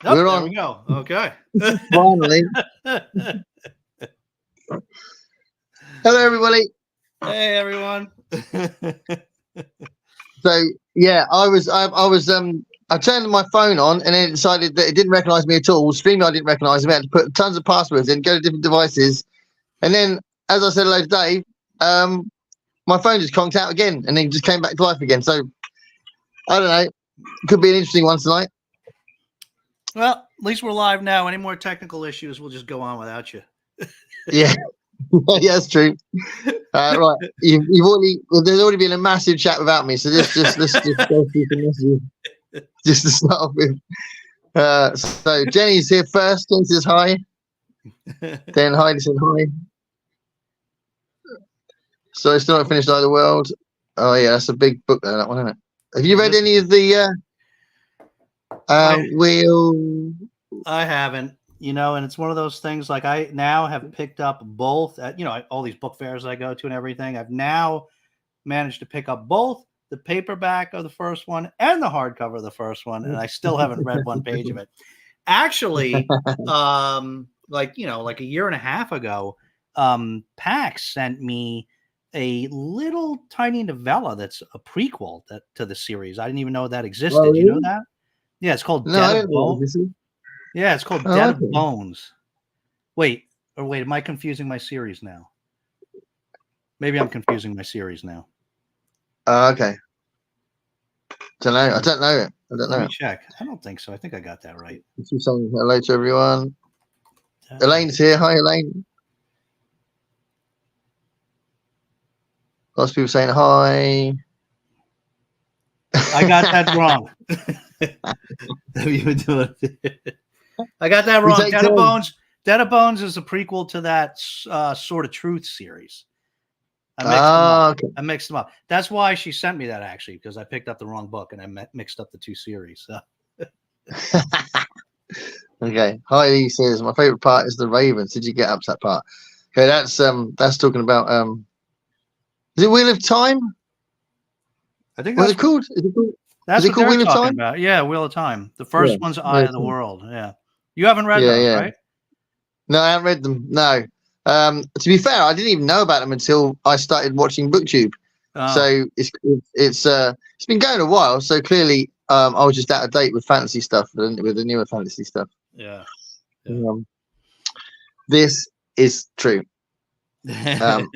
Oh, We're there on. we go. Okay. Finally. Hello, everybody. Hey, everyone. So yeah, I turned my phone on and then it decided that it didn't recognize me at all. StreamYard didn't recognize me. I had to put tons of passwords in, go to different devices, and then as I said hello to Dave, my phone just conked out again and then just came back to life again. So I don't know. Could be an interesting one tonight. Well, at least we're live now. Any more technical issues, we'll just go on without you. Yeah. Yeah, that's true. Right, there's already been a massive chat without me, so let's just go through some messages just to start off with. So Jenny's here first. Jenny says hi. Then Heidi said hi. So it's still not finished Eye of the World. Oh yeah, that's a big book though, that one, isn't it? Have you read any of the Wheel? I haven't. And it's one of those things, like, I now have picked up both at, all these book fairs I go to and everything. I've now managed to pick up both the paperback of the first one and the hardcover of the first one, and I still haven't read one page of it. Actually, like a year and a half ago, PAX sent me a little tiny novella that's a prequel to the series. I didn't even know that existed. Oh, really? You know that? Yeah, it's called Dead of Bones. Yeah, it's called Dead of Bones. Wait, am I confusing my series now? Maybe I'm confusing my series now. Okay. I don't know it. Let me check. I don't think so. I think I got that right. Saying hello to everyone. Elaine's here. Hi, Elaine. Lots of people saying hi. I got that wrong. I got that wrong. Dead of Bones is a prequel to that Sword of Truth series. I mixed them up. That's why she sent me that, actually, because I picked up the wrong book and I mixed up the two series. So. Okay. Heidi says my favorite part is the Ravens. Did you get up to that part? Okay, that's talking about is it Wheel of Time? I think What's it called? That's what they're talking about. Yeah, Wheel of Time. The first one's Eye of the World. Yeah. You haven't read those, right? No, I haven't read them. No. To be fair, I didn't even know about them until I started watching BookTube. Oh. So it's been going a while. So clearly, I was just out of date with fantasy stuff, with the newer fantasy stuff. Yeah. This is true. After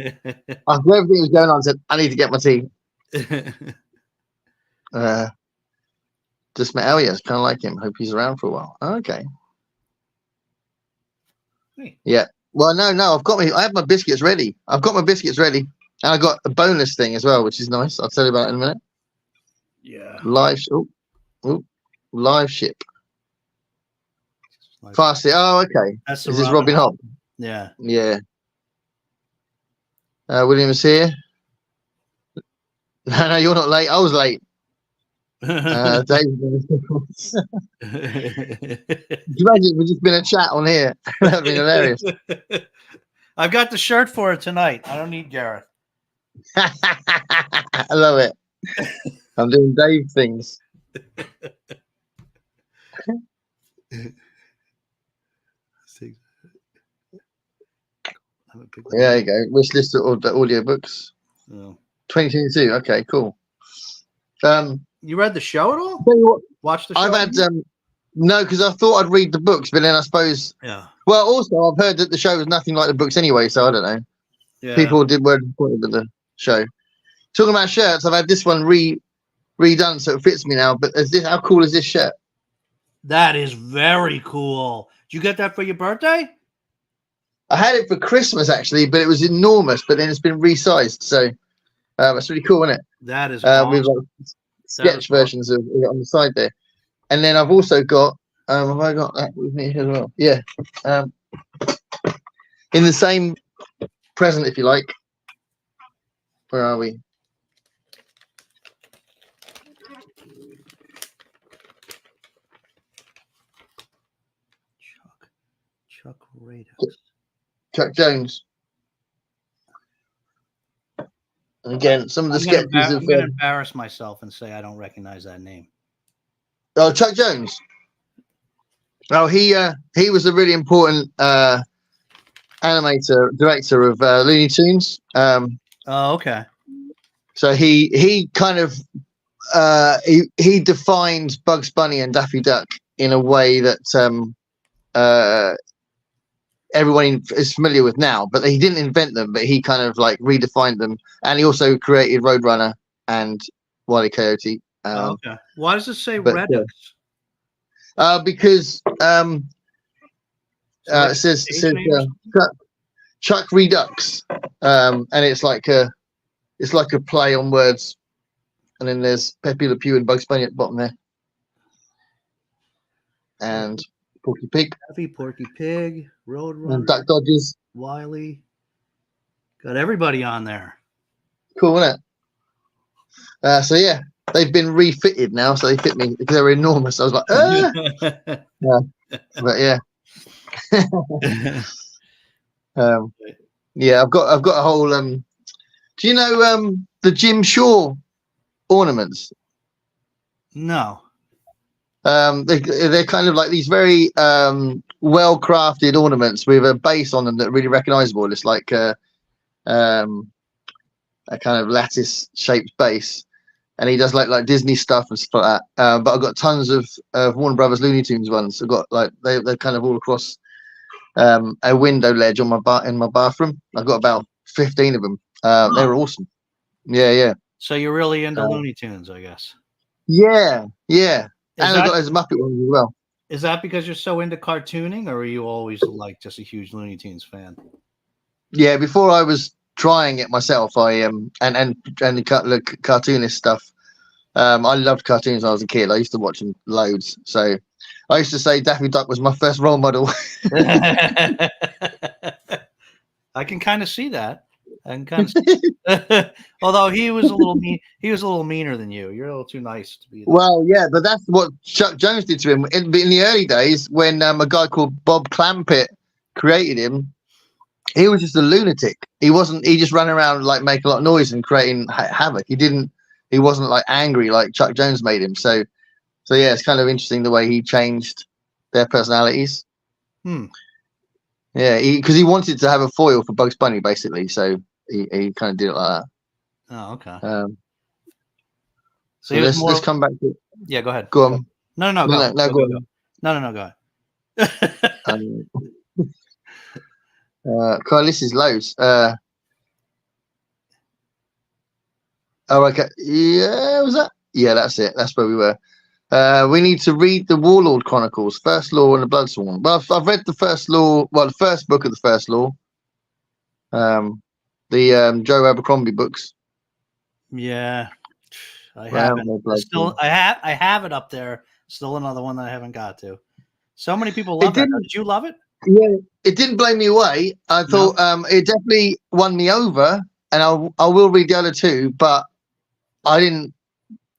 everything was going on, I said, I need to get my tea. Just met Elias, kind of like him. Hope he's around for a while. Okay. Hey. Yeah. Well, no. I have my biscuits ready. I've got my biscuits ready, and I got a bonus thing as well, which is nice. I'll tell you about it in a minute. Yeah. Live ship. Fast. Oh, okay. Is this Robin Hobb? Yeah. Yeah. William is here. No, you're not late. I was late. Dave. Imagine we've just been a chat on here. That'd be hilarious. I've got the shirt for it tonight. I don't need Gareth. I love it. I'm doing Dave things. There you go. Wish list of the audio books. Oh. 2022. Okay, cool. You read the show at all? Watch the show? I've had no, because I thought I'd read the books, but then I suppose. Yeah. Well, also I've heard that the show was nothing like the books anyway, so I don't know. Yeah. People were disappointed with the show. Talking about shirts, I've had this one redone, so it fits me now. But how cool is this shirt? That is very cool. Did you get that for your birthday? I had it for Christmas actually, but it was enormous. But then it's been resized, so it's really cool, isn't it? That is awesome. With like sketch versions of it on the side there, and then I've also got. Have I got that with me as well? Yeah. In the same present, if you like. Where are we? Chuck Radix. Chuck Jones. And again, some of the sketches I'm going to embarrass myself and say I don't recognize that name. Oh, Chuck Jones. Oh, he was a really important director of Looney Tunes. Oh, okay. So he kind of he defined Bugs Bunny and Daffy Duck in a way that uh, everyone is familiar with now. But he didn't invent them, but he kind of like redefined them, and he also created Roadrunner and Wile E. Coyote. Oh, okay. Why does it say But Redux? because Is it like it a says stage name or something? Chuck Redux, and it's like a play on words. And then there's Pepe Le Pew and Bugs Bunny at the bottom there, and Porky Pig Daffy, Porky Pig, and Roadrunner, Duck Dodgers. Wiley. Got everybody on there. Cool, isn't it? So yeah, they've been refitted now, so they fit me because they were enormous. I was like, yeah, but yeah, um, yeah. I've got a whole. Do you know the Jim Shaw ornaments? No. They're kind of like these very well crafted ornaments with a base on them that are really recognizable. It's like um, a kind of lattice shaped base, and he does like Disney stuff and stuff like that. But I've got tons of Warner Brothers Looney Tunes ones. I've got like they're kind of all across a window ledge on in my bathroom. I've got about 15 of them. They were awesome. Yeah, yeah, So you're really into uh, Looney Tunes, I guess. yeah, yeah. Is And I've got that those Muppet ones as well. is that because you're so into cartooning, or are you always like just a huge Looney Tunes fan? Yeah, before I was trying it myself, I and the cartoonist stuff. I loved cartoons when I was a kid. I used to watch them loads. So I used to say Daffy Duck was my first role model. I can kind of see that. I can kind of see. Although he was a little mean, he was a little meaner than you. You're a little too nice to be that. Well, yeah, but that's what Chuck Jones did to him in the early days when a guy called Bob Clampett created him. He was just a lunatic. He wasn't. He just ran around like making a lot of noise and creating havoc. He didn't. He wasn't like angry like Chuck Jones made him. So yeah, it's kind of interesting the way he changed their personalities. Hmm. Yeah, because he wanted to have a foil for Bugs Bunny basically. So he kind of did it like Oh, okay. that. So So he was let's more. come back to. Yeah, go ahead. Go on. No, go. No, Go, go go, go. on. No, go ahead. Carl, this is loads. Okay. Yeah, was that? Yeah, that's it. That's where we were. We need to read the Warlord Chronicles, First Law and the Bloodsworn. Well, I've read the first law. Well, the first book of the First Law. The Joe Abercrombie books. Yeah, I Well, haven't. I have it up there. Still another one that I haven't got to. So many people love that. Did you love it? Yeah, it didn't blow me away. I thought it definitely won me over, and I will read the other two, but I didn't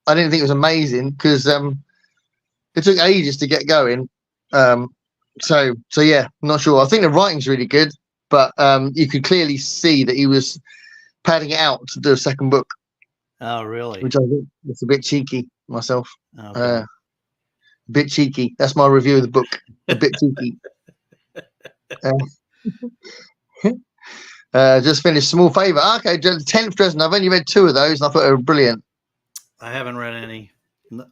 think it was amazing because it took ages to get going. So yeah, I'm not sure. I think the writing's really good, but you could clearly see that he was padding it out to do a second book. Oh, really? Which I think it's a bit cheeky myself. Okay. A bit cheeky. That's my review of the book. A bit cheeky. Just finished Small Favor. Okay, the 10th Dresden. I've only read 2 of those, and I thought they were brilliant. I haven't read any.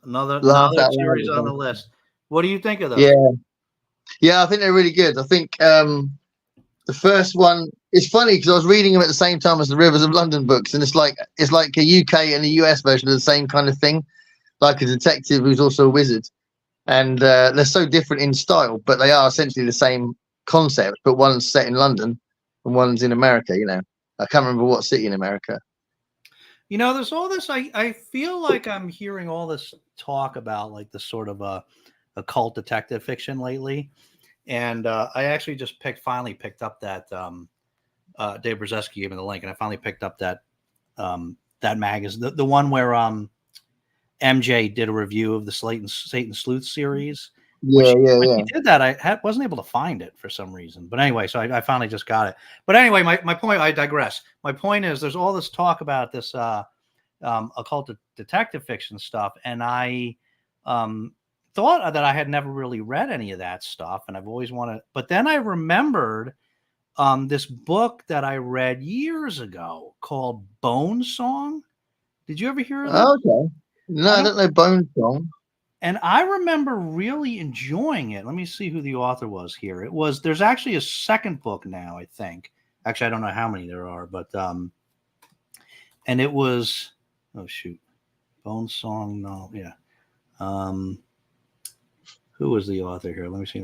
Another loud series on the list. What do you think of those? Yeah, I think they're really good. I think the first one is funny because I was reading them at the same time as the Rivers of London books, and it's like a UK and a US version of the same kind of thing, like a detective who's also a wizard, and they're so different in style, but they are essentially the same concept. But one's set in London and one's in America. You know, I can't remember what city in America. You know, there's all this. I feel like I'm hearing all this talk about like this sort of occult detective fiction lately. And I actually just finally picked up that Dave Brzezinski gave me the link, and I finally picked up that that magazine, the one where MJ did a review of the Satan Sleuth series. Yeah. He did that. I wasn't able to find it for some reason, but anyway, so I finally just got it. But anyway, my point. I digress. My point is, there's all this talk about this occult detective fiction stuff, and I thought that I had never really read any of that stuff, and I've always wanted. But then I remembered this book that I read years ago called Bone Song. Did you ever hear of this? Okay. No, I don't know Bone Song. And I remember really enjoying it. Let me see who the author was here. There's actually a second book now, I think. Actually, I don't know how many there are, but and it was, oh shoot, Bone Song, no, yeah. Who was the author here? Let me see.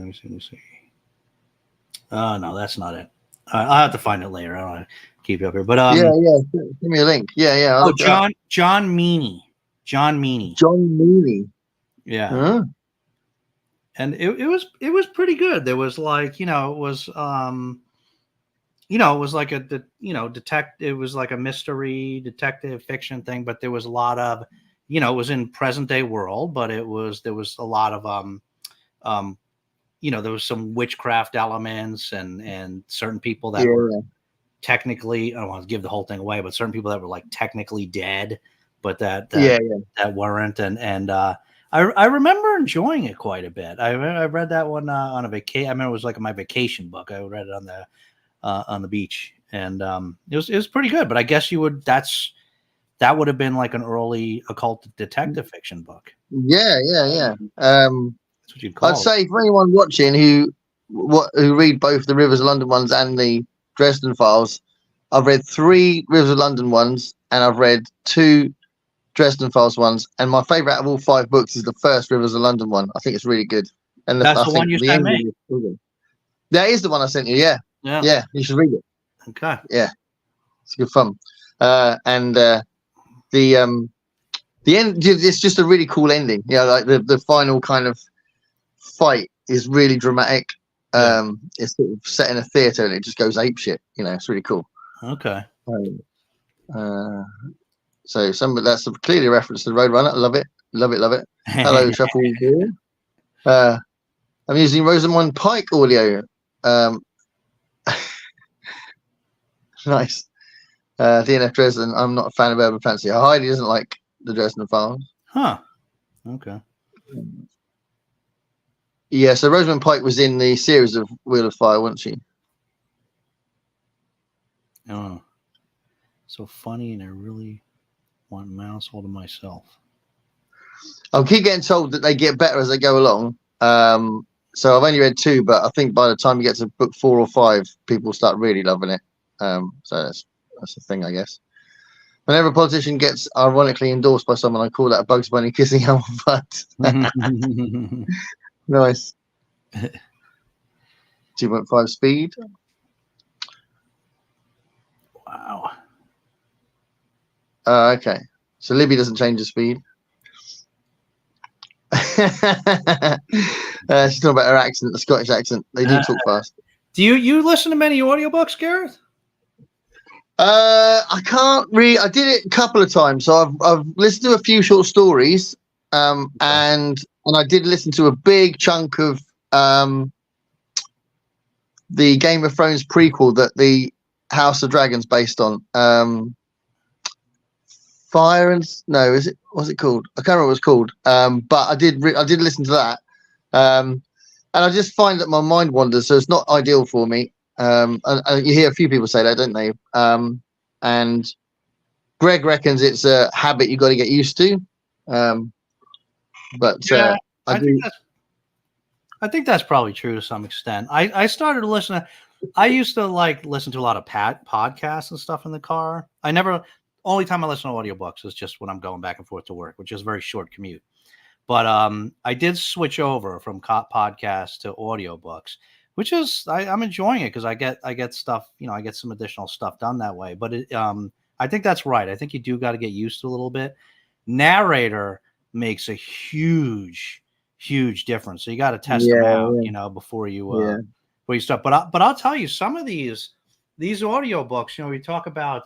Oh no, that's not it. I'll have to find it later. I don't want to keep you up here, but yeah. Give me a link. Yeah. I'll John Meaney. John Meaney. John Meaney. Yeah. Huh? And it was pretty good. There was like, it was like it was like a mystery detective fiction thing, but there was a lot of, it was in present day world, but there was a lot of there was some witchcraft elements and certain people that were technically, I don't want to give the whole thing away, but certain people that were like technically dead, but that weren't. And I remember enjoying it quite a bit. I read that one on a vacation. I remember it was like my vacation book. I read it on the beach, and it was pretty good. But I guess that would have been like an early occult detective fiction book. Yeah. That's what you'd call I'd say for anyone watching who read both the Rivers of London ones and the Dresden Files, I've read 3 Rivers of London ones, and I've read 2 Dresden Files ones, and my favorite out of all 5 books is the first Rivers of London one. I think it's really good. And that's the one you sent me. That is the one I sent you. Yeah. You should read it. Okay. Yeah, it's good fun. And the end. It's just a really cool ending. Like the final kind of fight is really dramatic. It's sort of set in a theater, and it just goes apeshit. It's really cool. Okay. So that's clearly a reference to the Roadrunner. Love it. Hello, Shuffle. I'm using Rosamund Pike audio. Nice. DNF Dresden. I'm not a fan of Urban Fantasy. Heidi doesn't like the Dresden Files. Huh. Okay. Yeah, so Rosamund Pike was in the series of Wheel of Fire, wasn't she? Oh. So funny, and I really want mouse all to myself. I keep getting told that they get better as they go along. So I've only read 2, but I think by the time you get to book 4 or 5, people start really loving it. So that's the thing, I guess. Whenever a politician gets ironically endorsed by someone, I call that a Bugs Bunny kissing our butt. Nice. 2.5 speed. Wow. Okay. So Libby doesn't change the speed. She's talking about her accent, the Scottish accent. They do talk fast. Do you listen to many audiobooks, Gareth? I can't read. I did it a couple of times. So I've listened to a few short stories, and I did listen to a big chunk of the Game of Thrones prequel that the House of Dragons based on. What's it called? I can't remember what it's called. But I did listen to that. And I just find that my mind wanders, so it's not ideal for me. And you hear a few people say that, don't they? And Greg reckons it's a habit you got to get used to. But yeah, I think that's probably true to some extent. I started to listen. I used to listen to a lot of podcasts and stuff in the car. Only time I listen to audiobooks is just when I'm going back and forth to work, which is a very short commute. But I did switch over from podcasts to audiobooks, which is I'm enjoying it because I get stuff, I get some additional stuff done that way. But I think that's right. I think you do got to get used to a little bit. Narrator makes a huge difference. So you got to test them out, before you start. But I'll tell you, some of these audiobooks, we talk about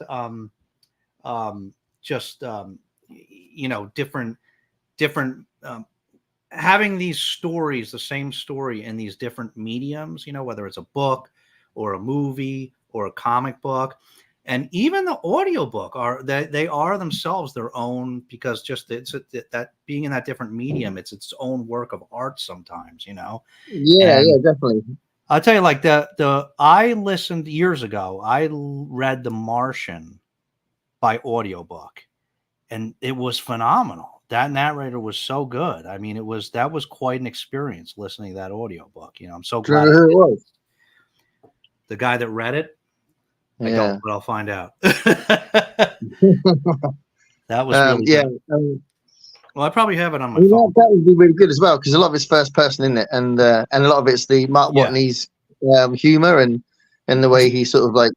different having these stories, the same story in these different mediums, whether it's a book or a movie or a comic book. And even the audiobook they are themselves their own, because just that being in that different medium, it's its own work of art sometimes, Yeah, And definitely. I'll tell you, like I listened years ago. I read The Martian by audiobook, and it was phenomenal. That narrator was so good. I mean, that was quite an experience listening to that audiobook. I'm so Do you glad I remember who did. it was? The guy that read it. I Yeah. don't, but I'll find out. That was really Yeah. good. Well, I probably have it on my That, phone. that would be really good as well, because a lot of it's first person in it, and a lot of it's the Mark Yeah. Watney's humor and the way he sort of like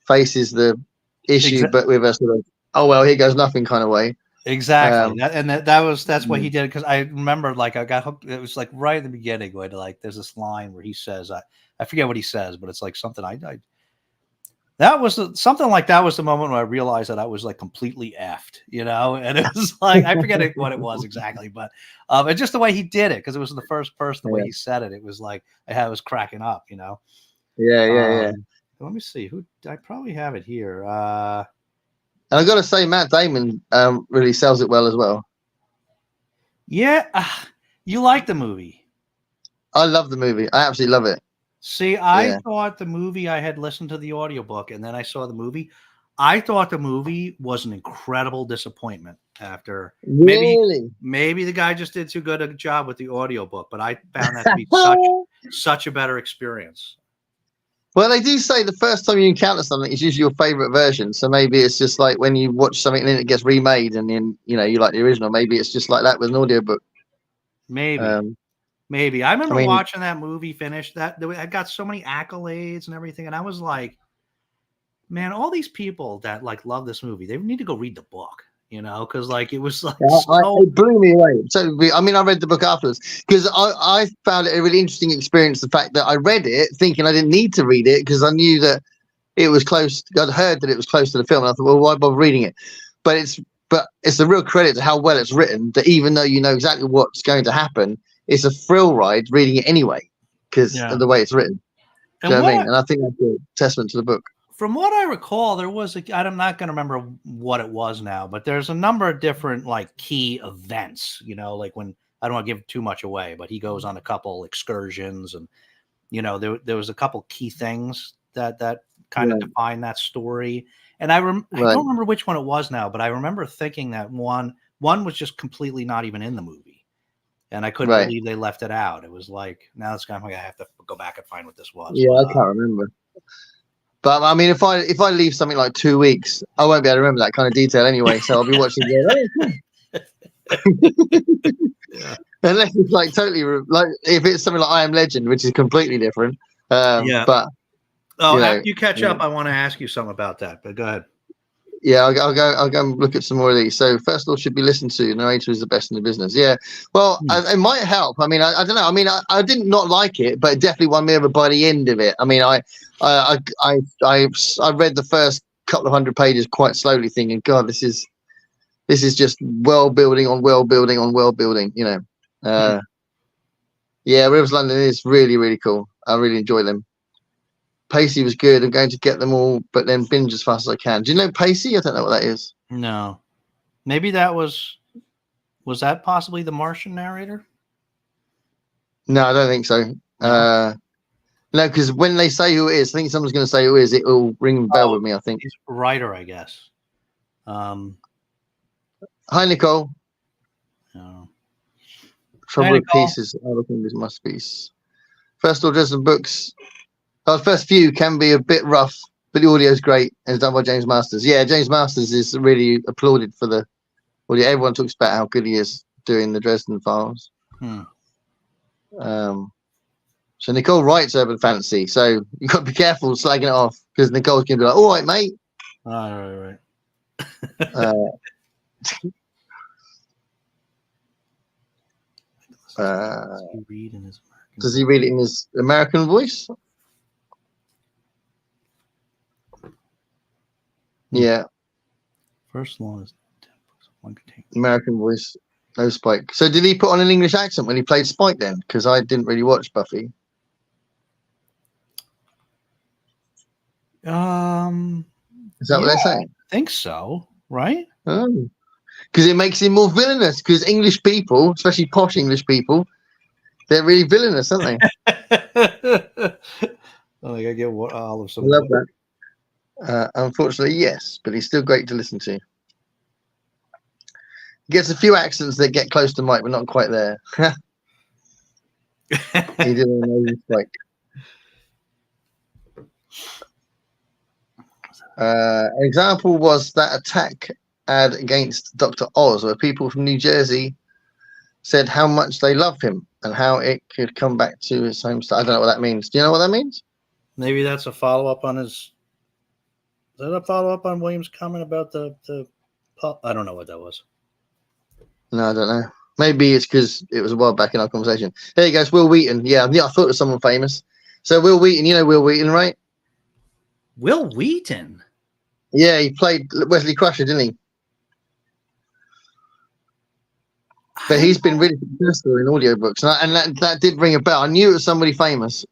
faces the issue, but with a sort of, oh well, here goes nothing kind of way. Exactly. That's what he did, because I remember, like, I got hooked. It was like right at the beginning when, like, there's this line where he says, I forget what he says, but it's like something something like that was the moment when I realized that I was like completely effed, and it was like, I forget what it was exactly, but it's just the way he did it, because it was in the first person, the way he said it. It was like I was cracking up, Yeah. Let me see I probably have it here. And I got to say, Matt Damon really sells it well as well. Yeah, you like the movie? I love the movie. I absolutely love it. See, I thought the movie, I had listened to the audiobook and then I saw the movie. I thought the movie was an incredible disappointment after. Really? Maybe the guy just did too good a job with the audiobook, but I found that to be such a better experience. Well, they do say the first time you encounter something is usually your favorite version. So maybe it's just like when you watch something and then it gets remade and then, you like the original. Maybe it's just like that with an audiobook. Maybe. I remember watching that movie finish. I got so many accolades and everything, and I was like, man, all these people that like love this movie, they need to go read the book, because like it was like it blew me away. So I read the book afterwards, because I found it a really interesting experience. The fact that I read it thinking I didn't need to read it because I knew that it was close. I'd heard that it was close to the film, and I thought, well, why bother reading it? But it's a real credit to how well it's written, that even though you know exactly what's going to happen, it's a thrill ride reading it anyway, because of the way it's written. Do you know what I mean? And I think that's a testament to the book. From what I recall, there was I'm not going to remember what it was now, but there's a number of different like key events, like when, I don't want to give too much away, but he goes on a couple excursions, and there was a couple key things that kind of define that story. And I don't remember which one it was now, but I remember thinking that one was just completely not even in the movie, and I couldn't believe they left it out. It was like, now it's kind of like I have to go back and find what this was. Yeah, I can't remember. But I mean, if I leave something like 2 weeks, I won't be able to remember that kind of detail anyway. So I'll be watching unless it's like totally like if it's something like I Am Legend, which is completely different. But after you catch up, I want to ask you something about that. But go ahead. Yeah, I'll go and look at some more of these. So first of all, should be listened to. Narrator is the best in the business. Yeah, well, it might help. I mean, I don't know. I mean, I didn't not like it, but it definitely won me over by the end of it. I mean, I read the first couple of 100 pages quite slowly, thinking, God, this is just world building on world building on world building. Yeah, Rivers London is really, really cool. I really enjoy them. Pacey was good. I'm going to get them all, but then binge as fast as I can. Do you know Pacey? I don't know what that is. No. Maybe that was that possibly the Martian narrator? No, I don't think so. No, because when they say who it is, I think someone's going to say who it is. It will ring a bell with me, I think. He's a writer, I guess. Hi, Nicole. Trouble with pieces. Other things must be. First orders and books. The first few can be a bit rough, but the audio is great and it's done by James Masters. Yeah, James Masters is really applauded for the audio. Everyone talks about how good he is doing the Dresden Files. So Nicole writes urban fantasy, so you've got to be careful slagging it off, because Nicole's going to be like, all right, mate. Right. Does he read it in his American voice? Yeah. First law is American voice, no Spike. So did he put on an English accent when he played Spike then? Because I didn't really watch Buffy. Is that what they're saying? I think so, right? Oh. Because it makes him more villainous. Because English people, especially posh English people, they're really villainous, aren't they? Oh, I gotta get Olive I some. love that. Unfortunately, yes, but he's still great to listen to. Gets a few accents that get close to Mike, but not quite there. He did an amazing strike. An example was that attack ad against Dr. Oz, where people from New Jersey said how much they love him and how it could come back to his home state. I don't know what that means. Do you know what that means? Maybe that's a follow up on his. Is that a follow up on William's comment about the? I don't know what that was. No, I don't know. Maybe it's because it was a while back in our conversation. There you go. It's Will Wheaton. Yeah, I thought it was someone famous. So Will Wheaton, you know Will Wheaton, right? Will Wheaton. Yeah, he played Wesley Crusher, didn't he? But he's been really successful in audiobooks, and that did ring a bell. I knew it was somebody famous.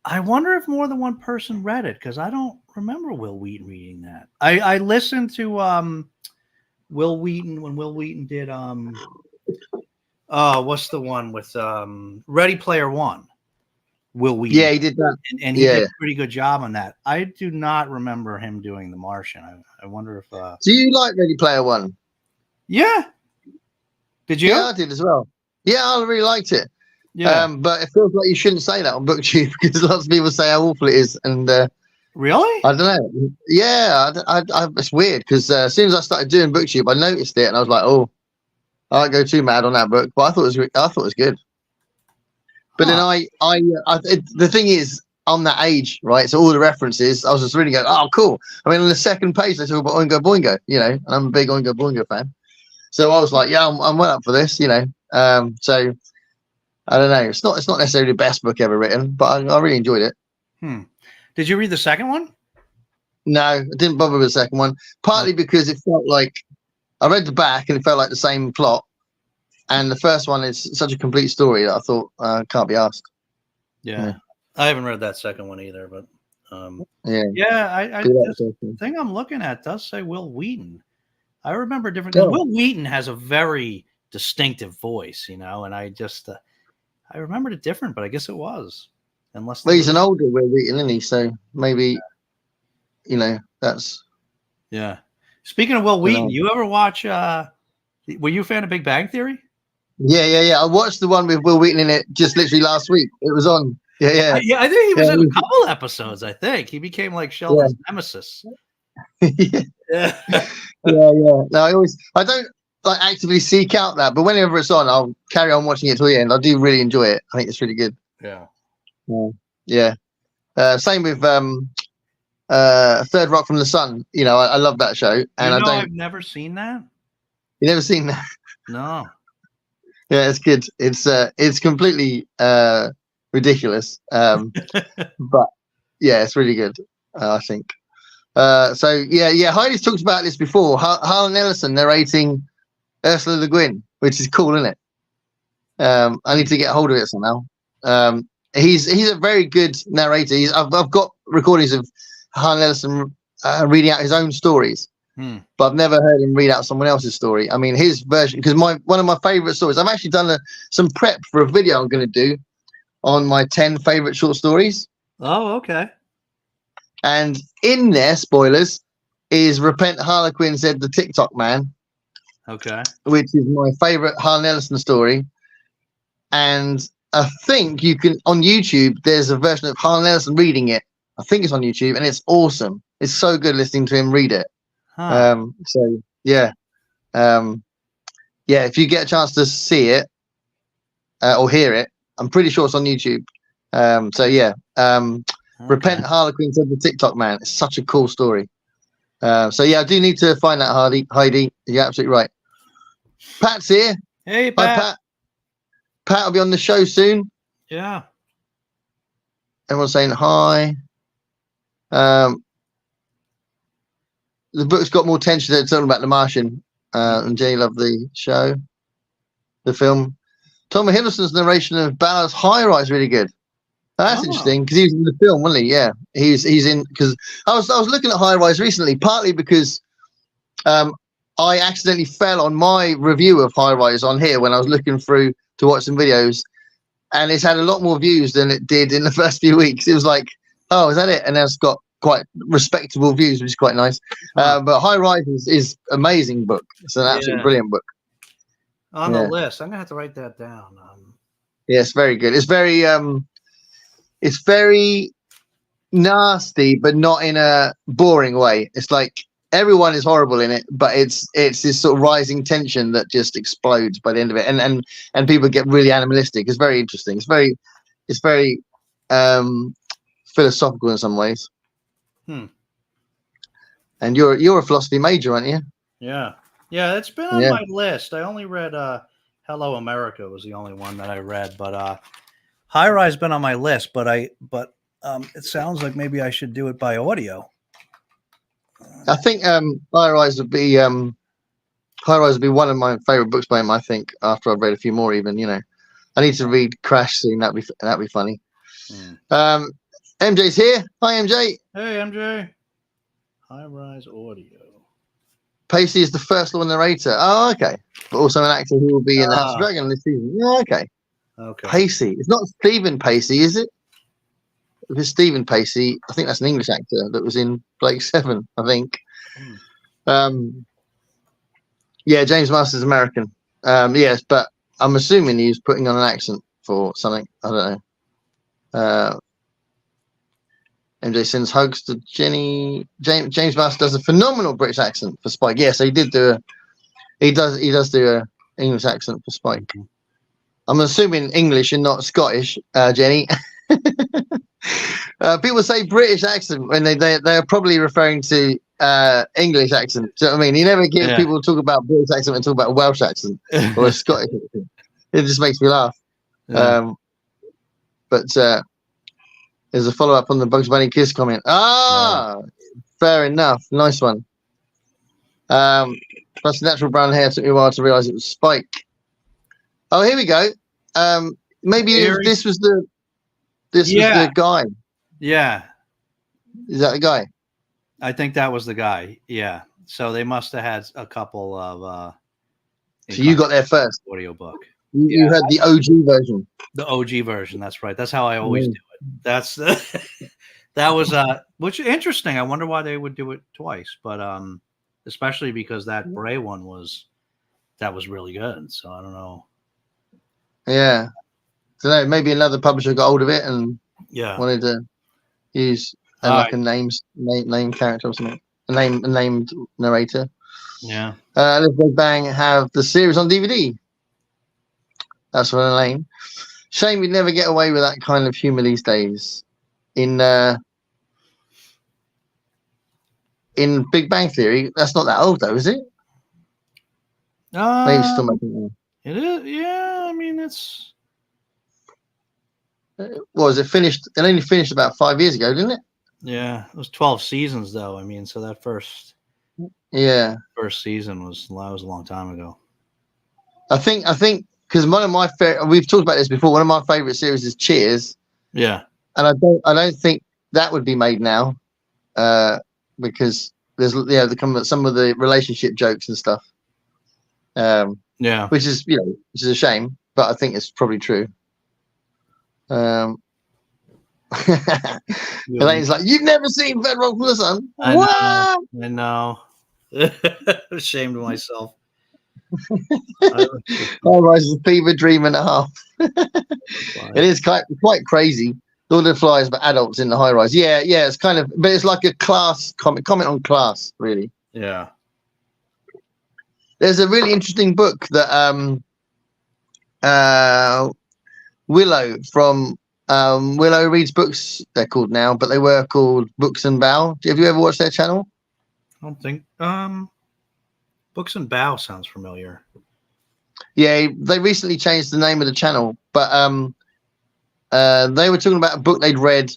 I wonder if more than one person read it, because I don't remember Will Wheaton reading that. I listened to Will Wheaton when Will Wheaton did what's the one with Ready Player One? Will Wheaton. Yeah, he did that. And he did a pretty good job on that. I do not remember him doing The Martian. I wonder if do you like Ready Player One? Yeah. Did you? Yeah, I did as well. Yeah, I really liked it. Yeah. But it feels like you shouldn't say that on BookTube because lots of people say how awful it is, and really, I don't know. Yeah, it's weird because as soon as I started doing BookTube, I noticed it, and I was like, oh, I won't go too mad on that book. But I thought it was good. But then the thing is, I'm that age, right? So all the references, I was just really going, oh, cool. I mean, on the second page, they talk about Oingo Boingo, and I'm a big Oingo Boingo fan. So I was like, yeah, I'm well up for this, So I don't know. It's not necessarily the best book ever written, but I really enjoyed it. Did you read the second one? No, I didn't bother with the second one, partly because it felt like I read the back and it felt like the same plot. And the first one is such a complete story that I thought can't be asked. Yeah. I haven't read that second one either, but yeah. The thing I'm looking at does say Will Wheaton. I remember different because Will Wheaton has a very distinctive voice, and I just I remembered it different, but I guess it was. Unless he's an older Will Wheaton, isn't he? So maybe that's Speaking of Will Wheaton, you ever watch? Were you a fan of Big Bang Theory? Yeah. I watched the one with Will Wheaton in it just literally last week. It was on. Yeah. I think he was in a couple episodes. I think he became like Sheldon's nemesis. Yeah. No, I don't like actively seek out that, but whenever it's on, I'll carry on watching it till the end. I do really enjoy it. I think it's really good. Yeah. Same with Third Rock from the Sun. I love that show, and I've never seen that. You never seen that? No. Yeah, it's good. It's completely ridiculous, but yeah, it's really good. I think. Heidi's talked about this before. Harlan Ellison narrating Ursula Le Guin, which is cool, isn't it? I need to get hold of it somehow. He's a very good narrator. I've got recordings of Harlan Ellison reading out his own stories, but I've never heard him read out someone else's story. I mean, his version, because one of my favorite stories. I've actually done some prep for a video I'm going to do on my 10 favorite short stories. Oh, okay. And in there, spoilers, is Repent Harlequin Said the TikTok Man. Okay. Which is my favorite Harlan Ellison story. And I think you can, on YouTube, there's a version of Harlan Ellison reading it. I think it's on YouTube, and it's awesome. It's so good listening to him read it. If you get a chance to see it or hear it, I'm pretty sure it's on YouTube. Repent Harlequin Said the TikTok Man. It's such a cool story. I do need to find that, Heidi. You're absolutely right. Pat's here. Hey, Pat. Hi, Pat. Pat will be on the show soon. Yeah. Everyone's saying hi. The book's got more tension than talking about The Martian. And Jay loved the show, the film. Tom Hiddleston's narration of Ballard's High Rise really good. That's interesting because he was in the film, wasn't he? Yeah, he's in because I was looking at High Rise recently, partly because I accidentally fell on my review of High Rise on here when I was looking through to watch some videos, and it's had a lot more views than it did in the first few weeks. It was like, oh, is that it? And now it's got quite respectable views, which is quite nice. But High Rise is amazing book. It's an absolutely brilliant book. On the list, I'm gonna have to write that down. Yeah, it's very good. It's very nasty, but not in a boring way. It's like everyone is horrible in it, but it's this sort of rising tension that just explodes by the end of it, and people get really animalistic. It's very interesting. It's very philosophical in some ways. And you're a philosophy major, aren't you? Yeah, it's been on my list. I only read Hello America was the only one that I read, but High Rise been on my list, but it sounds like maybe I should do it by audio. I think High Rise would be one of my favorite books by him. I think after I've read a few more, even I need to read Crash soon. That'd be funny. MJ's here. Hi, MJ. Hey, MJ. High Rise audio. Pacey is the first law narrator. Oh, okay. But also an actor who will be in the House of Dragon this season. Yeah, okay. Pacey. It's not Stephen Pacey, is it? If it's Stephen Pacey, I think that's an English actor that was in Blake 7, I think. Yeah, James Master's American. Yes, but I'm assuming he's putting on an accent for something. I don't know. MJ sends hugs to Jenny. James Master does a phenomenal British accent for Spike. Yeah, so he does do a English accent for Spike. I'm assuming English and not Scottish, Jenny. People say British accent when they're probably referring to English accent. Do you know what I mean? You never hear people talk about British accent and talk about a Welsh accent or a Scottish accent. It just makes me laugh. But there's a follow-up on the Bugs Bunny kiss comment. Fair enough. Nice one. Plus natural brown hair took me a while to realise it was Spike. Oh, here we go. Maybe this was the guy. Yeah. Is that the guy? I think that was the guy. Yeah. So they must have had a couple of so you got there first. Audiobook. You heard the OG version. The OG version, that's right. That's how I always do it. That was which is interesting. I wonder why they would do it twice, but especially because that Bray one was really good. So I don't know. Yeah. So maybe another publisher got hold of it and wanted to use like a name character or something. A named narrator. Yeah. Let's Go Bang have the series on DVD. That's for Elaine. Shame we never get away with that kind of humor these days. In Big Bang Theory, that's not that old though, is it? Maybe still making it is. Yeah, I mean it's. Was it finished? It only finished about 5 years ago, didn't it? Yeah, it was 12 seasons though. I mean, so that first season was a long time ago. I think because one of my we've talked about this before. One of my favorite series is Cheers. Yeah, and I don't think that would be made now, because there's some of the relationship jokes and stuff. Which is a shame, but I think it's probably true. Elaine's like, you've never seen Fed Rock from the Sun? I know. Ashamed of myself. Rise is a fever dream and a half. It is quite crazy. Lord of the Flies, but adults in the High Rise. Yeah, it's kind of, but it's like a class comment on class, really. Yeah. There's a really interesting book that Willow from Willow reads books. They're called now, but they were called Books and Bow. Have you ever watched their channel? I don't think. Books and Bow sounds familiar. Yeah, they recently changed the name of the channel, but they were talking about a book they'd read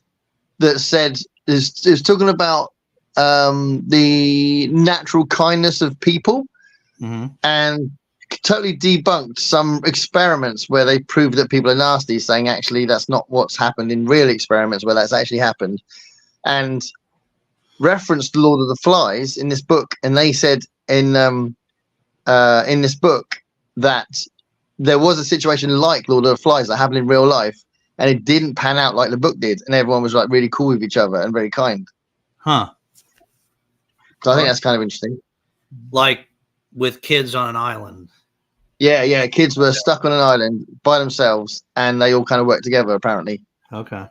that said is talking about the natural kindness of people, and totally debunked some experiments where they proved that people are nasty, saying actually that's not what's happened in real experiments where that's actually happened, and referenced Lord of the Flies in this book, and they said in this book that there was a situation like Lord of the Flies that happened in real life, and it didn't pan out like the book did, and everyone was like really cool with each other and very kind. Huh. So I think that's kind of interesting. Like with kids on an island. Yeah. Kids were stuck on an island by themselves, and they all kind of worked together, apparently. Okay.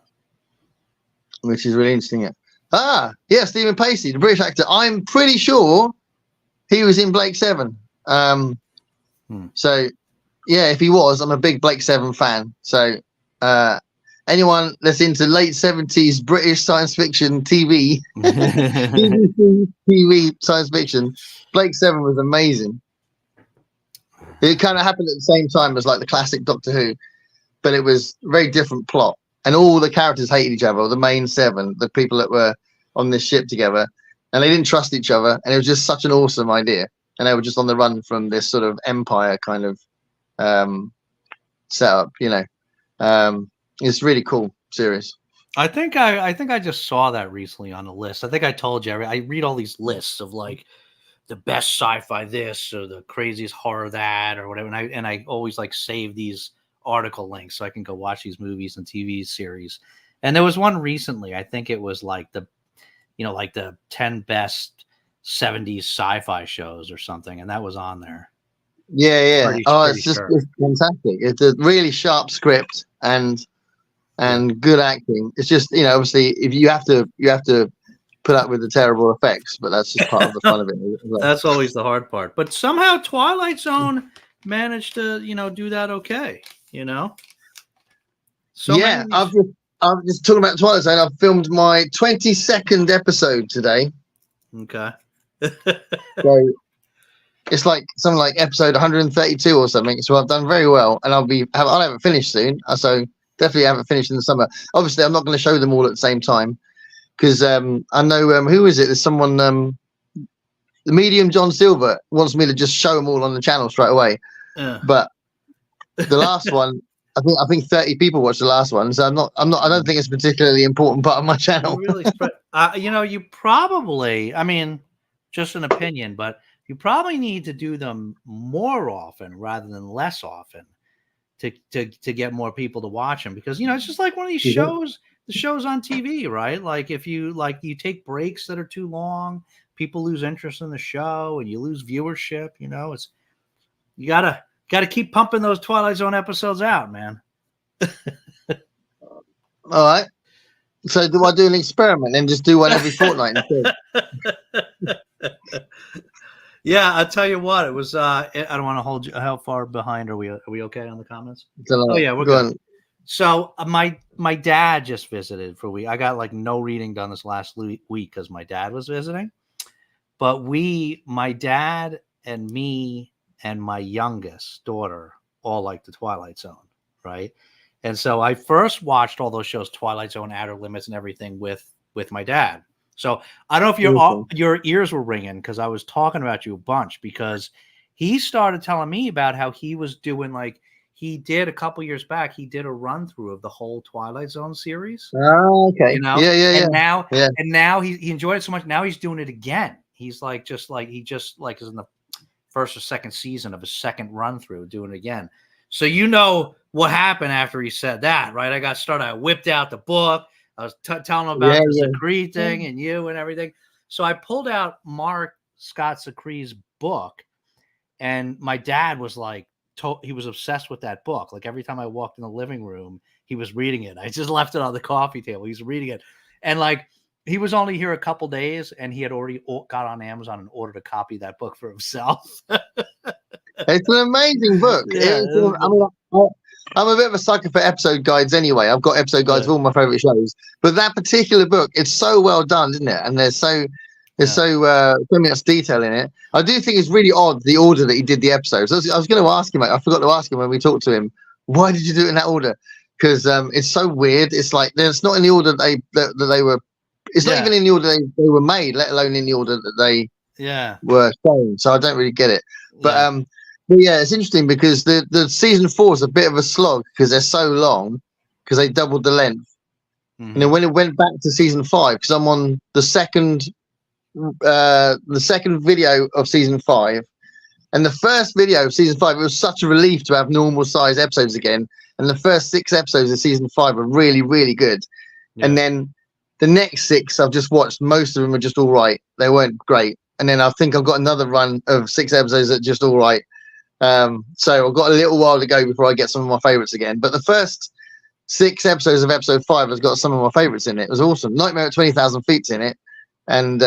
Which is really interesting. Yeah, Stephen Pacey, the British actor. I'm pretty sure he was in Blake Seven. So, yeah, if he was, I'm a big Blake Seven fan. So, anyone that's into late 70s British science fiction TV, BBC TV science fiction, Blake Seven was amazing. It kind of happened at the same time as like the classic Doctor Who, but it was a very different plot. And all the characters hated each other, the main seven, the people that were on this ship together, and they didn't trust each other. And it was just such an awesome idea. And they were just on the run from this sort of empire kind of setup, you know. It's really cool series. I think I just saw that recently on a list. I think I told you I read all these lists of like the best sci-fi this or the craziest horror that or whatever, and I always like save these article links so I can go watch these movies and TV series. And there was one recently. I think it was like the 10 best 70s sci-fi shows or something, and that was on there. Yeah. It's fantastic. It's a really sharp script and good acting. It's just, you know, obviously if you have to put up with the terrible effects, but that's just part of the fun of it. That's always the hard part. But somehow Twilight Zone managed to, do that okay, So yeah, I'm just talking about Twilight Zone. I've filmed my 22nd episode today. Okay. So it's like something like episode 132 or something. So I've done very well, and I'll have it finished soon. So definitely have it finished in the summer. Obviously, I'm not going to show them all at the same time because I know who is it? There's someone. The medium John Silver wants me to just show them all on the channel straight away. But the last one, I think 30 people watched the last one, so I don't think it's a particularly important part of my channel. Really you probably, I mean, just an opinion, but you probably need to do them more often rather than less often to get more people to watch them, because it's just like one of these shows, the shows on TV, right? Like if you take breaks that are too long, people lose interest in the show and you lose viewership. It's you gotta keep pumping those Twilight Zone episodes out, man. All right. So do I do an experiment and just do one every fortnight instead? Yeah, I'll tell you what. It was. I don't want to hold you. How far behind are we? Are we okay on the comments? Oh yeah, we're good. So my dad just visited for a week. I got like no reading done this last week because my dad was visiting. But my dad and me and my youngest daughter all like the Twilight Zone, right? And so I first watched all those shows, Twilight Zone, Outer Limits, and everything with my dad. So I don't know if your ears were ringing because I was talking about you a bunch, because he started telling me about how he was doing, like he did a couple years back, he did a run through of the whole Twilight Zone series. Oh, okay. Yeah. And now he enjoyed it so much. Now he's doing it again. He's like is in the first or second season of his second run through, doing it again. So what happened after he said that, right? I got started. I whipped out the book. I was telling him about the Zachary thing and you and everything. So I pulled out Mark Scott Zachary's book, and my dad was like, he was obsessed with that book. Like every time I walked in the living room, he was reading it. I just left it on the coffee table. He's reading it. And like, he was only here a couple days, and he had already got on Amazon and ordered a copy of that book for himself. It's an amazing book. Yeah, I'm a bit of a sucker for episode guides anyway. I've got episode guides of all my favorite shows, but that particular book, it's so well done, isn't it? And there's so much detail in it. I do think it's really odd the order that he did the episodes. I was going to ask him, I forgot to ask him when we talked to him, why did you do it in that order? Because it's so weird. It's like it's not in the order that they were. It's not even in the order they were made, let alone in the order that they were shown. So I don't really get it. But But yeah, it's interesting because the season 4 is a bit of a slog because they're so long because they doubled the length. And then when it went back to season 5, because I'm on the second video of season 5, and the first video of season 5, it was such a relief to have normal size episodes again. And the first 6 episodes of season 5 are really, really good. Yeah. And then the next 6 I've just watched, most of them are just all right. They weren't great. And then I think I've got another run of 6 episodes that are just all right. So I've got a little while to go before I get some of my favorites again. But the first 6 episodes of episode 5 has got some of my favorites in it. It was awesome. Nightmare at 20,000 Feet's in it. And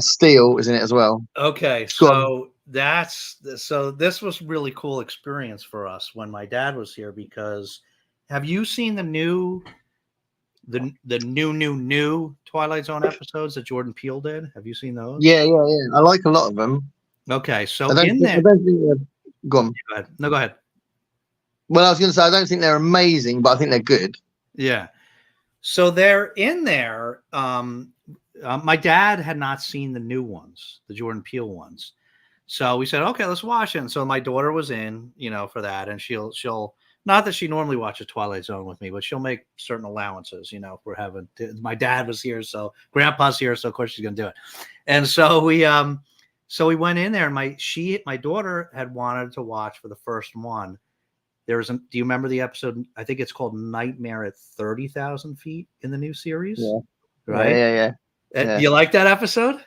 Steel is in it as well. Okay, so this was really cool experience for us when my dad was here, because have you seen the new Twilight Zone episodes that Jordan Peele did? Have you seen those? Yeah. I like a lot of them. Okay, so I don't think go on. Go ahead. No, go ahead. Well, I was going to say I don't think they're amazing, but I think they're good. Yeah. So they're in there. My dad had not seen the new ones, the Jordan Peele ones. So we said, okay, let's watch it. And so my daughter was in, for that. And she'll not that she normally watches Twilight Zone with me, but she'll make certain allowances, if we're having my dad was here. So grandpa's here. So of course she's going to do it. And so we went in there, and my daughter had wanted to watch for the first one. Do you remember the episode? I think it's called Nightmare at 30,000 Feet in the new series. Yeah. Right. Yeah. Do you like that episode?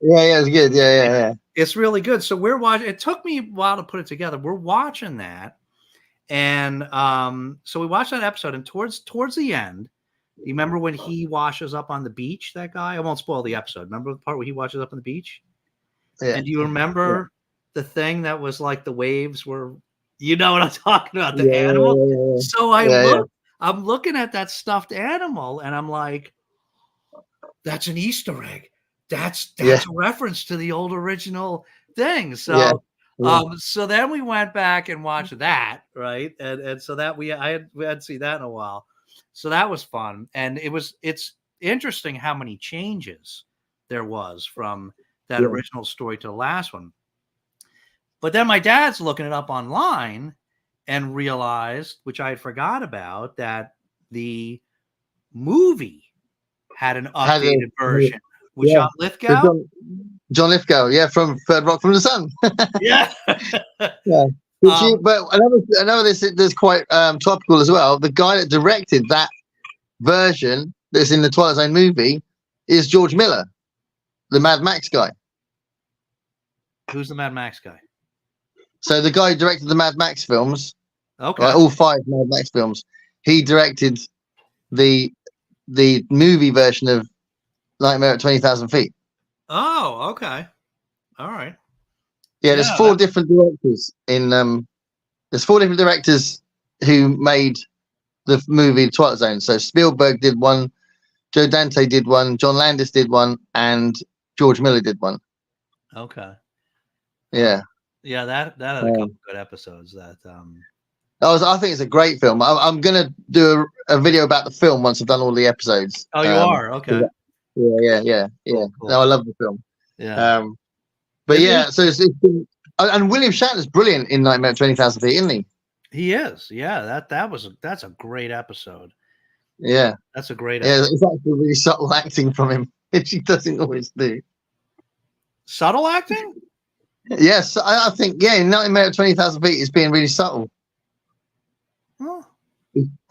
Yeah, it's good. Yeah. It's really good. So we're watching. It took me a while to put it together. We're watching that, and so we watched that episode. And towards the end, you remember when he washes up on the beach? That guy. I won't spoil the episode. Remember the part where he washes up on the beach? Yeah. And do you remember the thing that was like the waves were? You know what I'm talking about? The animal. Yeah. So I'm looking at that stuffed animal, and I'm like, that's an Easter egg. That's a reference to the old original thing. So, so then we went back and watched that, right? And so that we hadn't seen that in a while. So that was fun, and it's interesting how many changes there was from that original story to the last one. But then my dad's looking it up online and realized, which I had forgot about, that the movie had an updated version with John Lithgow. John Lithgow, from Third Rock from the Sun. Yeah. But another that's quite topical as well. The guy that directed that version that's in the Twilight Zone movie is George Miller, the Mad Max guy. Who's the Mad Max guy? So the guy who directed the Mad Max films, okay, all 5 Mad Max films, he directed the movie version of Nightmare at 20,000 Feet. Oh, okay, all right. Yeah, there's 4 different directors in there's 4 different directors who made the movie Twilight Zone. So Spielberg did one, Joe Dante did one, John Landis did one, and George Miller did one. Okay. Yeah. Yeah, that had a couple good episodes. That I think it's a great film. I'm gonna do a video about the film once I've done all the episodes. Oh, you are? Okay. Yeah. Cool. No, I love the film. Yeah. But so it's been, and William Shatner's brilliant in Nightmare at 20,000 Feet, isn't he? He is. Yeah. That's a great episode. Yeah. That's a great episode. Yeah, it's actually really subtle acting from him, which he doesn't always do. Subtle acting? Yes, I think, in Nightmare at 20,000 Feet, he's being really subtle. Oh.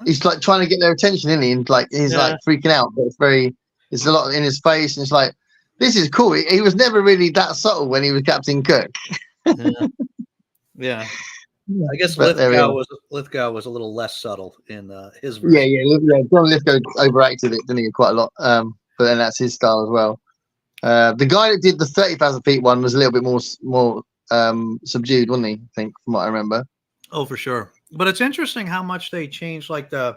He's like trying to get their attention, isn't he? And like he's like freaking out, but it's a lot in his face, and it's like, this is cool. He was never really that subtle when he was Captain Kirk. Yeah. I guess Lithgow was a little less subtle in his version. Yeah. John Lithgow overacted it, didn't he, quite a lot? But then that's his style as well. The guy that did the 30,000 Feet one was a little bit more subdued, wasn't he? I think, from what I remember. Oh, for sure. But it's interesting how much they changed. Like the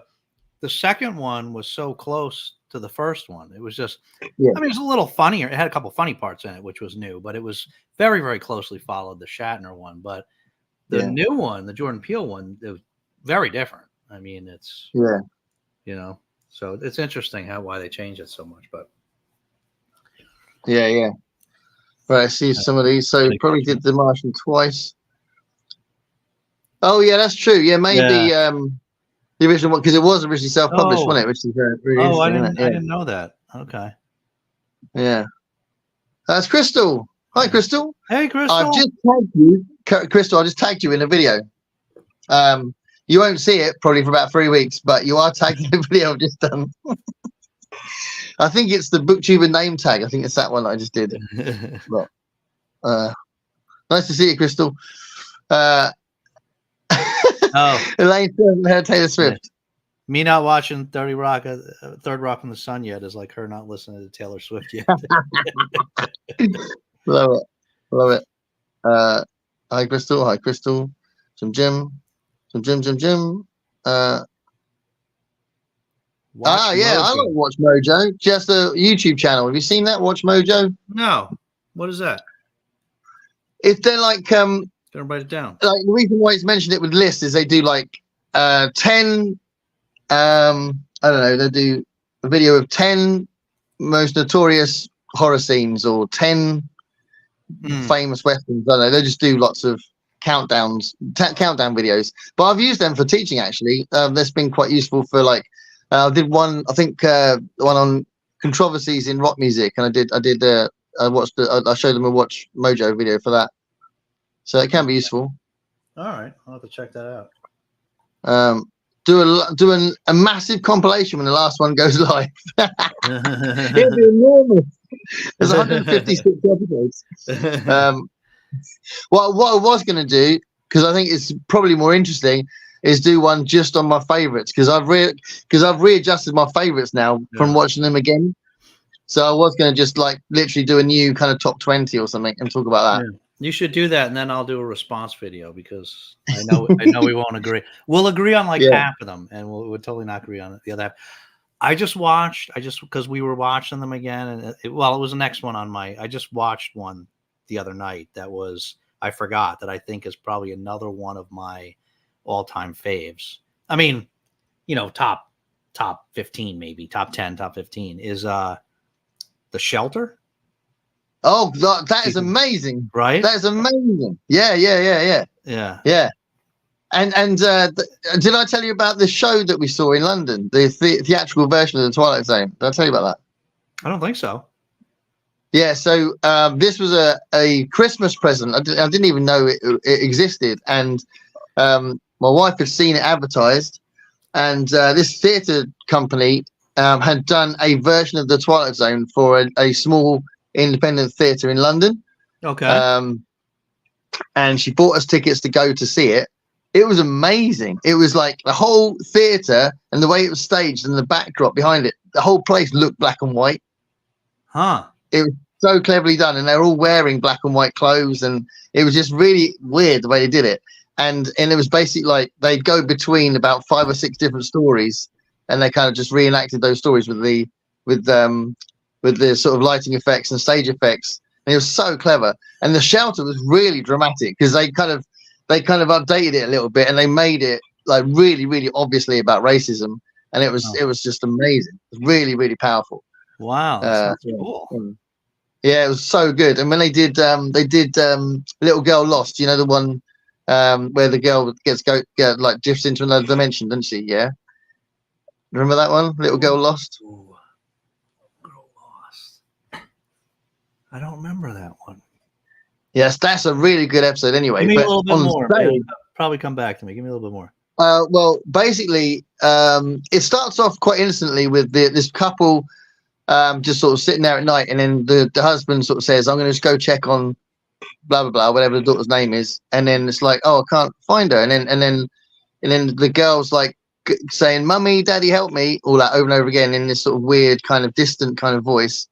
second one was so close to the first one. It was just, I mean, it was a little funnier. It had a couple funny parts in it, which was new, but it was very, very closely followed the Shatner one. But the new one, the Jordan Peele one, it was very different. I mean, it's, so it's interesting why they changed it so much, but. Yeah. Right, I see some of these. So Big probably question. did The Martian twice. Oh yeah, that's true. Yeah, maybe the original one, because it was originally self-published, wasn't it? Which is really Oh, interesting, isn't it? I didn't know that. Okay. Yeah. That's Crystal. Hi, Yeah. Crystal. Hey, I've Crystal. just tagged you, Crystal. I just tagged you in a video. You won't see it probably for about 3 weeks, but you are tagged in the video I've just done. I think it's the booktuber name tag. I think it's that one that I just did. But, nice to see you, Crystal. Oh, Elaine hasn't heard Taylor Swift. me not watching Third Rock from the Sun yet is like her not listening to Taylor Swift yet. Love it. Love it. Hi, Crystal. Hi, Crystal. Some Jim. Yeah, I like Watch Mojo. Just a YouTube channel. Have you seen that? Watch Mojo? No. What is that? If they're like Gonna write it down. like the reason why it's mentioned it with lists is they do like 10 I don't know, they do a video of 10 most notorious horror scenes or 10 famous westerns. I don't know, they just do lots of countdown videos. But I've used them for teaching actually. That's been quite useful for like I did one, I think one on controversies in rock music, and I showed them a Watch Mojo video for that. So it can be useful. All right, I'll have to check that out. Do a massive compilation when the last one goes live. It'll be enormous. There's 156 episodes. What I was going to do, because I think it's probably more interesting, is do one just on my favorites, because I've readjusted my favorites now from watching them again. So I was going to just like literally do a new kind of top 20 or something and talk about that. Yeah. You should do that, and then I'll do a response video, because I know we won't agree. We'll agree on like half of them, and we'll totally not agree on the other half. Because we were watching them again, and it was the next one on my. I just watched one the other night that was, I forgot, that I think is probably another one of my all-time faves. I mean, top 15, maybe top 10, top 15 is The Shelter. Oh, that is amazing! Right? That is amazing. Yeah. And did I tell you about the show that we saw in London, the theatrical version of the Twilight Zone? Did I tell you about that? I don't think so. Yeah. So this was a Christmas present. I didn't even know it existed, and my wife had seen it advertised, and this theatre company had done a version of the Twilight Zone for a small independent theatre in London. Okay. And she bought us tickets to go to see it. It was amazing. It was like the whole theatre and the way it was staged and the backdrop behind it, the whole place looked black and white. Huh. It was so cleverly done, and they're all wearing black and white clothes, and it was just really weird the way they did it. And it was basically like they'd go between about 5 or 6 different stories, and they kind of just reenacted those stories with the sort of lighting effects and stage effects. And it was so clever. And The Shelter was really dramatic, because they kind of updated it a little bit, and they made it like really, really obviously about racism. And it was just amazing. It was really, really powerful. Like, wow, that's cool. Yeah, it was so good. And when they did Little Girl Lost, the one where the girl like drifts into another dimension, doesn't she? Yeah. Remember that one? Little Girl Lost? Ooh. Girl Lost. I don't remember that one. Yes, that's a really good episode anyway. Give me a little bit more. Probably come back to me. Give me a little bit more. Well, basically, it starts off quite innocently with this couple just sort of sitting there at night, and then the husband sort of says, "I'm going to just go check on blah blah blah, whatever the daughter's name is," and then it's like, "Oh, I can't find her," and then the girl's like saying, "Mummy, Daddy, help me," all that over and over again in this sort of weird kind of distant kind of voice,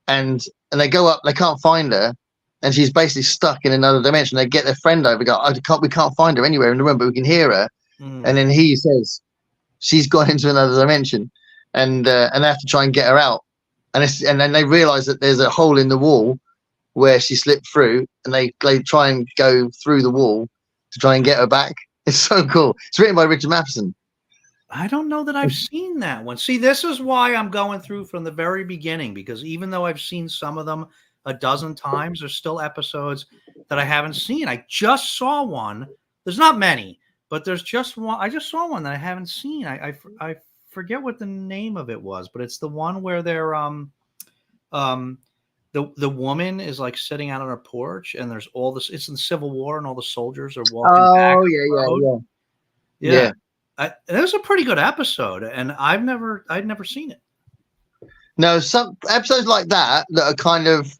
and they go up, they can't find her. And she's basically stuck in another dimension. They get their friend over, go, we can't find her anywhere in the room, but we can hear her. And then he says, she's gone into another dimension, and they have to try and get her out. And then they realize that there's a hole in the wall where she slipped through, and they try and go through the wall to try and get her back. It's so cool. It's written by Richard Matheson. I don't know that I've seen that one. See, this is why I'm going through from the very beginning, because even though I've seen some of them a dozen times. There's still episodes that I haven't seen. I just saw one. There's not many, but there's just one. I just saw one that I haven't seen. I forget what the name of it was, but it's the one where they're the woman is like sitting out on her porch, and there's all this. It's in the Civil War, and all the soldiers are walking back. Oh yeah. Yeah. It was a pretty good episode, and I'd never seen it. No, some episodes like that are kind of,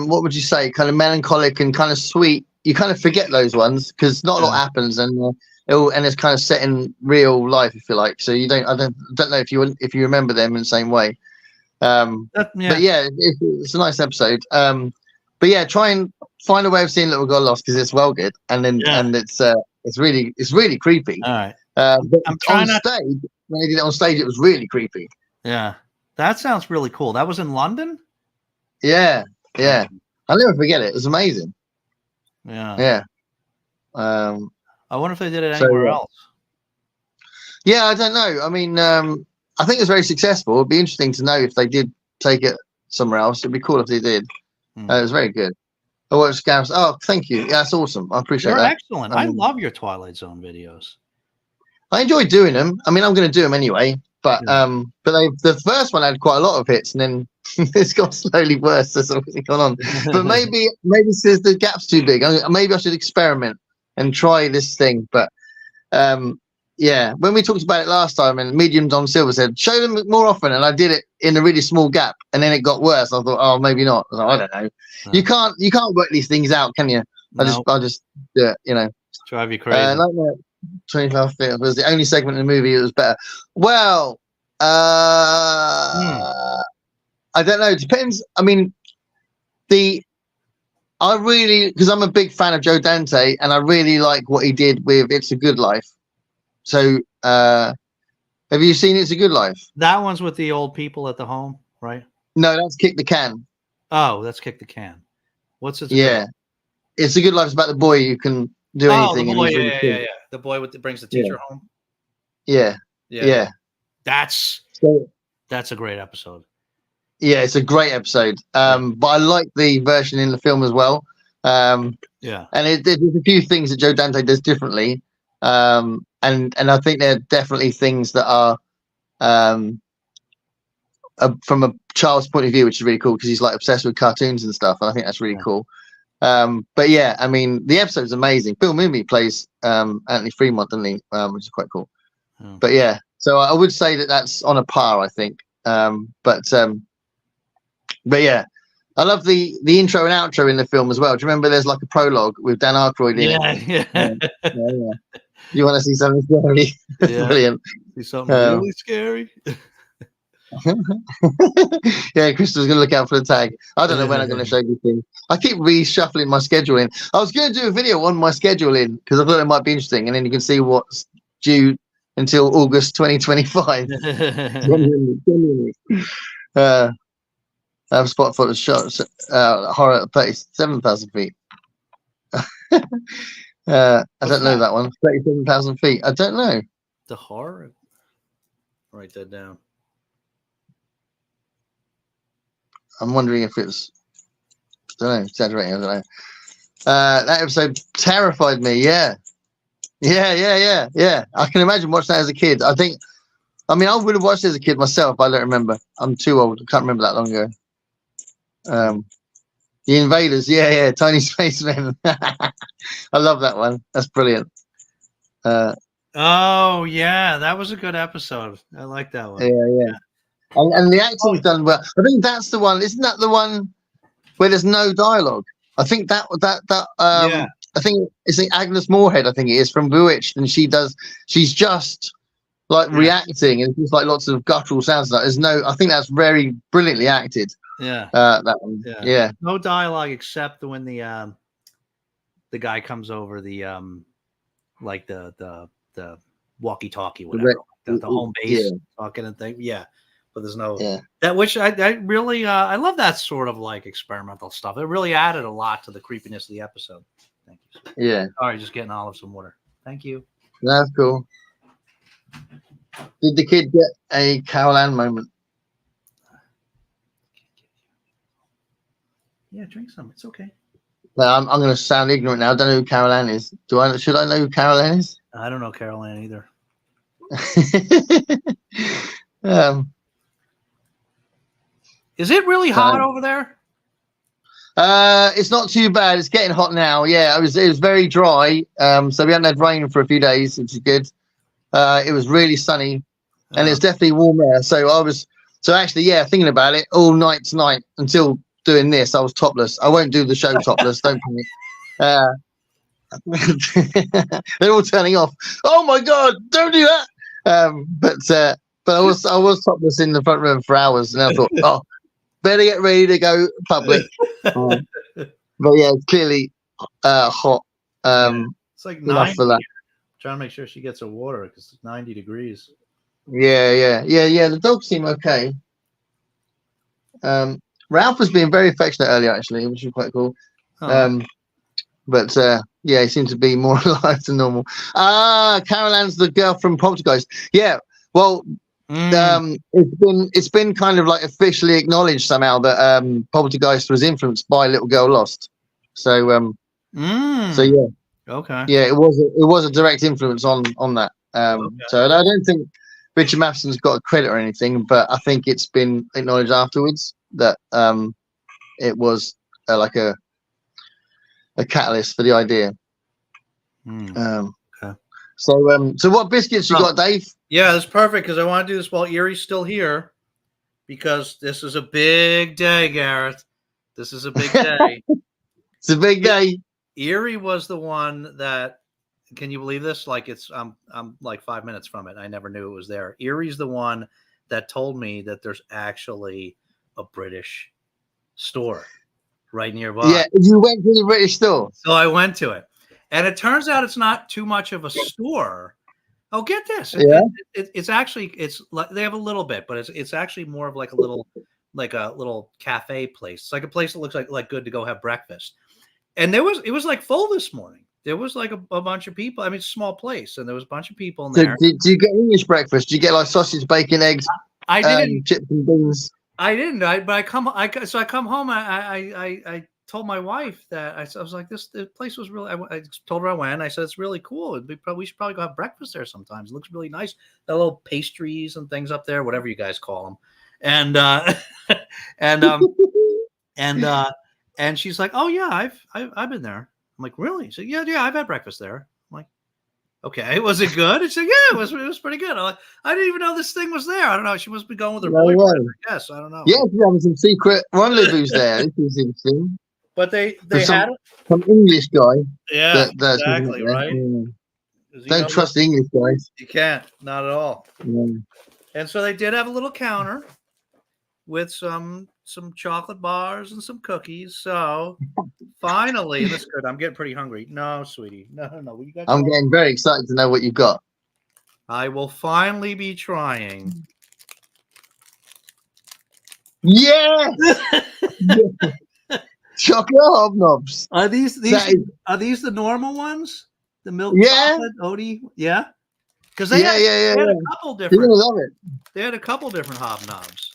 what would you say, kind of melancholic and kind of sweet. You kind of forget those ones because not a lot happens, and it's kind of set in real life, if you like. So I don't know if you remember them in the same way. But yeah, it's a nice episode. But yeah, try and find a way of seeing Little God Lost because it's well good, and it's really creepy. All right. But I'm trying on stage, when they did it on stage, it was really creepy. Yeah, that sounds really cool. That was in London? Yeah. I'll never forget it. It was amazing. Yeah. I wonder if they did it anywhere else. Yeah, I don't know. I mean, I think it's very successful. It'd be interesting to know if they did take it somewhere else. It'd be cool if they did. It was very good. Oh, thank you. Yeah, that's awesome. I appreciate that. You're excellent. I love your Twilight Zone videos. I enjoy doing them. I mean, I'm going to do them anyway. But the first one had quite a lot of hits, and then it's got slowly worse as everything gone on. But maybe since the gap's too big, maybe I should experiment and try this thing. But yeah, when we talked about it last time, and Medium Don Silver said show them more often, and I did it in a really small gap, and then it got worse. I thought, oh, maybe not. I don't know. No. You can't work these things out, can you? No. I just do it, you know. Drive you crazy. 25 feet was the only segment in the movie that was better. Well, I don't know. It depends. I mean, because I'm a big fan of Joe Dante, and I really like what he did with It's a Good Life. So, have you seen It's a Good Life? That one's with the old people at the home, right? No, that's Kick the Can. Oh, that's Kick the Can. What's it? Yeah, It's a Good Life. It's about the boy who can do anything. The boy, yeah. The boy brings the teacher home. Yeah. That's a great episode. Yeah, it's a great episode. But I like the version in the film as well. And there's a few things that Joe Dante does differently. And I think there are definitely things that are from a child's point of view, which is really cool because he's like obsessed with cartoons and stuff. And I think that's really cool. But yeah, I mean, the episode's amazing. Bill Mooney plays Anthony Fremont, doesn't he? Which is quite cool. But yeah, so I would say that that's on a par, I think. But yeah, I love the intro and outro in the film as well. Do you remember there's like a prologue with Dan Aykroyd in it? Yeah. You want to see something scary? Yeah. Brilliant. See something really scary? Yeah, Crystal's gonna look out for the tag. I don't know when I'm gonna show you things. I keep reshuffling my schedule in. I was gonna do a video on my schedule in because I thought it might be interesting, and then you can see what's due until August 2025. I have a spot for the shot. Horror at 37,000 feet. I don't know that one. 37,000 feet. I don't know. The horror. Write that down. I'm wondering if it's, I don't know, exaggerating, I don't know. That episode terrified me. Yeah. I can imagine watching that as a kid. I would have watched it as a kid myself, but I don't remember. I'm too old. I can't remember that long ago. The Invaders. Yeah. Tiny Spacemen. I love that one. That's brilliant. Oh, yeah. That was a good episode. I like that one. Yeah. And the acting's done well. I think that's the one. Isn't that the one where there's no dialogue? I think I think it's Agnes Moorehead. I think it is from Bewitched, and she's just like reacting, and it's just like lots of guttural sounds. I think that's very brilliantly acted. Yeah. That one. Yeah. No dialogue except when the guy comes over the walkie-talkie, whatever, the home base talking and thing. Yeah. But there's no that, which I really I love that sort of like experimental stuff. It really added a lot to the creepiness of the episode. Thank you. Yeah. All right, just getting Olive some water. Thank you. That's cool. Did the kid get a Carol Ann moment? Yeah, drink some. It's okay. No, I'm going to sound ignorant now. I don't know who Carol Ann is. Should I know who Carol Ann is? I don't know Carol Ann either. Is it really hot over there? It's not too bad. It's getting hot now. Yeah, it was very dry. So we hadn't had rain for a few days, which is good. It was really sunny, and it's definitely warm air. So actually, yeah, thinking about it, all night tonight until doing this, I was topless. I won't do the show topless. Don't panic. They're all turning off. Oh my god, don't do that. But I was topless in the front room for hours, and I thought, oh, better get ready to go public. But yeah, it's clearly hot. It's like enough 90. for that. Trying to make sure she gets her water because it's 90 degrees. Yeah. The dogs seem okay. Ralph was being very affectionate earlier, actually, which was quite cool. But yeah, he seems to be more alive than normal. Carol Ann's the girl from Poltergeist. Yeah, well, it's been kind of like officially acknowledged somehow that Poltergeist was influenced by Little Girl Lost. So yeah, okay, yeah, it was a direct influence on that. So I don't think Richard Matheson's got a credit or anything, but I think it's been acknowledged afterwards that it was like a catalyst for the idea. Okay. So what biscuits you got, Dave? Yeah, that's perfect because I want to do this while Erie's still here because this is a big day, Gareth. This is a big day. It's a big day. Erie was the one that, can you believe this? Like I'm like 5 minutes from it. I never knew it was there. Erie's the one that told me that there's actually a British store right nearby. Yeah, you went to the British store. So I went to it. And it turns out it's not too much of a store. Oh, get this. It's actually, like they have a little bit, but it's actually more of like a little cafe place. It's like a place that looks like good to go have breakfast. And it was like full this morning. There was like a bunch of people. I mean, it's a small place, and there was a bunch of people in there. Do you get English breakfast? Do you get like sausage, bacon, eggs, I didn't, chips and beans? I didn't. But I come home. I told my wife that I was like, the place was really. I told her I went. I said it's really cool. We should probably go have breakfast there sometimes. It looks really nice. The little pastries and things up there, whatever you guys call them. And she's like, oh yeah, I've been there. I'm like, really? So yeah, I've had breakfast there. I'm like, okay, was it good? She said, yeah, it was pretty good. I didn't even know this thing was there. I don't know. She must be going with her boyfriend. Yes, I don't know. Yeah, she's having some secret rendezvous there. This is interesting. But they had some English guy. Yeah, exactly, right? Don't trust the English guys. You can't, not at all. Yeah. And so they did have a little counter with some chocolate bars and some cookies. So finally, that's good. I'm getting pretty hungry. No, sweetie. No. What you got? I'm getting very excited to know what you've got. I will finally be trying. Yeah! Chocolate hobnobs. Are these the normal ones? The milk chocolate Odie? Yeah. Because they had a couple different. You're gonna love it. They had a couple different hobnobs.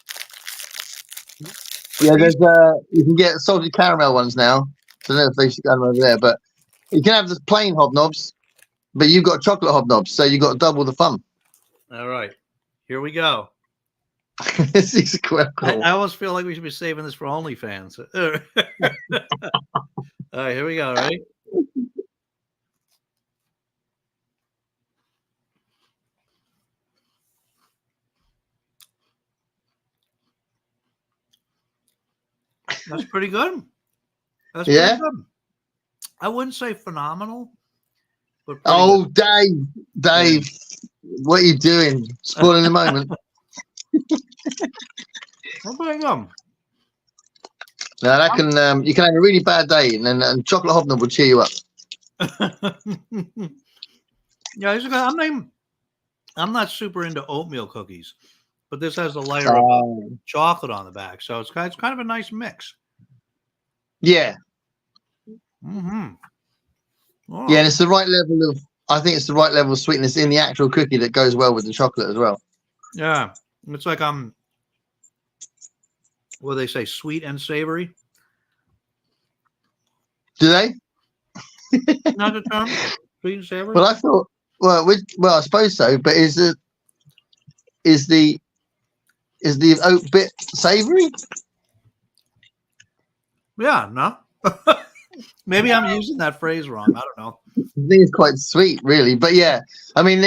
Yeah, there's you can get salted caramel ones now. So I don't know if they should go over there, but you can have the plain hobnobs, but you've got chocolate hobnobs, so you got double the fun. All right, here we go. This is quite cool. I almost feel like we should be saving this for OnlyFans. All right, here we go. Right. That's pretty good. That's pretty good. I wouldn't say phenomenal. But good. Dave, what are you doing? Spoiling the moment. Pretty good. Now that can you can have a really bad day, and then chocolate hobnob will cheer you up. Yeah, I'm not super into oatmeal cookies, but this has a layer of chocolate on the back, so it's kind of a nice mix. Yeah. Mm-hmm. Oh. Yeah, and it's the right level of. I think it's the right level of sweetness in the actual cookie that goes well with the chocolate as well. Yeah, it's like what do they say, sweet and savory. Do they? Not the term? Sweet and savory? Well, I thought. Well, I suppose so. But is the oat bit savoury? Yeah, no. Maybe I'm using that phrase wrong. I don't know. I think it's quite sweet, really. But yeah, I mean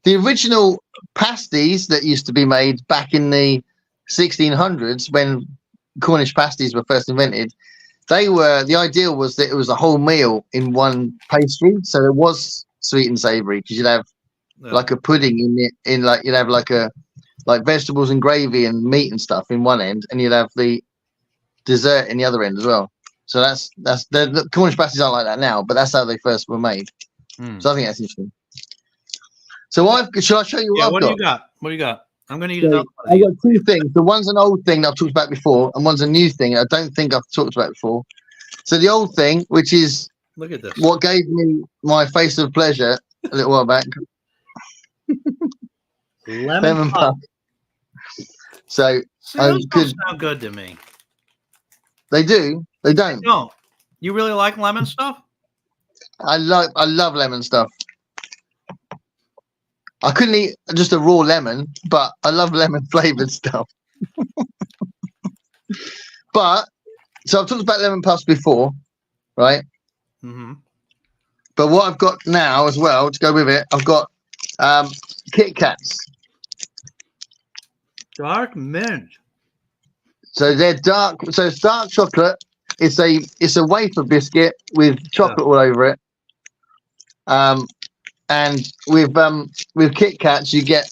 the original pasties that used to be made back in the 1600s when Cornish pasties were first invented, the ideal was that it was a whole meal in one pastry, so it was sweet and savoury because you'd have like a pudding in it, you'd have like vegetables and gravy and meat and stuff in one end, and you'd have the dessert in the other end as well. So that's the Cornish pasties aren't like that now, but that's how they first were made. So I think that's interesting. So shall I show you what I've what got? do you got? What do you got? I'm going to eat So another one. I've got two things. The one's an old thing that I've talked about before, and one's a new thing I don't think I've talked about before. So the old thing, which is Look at this. what gave me my face of pleasure a little while back. Lemon puff. So See, those don't sound good to me. They do. They don't. No. You really like lemon stuff? I love lemon stuff. I couldn't eat just a raw lemon, but I love lemon flavored stuff. But so I've talked about lemon puffs before, right? Mm-hmm. But what I've got now as well to go with it, I've got Kit Kats. Dark mint. So they're dark. So it's dark chocolate. It's a wafer biscuit with chocolate all over it. And with Kit Kats you get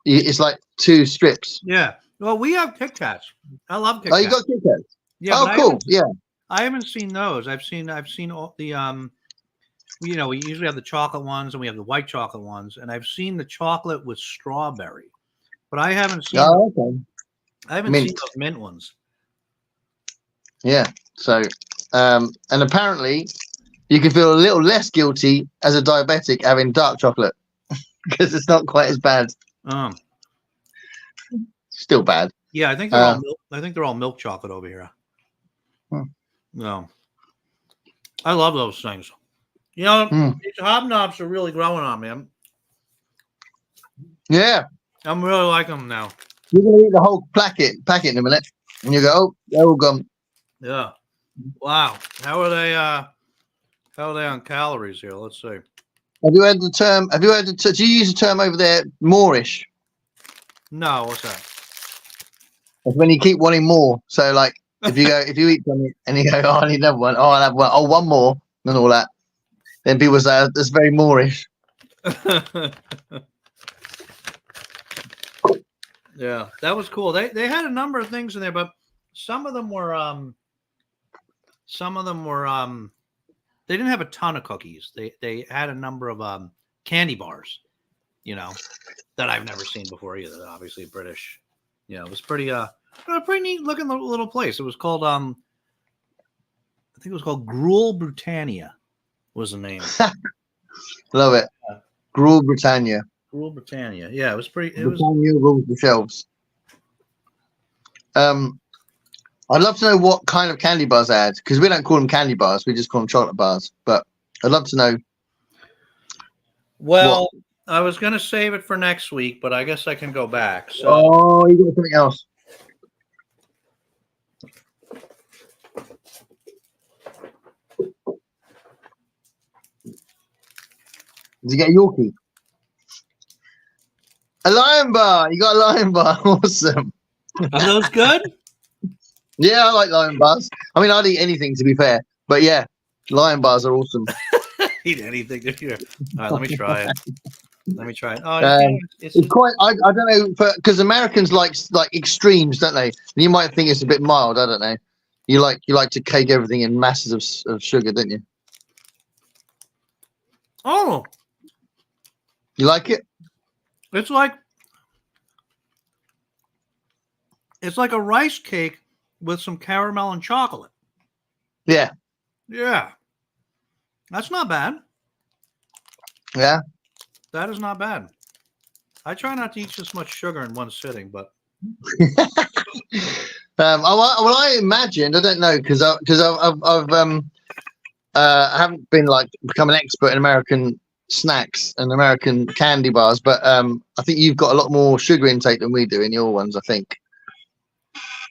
it's like 2 strips. Yeah. Well, we have Kit Kats. I love Kit Oh, Kats. you got Kit Kats? Yeah. Oh, cool. Yeah. I haven't seen those. I've seen all the we usually have the chocolate ones and we have the white chocolate ones, and I've seen the chocolate with strawberry, but I haven't seen. Oh, okay. I haven't seen those mint ones. Yeah. So, and apparently, you can feel a little less guilty as a diabetic having dark chocolate because it's not quite as bad. Still bad. Yeah, I think they're all milk. I think they're all milk chocolate over here. No, I love those things. These hobnobs are really growing on me. I'm really liking them now. You're gonna eat the whole packet in a minute, and you go, "Oh, they're all gone." Yeah. Wow. How are they? How are they on calories here? Let's see. Have you heard the term? Do you use the term over there, Moorish? No. What's that? It's when you keep wanting more. So, like, if you eat something and you go, "Oh, I need another one. Oh, I'll have one. Oh, one more," and all that, then people say that's very Moorish. Yeah, that was cool. They had a number of things in there, but some of them were they didn't have a ton of cookies. They had a number of candy bars, that I've never seen before either. Obviously British. It was pretty pretty neat looking little place. It was called I think it was called Gruel Britannia was the name. Love it. Gruel Britannia. Gruel Britannia. Yeah, it was pretty. Britannia rules the shelves. I'd love to know what kind of candy bars they had, because we don't call them candy bars, we just call them chocolate bars. But I'd love to know. Well, I was going to save it for next week, but I guess I can go back. So. Oh, you got something else. Did you get a Yorkie? A Lion Bar. You got a Lion Bar. Awesome. Are those good? Yeah, I like Lion Bars. I mean, I'd eat anything, to be fair. But yeah, Lion Bars are awesome. Eat anything. All right, let me try it. Oh, it's quite. I don't know, because Americans like extremes, don't they? And you might think it's a bit mild. I don't know. You like to cake everything in masses of sugar, don't you? Oh, you like it? It's like a rice cake with some caramel and chocolate. Yeah. Yeah. That's not bad. Yeah. That is not bad. I try not to eat this much sugar in one sitting, but I imagined. I don't know because I haven't been like become an expert in American snacks and American candy bars, but I think you've got a lot more sugar intake than we do in your ones. I think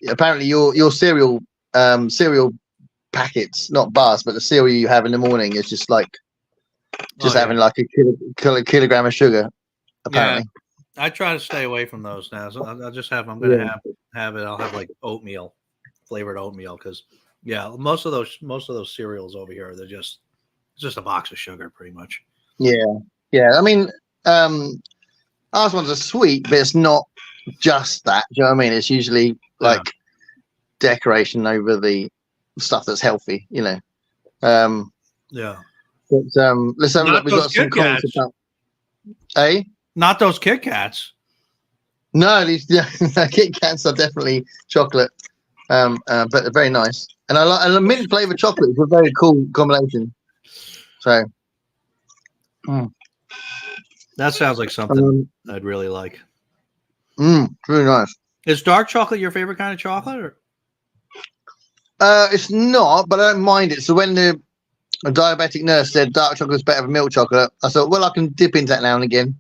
apparently your cereal packets, not bars, but the cereal you have in the morning is just like having like a kilogram of sugar. Apparently, yeah. I try to stay away from those now. So I'll just have. I'm gonna have it. I'll have like oatmeal, flavored oatmeal, because most of those cereals over here, they're just it's just a box of sugar, pretty much. Yeah. I mean, ours ones are sweet, but it's not just that. Do you know what I mean? It's usually like decoration over the stuff that's healthy. You know. Yeah. But let's have a look. We've got some comments about. Not those Kit Kats. No, these Kit Kats are definitely chocolate, but they're very nice. And I like a mint flavored chocolate is a very cool combination. So that sounds like something I'd really like. It's really nice. Is dark chocolate your favorite kind of chocolate? Or? It's not, but I don't mind it. So when the diabetic nurse said dark chocolate is better than milk chocolate, I thought, well, I can dip into that now and again.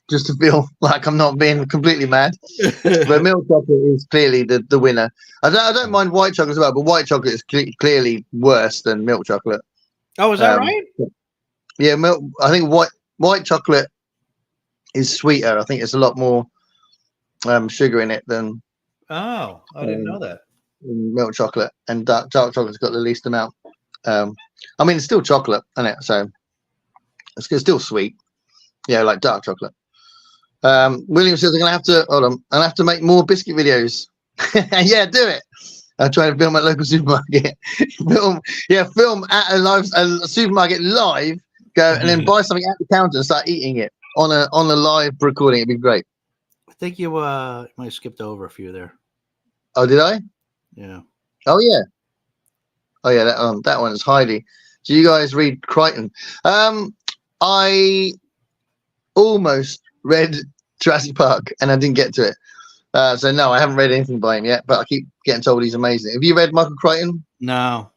Just to feel like I'm not being completely mad. But milk chocolate is clearly the winner. I don't mind white chocolate as well, but white chocolate is clearly worse than milk chocolate. Oh, is that right? Yeah, milk. I think white chocolate is sweeter. I think it's a lot more sugar in it than. Oh, I didn't know that. Milk chocolate, and dark chocolate's got the least amount. I mean, it's still chocolate, isn't it? So it's still sweet. Yeah, like dark chocolate. William says I'm gonna have to hold on. I'll have to make more biscuit videos. Yeah, do it. I'll try to film at local supermarket. film at a supermarket live. Go and then buy something at the counter and start eating it on a live recording. It'd be great. I think you might have skipped over a few there. Oh, did I? Yeah. Oh yeah. That one is Heidi. Do you guys read Crichton? I almost read Jurassic Park and I didn't get to it. So no, I haven't read anything by him yet, but I keep getting told he's amazing. Have you read Michael Crichton? No,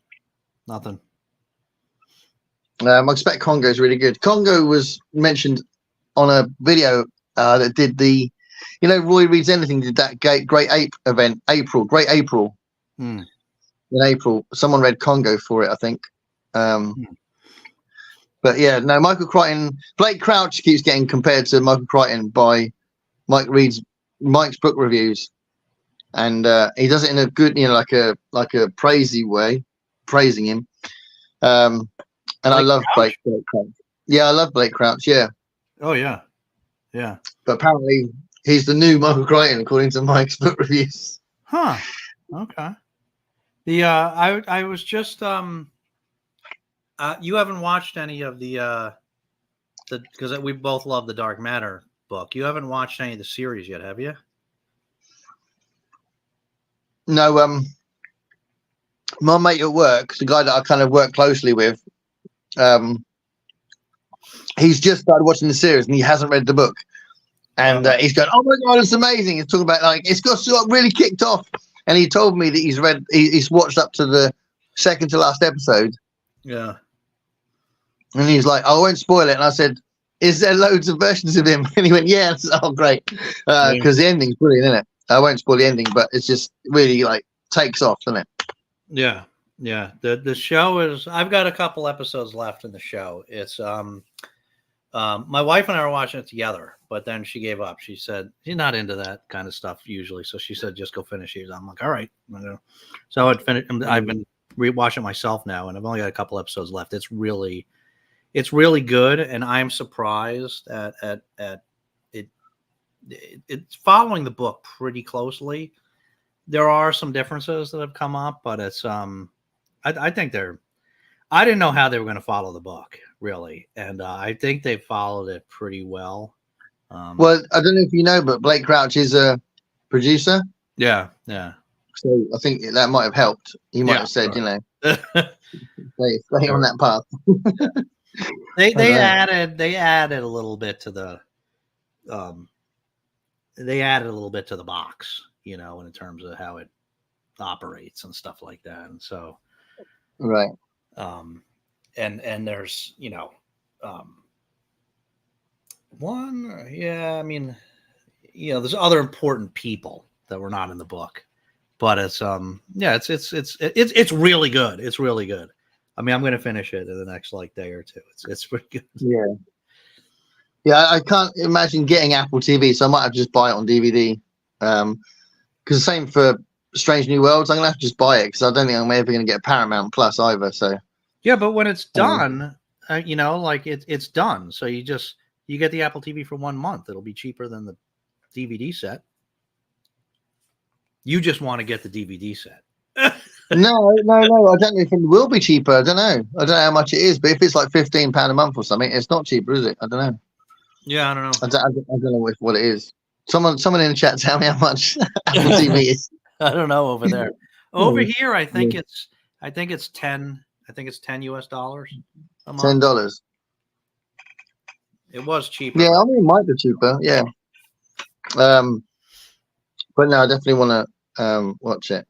nothing. I expect Congo is really good. Congo was mentioned on a video that did the, Roy Reads Anything did that Great Ape event, Great April. In April. Someone read Congo for it, I think. But yeah, no, Michael Crichton, Blake Crouch keeps getting compared to Michael Crichton by Mike's book reviews. And he does it in a good, like a praisey way, praising him. And I love Blake Crouch. Yeah, I love Blake Crouch, yeah. Oh yeah. Yeah. But apparently he's the new Michael Crichton according to Mike's book reviews. Huh. Okay. The I was just you haven't watched any of the because we both love the Dark Matter book. You haven't watched any of the series yet, have you? No, my mate at work, the guy that I kind of work closely with, he's just started watching the series and he hasn't read the book. And he's going, "Oh my god, it's amazing!" He's talking about it's got really kicked off. And he told me that he's watched up to the second to last episode. Yeah. And he's like, "I won't spoil it." And I said, "Is there loads of versions of him?" And he went, "Yeah." I said, "Oh, great," because the ending's brilliant, isn't it? I won't spoil the ending, but it's just really takes off, doesn't it? Yeah, yeah. The show is. I've got a couple episodes left in the show. It's my wife and I were watching it together, but then she gave up. She said she's not into that kind of stuff usually, so she said just go finish it. I'm like, all right. So I've been rewatching myself now, and I've only got a couple episodes left. It's really good, and I'm surprised at it. It's following the book pretty closely. There are some differences that have come up, but it's I think I didn't know how they were going to follow the book really, and I think they followed it pretty well. Well, I don't know if you know, but Blake Crouch is a producer. Yeah. So I think that might have helped. He might have said, stay on that path. They added a little bit to the they added a little bit to the box, you know, in terms of how it operates and stuff like that. And so, Right. And there's, you know, one, yeah, I mean, you know, there's other important people that were not in the book, but it's, yeah, it's really good. It's really good. I mean, I'm going to finish it in the next like day or two. It's pretty good. Yeah. Yeah, I can't imagine getting Apple TV, so I might have to just buy it on DVD. Because same for Strange New Worlds, I'm gonna have to just buy it because I don't think I'm ever gonna get Paramount Plus either. So yeah, but when it's done, you know, like it's done. So you get the Apple TV for 1 month. It'll be cheaper than the DVD set. You just want to get the DVD set. no, I don't know if it will be cheaper. I don't know how much it is, but if it's like £15 a month or something, it's not cheaper, is it? I don't know. Yeah, I don't know. I don't know what it is. Someone in the chat tell me how much Apple TV is. I don't know over there. Over here, I think it's 10. I think it's $10 a month. $10. It was cheaper. Yeah, I mean, it might be cheaper. Yeah. But no, I definitely want to watch it.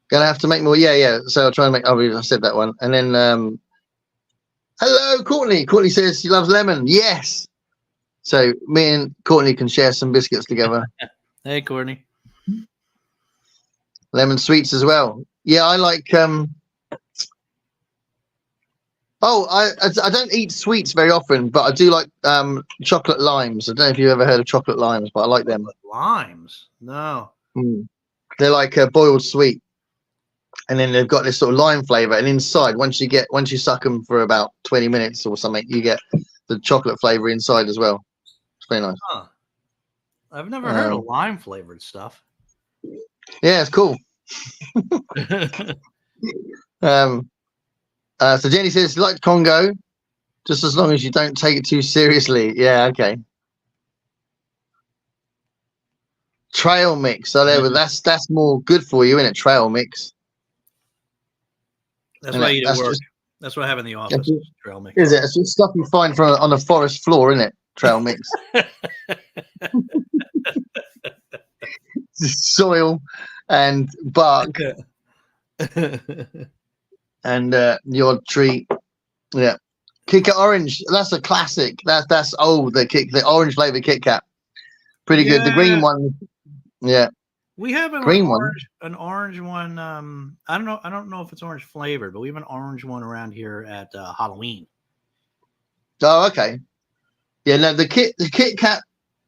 Gonna have to make more. Yeah. So I'll try and make. Oh, I said that one. And then, hello, Courtney. Courtney says she loves lemon. Yes. So me and Courtney can share some biscuits together. Hey, Courtney. Lemon sweets as well. Yeah, I like. Oh, I don't eat sweets very often, but I do like chocolate limes. I don't know if you've ever heard of chocolate limes, but I like them. Limes? No. They're like a boiled sweet, and then they've got this sort of lime flavor. And inside, once you suck them for about 20 minutes or something, you get the chocolate flavor inside as well. It's very nice. Huh. I've never heard of lime flavored stuff. Yeah, it's cool. So Jenny says, like Congo, just as long as you don't take it too seriously. Yeah, okay. Trail mix. So that's more good for you, isn't it? Trail mix. That's why I eat at work. That's what I have in the office. Trail mix. Is it? It's just stuff you find on the forest floor, isn't it? Trail mix. Soil and bark. And the odd tree. Yeah. Kit Kat orange. That's a classic. That's old. The orange flavor Kit Kat. Pretty good. The green one. Yeah. We have an orange one. I don't know if it's orange flavored, but we have an orange one around here at Halloween. Oh, okay. Yeah, no, the Kit Kat,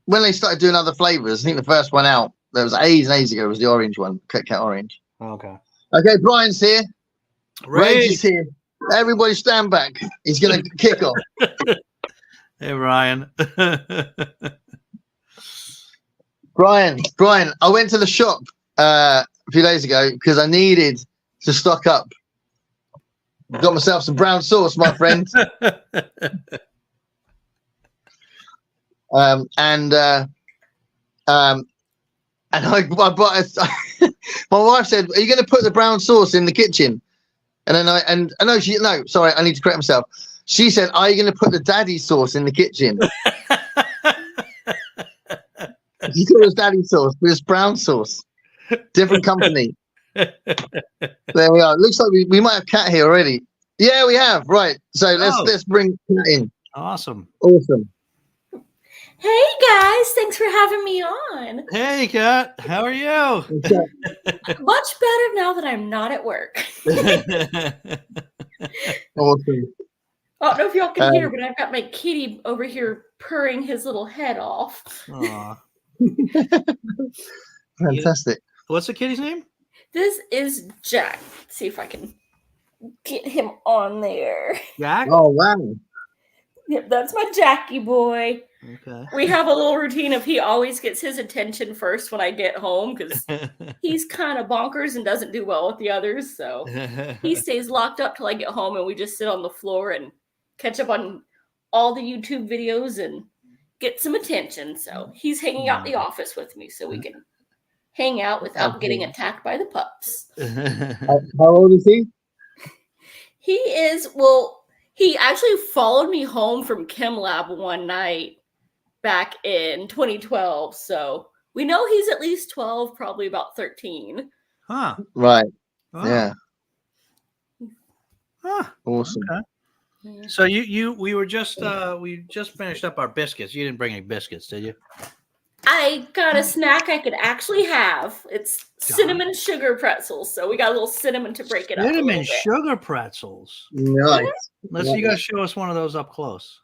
when they started doing other flavors, I think the first one out, there was ages and ages ago, was the orange one, Kit Kat orange. Okay. Okay, Brian's here. Rage is here. Everybody stand back. He's going to kick off. Hey, Brian. Brian, I went to the shop a few days ago because I needed to stock up. Got myself some brown sauce, my friend. And I bought my wife said, "Are you going to put the brown sauce in the kitchen?" And then I need to correct myself. She said, "Are you going to put the daddy sauce in the kitchen?" You thought it was daddy sauce, but it's brown sauce. Different company. There we are. Looks like we might have Kat here already. Yeah, we have. Right. So let's bring Kat in. Awesome. Hey guys, thanks for having me on. Hey Kat, how are you? Much better now that I'm not at work. Awesome. I don't know if y'all can hear, but I've got my kitty over here purring his little head off. Aw. Fantastic. What's the kitty's name? This is Jack. Let's see if I can get him on there. Jack? Oh, wow. Yep, that's my Jackie boy. Okay. We have a little routine of he always gets his attention first when I get home because he's kind of bonkers and doesn't do well with the others. So he stays locked up till I get home and we just sit on the floor and catch up on all the YouTube videos and get some attention. So he's hanging out in the office with me so we can hang out without getting attacked by the pups. How old is he? He actually followed me home from Chem Lab one night back in 2012. So we know he's at least 12, probably about 13. Huh. Right. Wow. Yeah. Huh. Awesome. Okay. So we just finished up our biscuits. You didn't bring any biscuits, did you? I got a snack I could actually have. It's cinnamon sugar pretzels. So we got a little cinnamon to break it up. Cinnamon sugar pretzels. Nice. You got to show us one of those up close.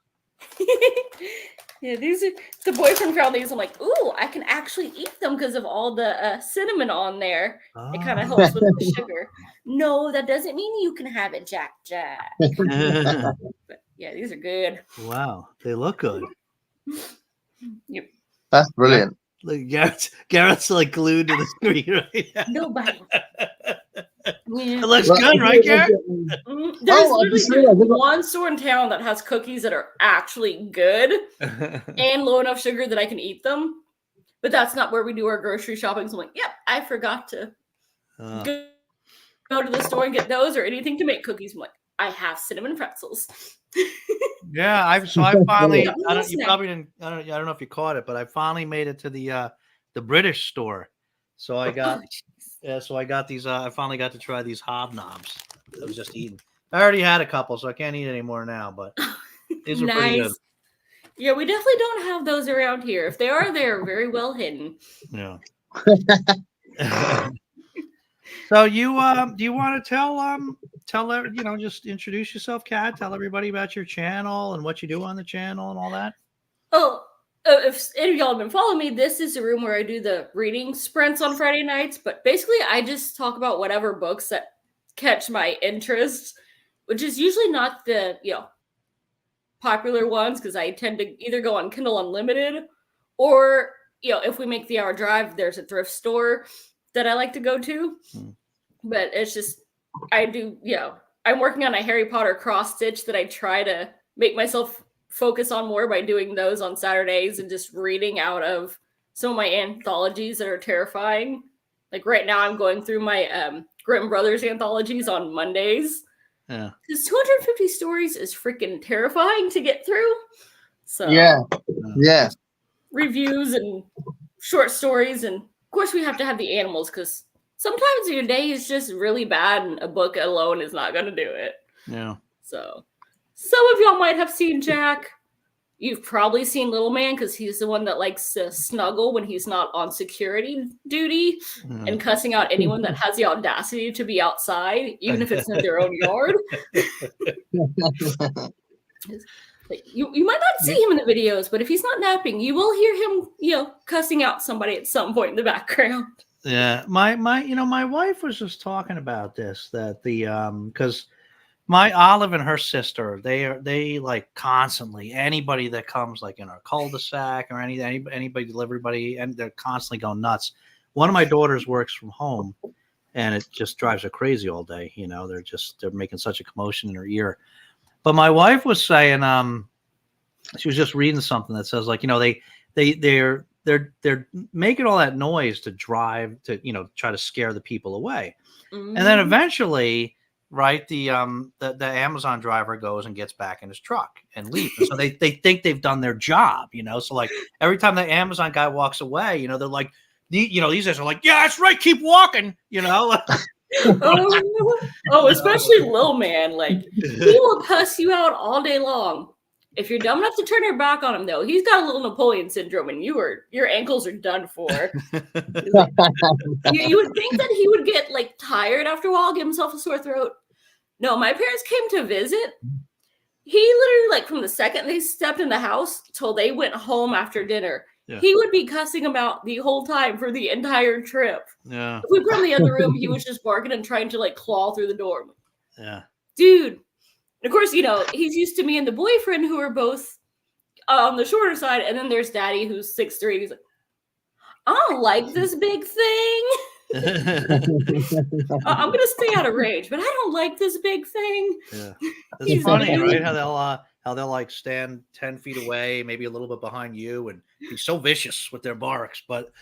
Yeah, these are the boyfriend found these. I'm like, ooh, I can actually eat them because of all the cinnamon on there. It kind of helps with the sugar. No, that doesn't mean you can have it, Jack. But yeah, these are good. Wow, they look good. Yep. That's brilliant. Look, Garrett's like glued to the screen right now. Nobody. It looks good, right, Garrett? There's literally one store in town that has cookies that are actually good and low enough sugar that I can eat them. But that's not where we do our grocery shopping. So I'm like, yep, I forgot to go to the store and get those or anything to make cookies. I'm like, I have cinnamon pretzels. Yeah, I finally. I don't know if you caught it, but I finally made it to the British store. So I got. So I got these. I finally got to try these hobnobs. I was just eating. I already had a couple, so I can't eat any more now. But these are pretty good. Yeah, we definitely don't have those around here. If they are, they're very well hidden. Yeah. So do you want to tell just introduce yourself, Kat? Tell everybody about your channel and what you do on the channel and all that. Oh. If any of y'all have been following me, this is a room where I do the reading sprints on Friday nights. But basically, I just talk about whatever books that catch my interest, which is usually not the popular ones because I tend to either go on Kindle Unlimited or if we make the hour drive, there's a thrift store that I like to go to. But it's just I'm working on a Harry Potter cross stitch that I try to make myself focus on more by doing those on Saturdays and just reading out of some of my anthologies that are terrifying. Like right now I'm going through my Grimm Brothers anthologies on Mondays. Yeah. Because 250 stories is freaking terrifying to get through. So yeah. Reviews and short stories, and of course we have to have the animals because sometimes your day is just really bad and a book alone is not gonna do it. Yeah. So some of y'all might have seen Jack. You've probably seen Little Man because he's the one that likes to snuggle when he's not on security duty and cussing out anyone that has the audacity to be outside, even if it's in their own yard. You might not see him in the videos, but if he's not napping, you will hear him, cussing out somebody at some point in the background. Yeah, my wife was just talking about this, that because my Olive and her sister, they like constantly, anybody that comes like in our cul-de-sac or anybody delivery, and they're constantly going nuts. One of my daughters works from home and it just drives her crazy all day. They're making such a commotion in her ear. But my wife was saying, she was just reading something that says like, they're making all that noise to drive to, try to scare the people away. And then eventually, right, the Amazon driver goes and gets back in his truck and leaves. And so they think they've done their job, So like every time the Amazon guy walks away, they're like, these guys are like, yeah, that's right, keep walking, Especially Lil Man, like he will cuss you out all day long. If you're dumb enough to turn your back on him, though, he's got a little Napoleon syndrome, and your ankles are done for. You would think that he would get like tired after a while, give himself a sore throat. No, my parents came to visit. He literally, like, from the second they stepped in the house till they went home after dinner, he would be cussing him out the whole time for the entire trip. Yeah. If we put him in the other room, he was just barking and trying to like claw through the door. Yeah. Dude. And of course, he's used to me and the boyfriend who are both on the shorter side. And then there's Daddy who's 6'3". He's like, I don't like this big thing. I'm gonna stay out of range, but I don't like this big thing. Yeah, it's funny, right? How they'll like stand 10 feet away, maybe a little bit behind you, and be so vicious with their barks. But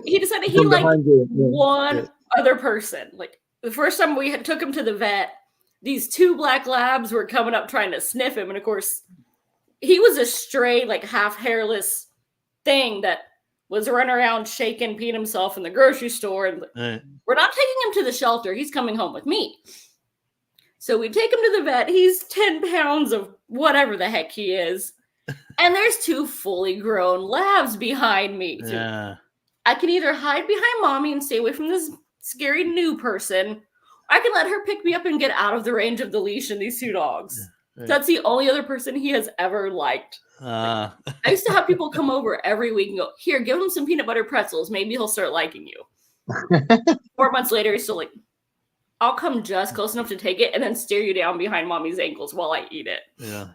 he decided he liked one other person. Like the first time we took him to the vet, these two black labs were coming up trying to sniff him, and of course, he was a stray, like half hairless thing that was running around shaking, peeing himself in the grocery store. And we're not taking him to the shelter. He's coming home with me. So we take him to the vet. He's 10 pounds of whatever the heck he is. And there's 2 fully grown labs behind me. Yeah. I can either hide behind mommy and stay away from this scary new person, or I can let her pick me up and get out of the range of the leash and these 2 dogs. Right. That's the only other person he has ever liked. I used to have people come over every week and go, here, give him some peanut butter pretzels. Maybe he'll start liking you. 4 months later, he's still like, I'll come just close enough to take it and then stare you down behind mommy's ankles while I eat it. Yeah.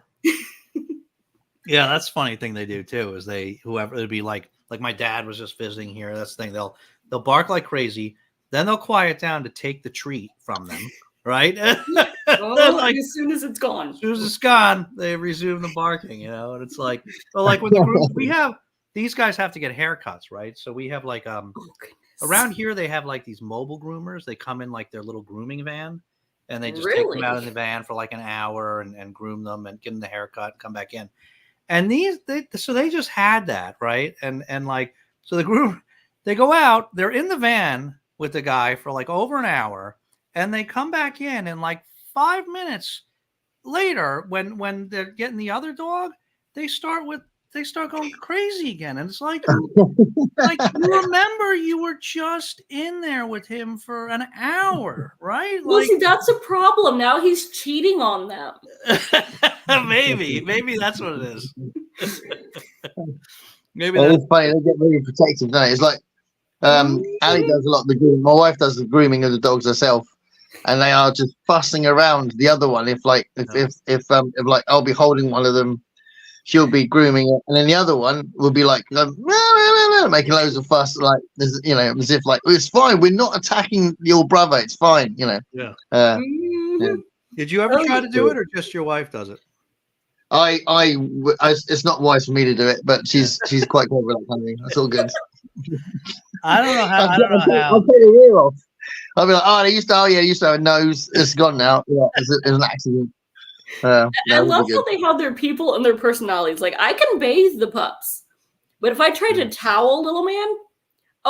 Yeah, that's a funny thing they do too, is whoever it'd be like my dad was just visiting here. That's the thing. They'll bark like crazy, then they'll quiet down to take the treat from them, right? Like, as soon as it's gone. As soon as it's gone, they resume the barking, and it's like, well, like with the group, we have these guys have to get haircuts, right? So we have like around here they have like these mobile groomers. They come in like their little grooming van, and they just take them out of the van for like an hour and groom them and give them the haircut and come back in. And they just had that, right? And like, so the group, they go out, they're in the van with the guy for like over an hour, and they come back in, and like 5 minutes later, when they're getting the other dog, they start going crazy again. And it's like, you remember you were just in there with him for an hour, right? Well, see, that's a problem. Now he's cheating on them. Maybe that's what it is. Maybe it's funny. They get really protective, don't it? It's like Ali does a lot of the grooming. My wife does the grooming of the dogs herself, and they are just fussing around the other one. If I'll be holding one of them, she'll be grooming it, and then the other one will be like making loads of fuss, like as if like it's fine. We're not attacking your brother. It's fine, Yeah. Yeah. Did you ever try to do it, or just your wife does it? It's not wise for me to do it, but she's quite clever with that kind of thing. That's all good. I don't know how. I'll take the ear off. I'll be like, I used to have a nose. It's gone now. Yeah, it was an accident. I love how they have their people and their personalities. Like, I can bathe the pups, but if I try to towel little man,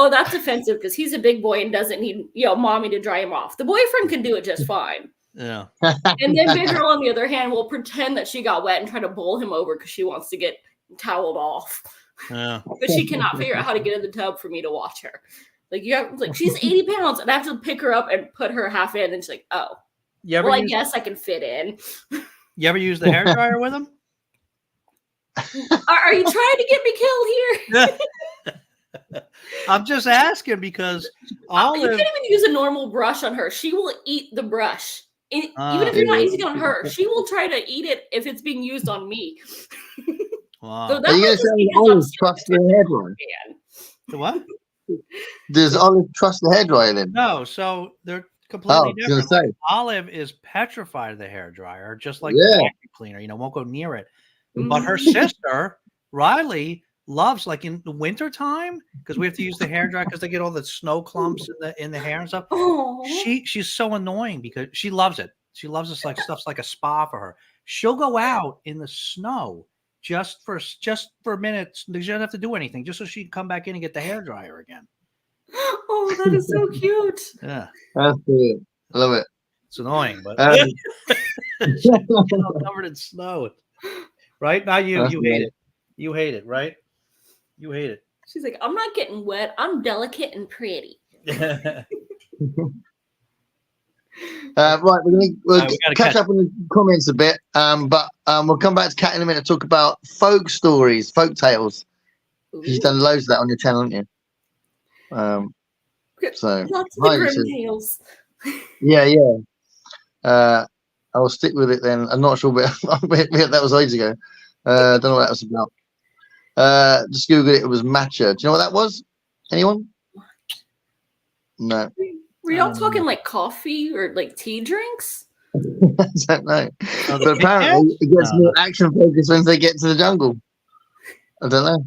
that's offensive because he's a big boy and doesn't need mommy to dry him off. The boyfriend can do it just fine. Yeah. And then Big Girl, on the other hand, will pretend that she got wet and try to bowl him over because she wants to get toweled off. Yeah. But she cannot figure out how to get in the tub for me to watch her. Like, she's 80 pounds, and I have to pick her up and put her half in, and she's like, oh. I guess I can fit in. You ever use the hairdryer with him? Are you trying to get me killed here? I'm just asking because you can't even use a normal brush on her. She will eat the brush. Even if you're not using it on her, she will try to eat it if it's being used on me. Wow. So are you going to say Olive trust the hairdryer? The what? Does Olive trust the hairdryer then? No, so they're completely different. Like, Olive is petrified of the hairdryer, just like the vacuum cleaner. Won't go near it. But her sister Riley loves, like in the winter time, because we have to use the hairdryer because they get all the snow clumps in the hair and stuff. She's so annoying because she loves it. She loves this, like stuff's like a spa for her. She'll go out in the snow just for a minute. She doesn't have to do anything, just so she can come back in and get the hairdryer again. Oh, that is so cute. Yeah, that's brilliant. I love it. It's annoying, but covered in snow, right? Not you. You hate it. You hate it, right? You hate it. She's like, I'm not getting wet. I'm delicate and pretty. Right, we'll catch up on the comments a bit, but we'll come back to Kat in a minute to talk about folk stories, folk tales. You've done loads of that on your channel, haven't you? So lots of grim tales. Yeah. I'll stick with it then. I'm not sure, but that was ages ago. Don't know what that was about. Just Googled it. It was matcha. Do you know what that was? Anyone? No. Were y'all talking like coffee or like tea drinks? I don't know. But apparently it gets more action focused once they get to the jungle. I don't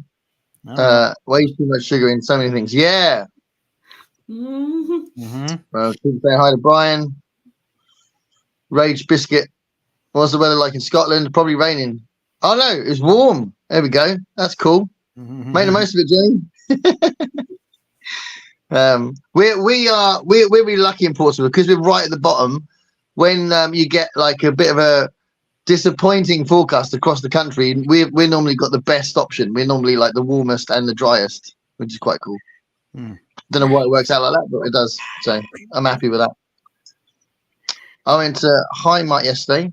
know. Way too much sugar in so many things. Yeah. Well, say hi to Brian. Rage Biscuit. What's the weather like in Scotland? Probably raining. Oh no, it's warm. There we go. That's cool. Make the most of it, Jane. We're really lucky in Portsmouth because we're right at the bottom. When you get like a bit of a disappointing forecast across the country, we're normally got the best option. We're normally like the warmest and the driest, which is quite cool. Don't know why it works out like that, but it does. So I'm happy with that. I went to Hi-Mart yesterday,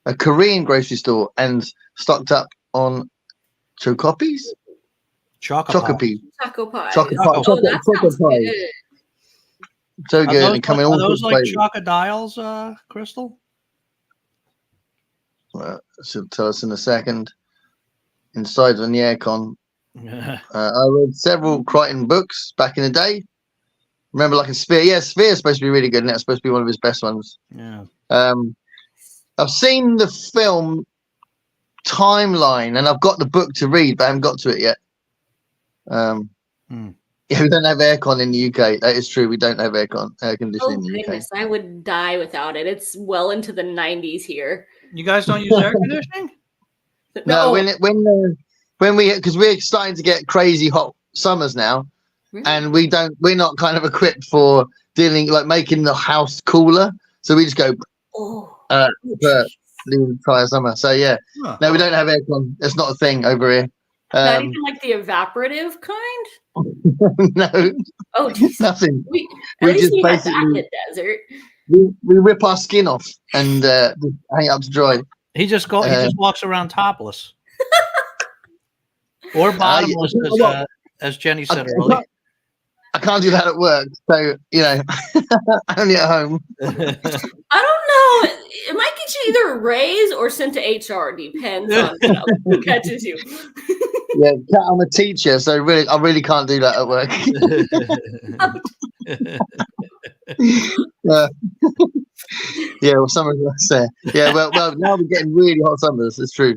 a Korean grocery store, and stocked up on Chocoppies. Chocopies. Choco pie. Choco Oh, that sounds pie. good. So good. And coming all those like flavors. chocodiles, Crystal? Well, she'll tell us in a second. Inside on the aircon. I read several Crichton books back in the day. Remember, like a Sphere. Yeah, Sphere is supposed to be really good, and that's supposed to be one of his best ones. Yeah. I've seen the film Timeline, and I've got the book to read, but I haven't got to it yet. Yeah, we don't have aircon in the UK. That is true. We don't have air conditioning in the UK. Goodness, I would die without it. It's well into the 90s here. You guys don't use air conditioning? No, when because we're starting to get crazy hot summers now, and we're not kind of equipped for dealing like making the house cooler. So we just go for the entire summer. So yeah, no, we don't have aircon. It's not a thing over here. Not even like the evaporative kind? No. Oh, geez. Nothing. At least just we have that basically in the desert. we rip our skin off and just hang it up to dry. He just walks around topless. Or bottomless, as Jenny said earlier. I can't do that at work, so only at home. I don't know. It might get you either a raise or sent to HR. Depends on who catches you. Yeah, I'm a teacher, so I really can't do that at work. Yeah, well, summer's there. Yeah, well, now we're getting really hot summers. It's true.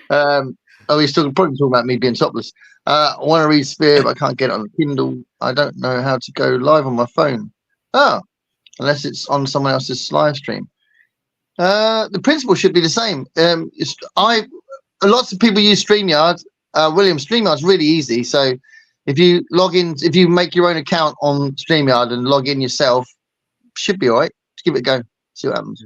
He's probably talking about me being topless. I want to read Sphere, but I can't get it on Kindle. I don't know how to go live on my phone. Oh, unless it's on someone else's live stream. The principle should be the same. Lots of people use StreamYard. William, StreamYard's really easy. So if you if you make your own account on StreamYard and log in yourself, should be all right. Just give it a go. See what happens.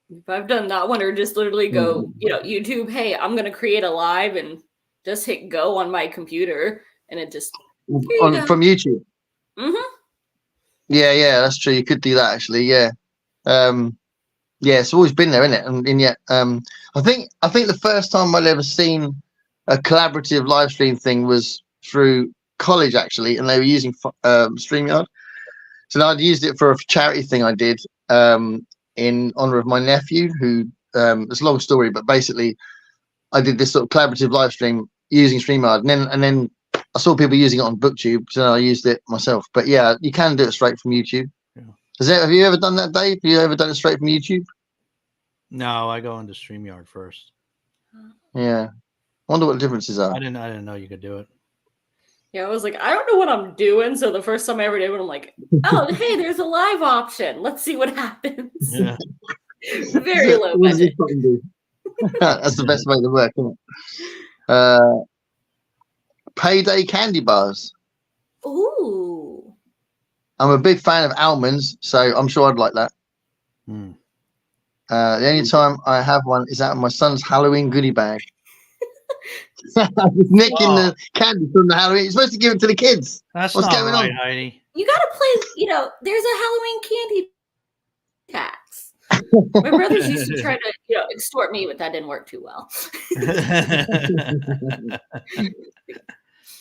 If I've done that one, or just literally go, YouTube, hey, I'm going to create a live and just hit go on my computer. And it just... From YouTube? Mm-hmm. Yeah, that's true. You could do that, actually, yeah. Yeah, it's always been there, isn't it? And yet, I think the first time I'd ever seen a collaborative live stream thing was through college, actually, and they were using StreamYard. So I'd used it for a charity thing I did in honor of my nephew, who it's a long story, but basically I did this sort of collaborative live stream using StreamYard, and then I saw people using it on BookTube, so I used it myself. But yeah, you can do it straight from YouTube. Yeah. Have you ever done that, Dave? Have you ever done it straight from YouTube? No, I go into StreamYard first. Yeah. I wonder what the differences are. I didn't know you could do it. Yeah, I was like, I don't know what I'm doing. So the first time I ever did it, I'm like, oh, hey, there's a live option. Let's see what happens. Yeah. Very low budget. That's the best way to work, isn't it? Payday candy bars. Ooh. I'm a big fan of almonds, so I'm sure I'd like that. The only time I have one is out of my son's Halloween goodie bag. Nicking the candy from the Halloween. You're supposed to give it to the kids. That's what's not going right, on? Heidi. You gotta play, there's a Halloween candy tax. My brothers used to try to, extort me, but that didn't work too well. It's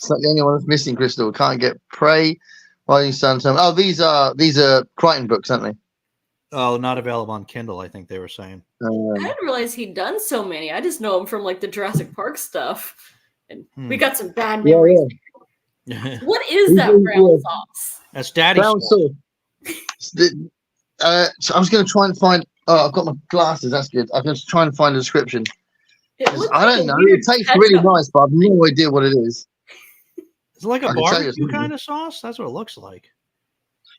not the only one that's missing, Crystal. Can't get Prey, Rising Sun. Oh, these are Crichton books, aren't they? Oh, not available on Kindle, I think they were saying. I didn't realize he'd done so many. I just know him from like the Jurassic Park stuff. And we got some bad memories. Yeah. What is that brown sauce? That's Daddy's brown sauce. So I was going to try and find. Oh, I've got my glasses. That's good. I'm going to try and find a description. I don't know. It tastes really nice, but I've no idea what it is. It's like a barbecue kind of sauce. That's what it looks like.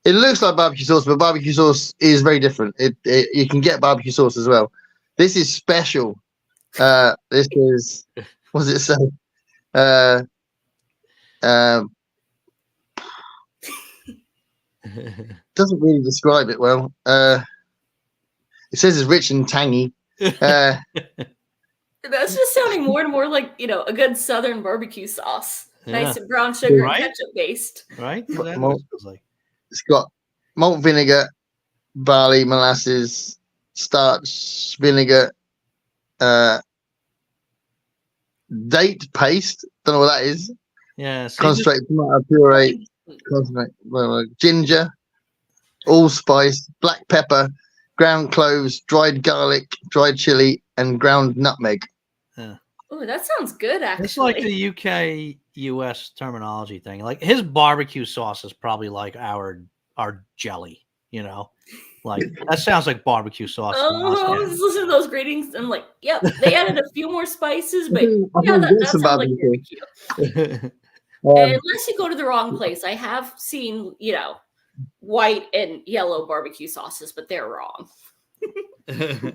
It looks like barbecue sauce, but barbecue sauce is very different. You can get barbecue sauce as well. This is special. This is, what does it say? Uh, doesn't really describe it well. It says it's rich and tangy. That's just sounding more and more like, a good Southern barbecue sauce. Nice and brown sugar and ketchup based. Right? Well, that's what it feels like. It's got malt vinegar, barley, molasses, starch, vinegar, date paste. Don't know what that is. Yeah. Concentrated tomato puree, ginger, allspice, black pepper, ground cloves, dried garlic, dried chili, and ground nutmeg. Yeah. Oh, that sounds good, actually. It's like the UK US terminology thing. Like his barbecue sauce is probably like our jelly, Like that sounds like barbecue sauce. Oh, I was listening to those greetings and like, yep, they added a few more spices, but yeah, that sounds like barbecue. Unless you go to the wrong place. I have seen, white and yellow barbecue sauces, but they're wrong.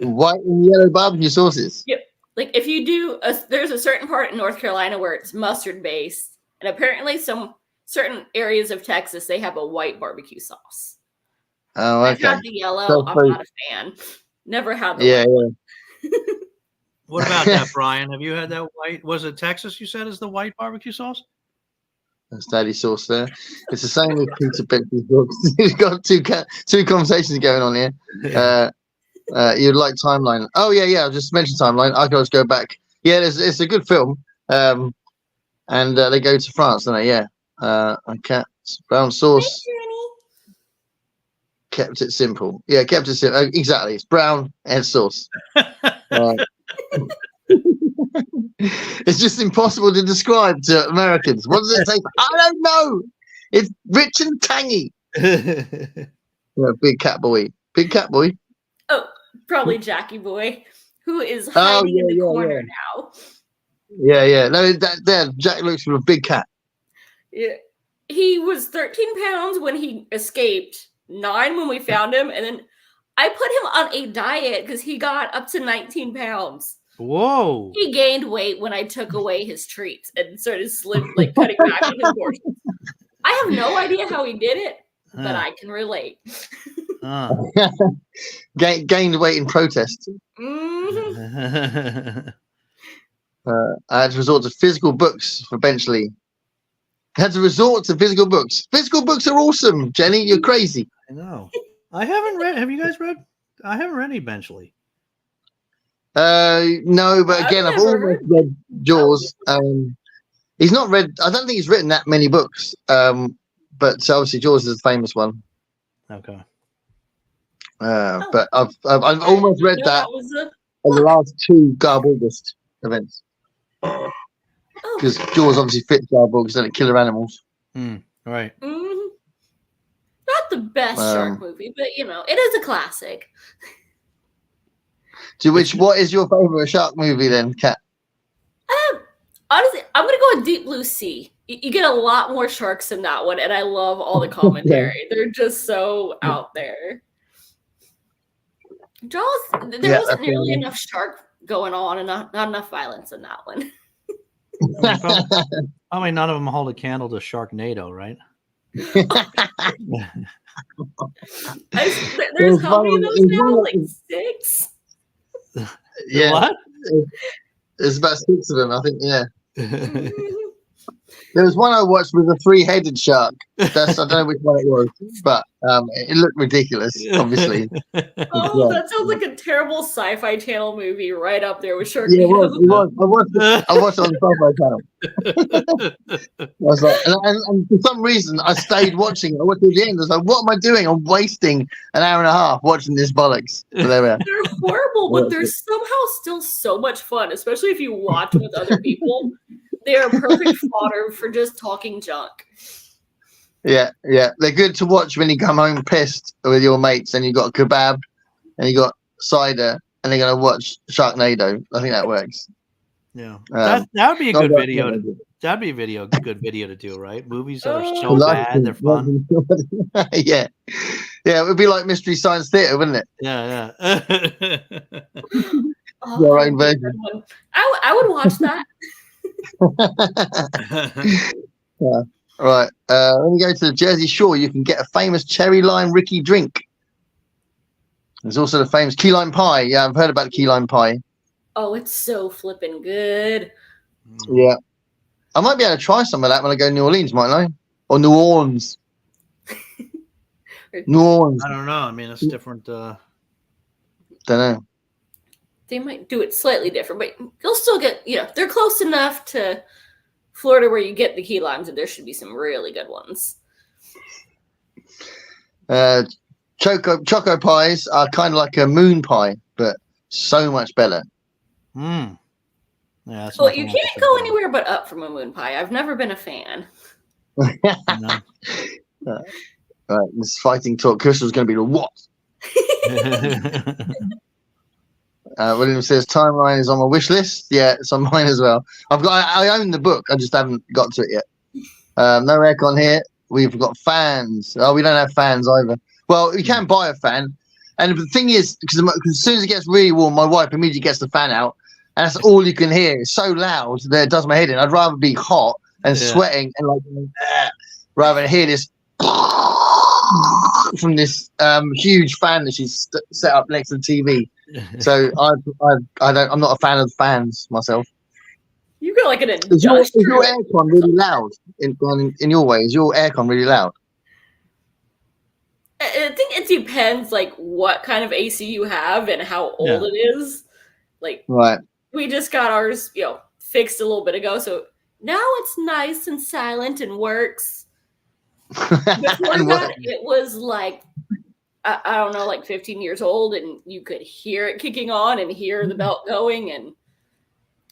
White and yellow barbecue sauces? Yep. Like if you do, there's a certain part in North Carolina where it's mustard based, and apparently some certain areas of Texas, they have a white barbecue sauce. Oh, okay. I've had the yellow. I'm not a fan. Never had the white. Yeah. What about that, Brian? Have you had that white? Was it Texas you said is the white barbecue sauce? That's daddy sauce there. It's the same with Peter Bentley's books. You've got two conversations going on here. You'd like Timeline. Oh, yeah. I just mentioned Timeline. I can always go back. Yeah, it's a good film. And they go to France, don't they? Yeah. Okay. Brown sauce. Kept it simple. Yeah, kept it simple. Exactly. It's brown and sauce. It's just impossible to describe to Americans. What does it take? I don't know. It's rich and tangy. Yeah, big cat boy. Big cat boy. Oh, probably Jackie Boy, who is hiding in the corner now. Yeah. No, there. Jack looks for a big cat. Yeah, he was 13 pounds when he escaped. 9 when we found him, and then I put him on a diet because he got up to 19 pounds. Whoa! He gained weight when I took away his treats and started cutting back on his portions. I have no idea how he did it, but I can relate. Gained weight in protest. Mm-hmm. I had to resort to physical books eventually. Had to resort to physical books. Physical books are awesome, Jenny. You're crazy. I know. I haven't read. Have you guys read? I haven't read eventually. No, but again, I've almost read Jaws. He's not read. I don't think he's written that many books. But obviously Jaws is a famous one. Okay. But I've almost read that on the last 2 Garb August events. Because Jaws obviously fits Garb August and killer animals. Right. Mm-hmm. Not the best shark movie, but it is a classic. What is your favorite shark movie then, Kat? Honestly, I'm gonna go with Deep Blue Sea. You get a lot more sharks in that one, and I love all the commentary. They're just so out there. Jaws, there wasn't nearly enough shark going on, and not enough violence in that one. Probably none of them hold a candle to Sharknado, right? There's how many of those now? Like 6? Yeah. What? There's about 6 of them, I think. Yeah. There was one I watched with a 3-headed shark. I don't know which one it was, but it looked ridiculous, obviously. Oh, that sounds like a terrible Sci-Fi Channel movie right up there with Sharknado. Yeah, it was. I watched it on the Sci-Fi Channel. I was like, and for some reason, I stayed watching it. I watched it at the end. I was like, what am I doing? I'm wasting an hour and a half watching this bollocks. So there we are. They're horrible, but they're somehow still so much fun, especially if you watch with other people. They are perfect fodder for just talking junk. Yeah. They're good to watch when you come home pissed with your mates and you got a kebab and you got cider and they're going to watch Sharknado. I think that works. Yeah. That would be a good video. That'd be a good video to do, right? Movies that are so bad, they're fun. Yeah. Yeah, it would be like Mystery Science Theater, wouldn't it? Yeah. Oh, your that own would be a good version. one. I would watch that. Yeah. Right. When you go to the Jersey Shore, you can get a famous cherry lime Ricky drink. There's also the famous key lime pie. Yeah, I've heard about the key lime pie. Oh, it's so flippin' good. Yeah. I might be able to try some of that when I go to New Orleans, mightn't I? Or New Orleans. New Orleans. I don't know. I mean, it's different. Don't know. They might do it slightly different, but you'll still get, they're close enough to Florida where you get the key limes, and there should be some really good ones. Choco pies are kind of like a moon pie, but so much better. Yeah, that's Well, you can't go anywhere but up from a moon pie. I've never been a fan. No. Right, this fighting talk. Crystal's going to be the what? William says timeline is on my wish list. Yeah, it's on mine as well. I own the book. I just haven't got to it yet. No aircon here. We've got fans. Oh, we don't have fans either. Well, you can buy a fan. And the thing is, because as soon as it gets really warm, my wife immediately gets the fan out. And that's all you can hear. It's so loud that it does my head in. I'd rather be hot and sweating and like, rather than hear this from this huge fan that she's set up next to the TV. So I'm not a fan of fans myself. You got like an Is your aircon really loud in your way? Is your aircon really loud? I think it depends, like what kind of AC you have and how old it is. Like, right. We just got ours, fixed a little bit ago, so now it's nice and silent and works. Before that, it was like, I don't know, like 15 years old, and you could hear it kicking on and hear the belt going, and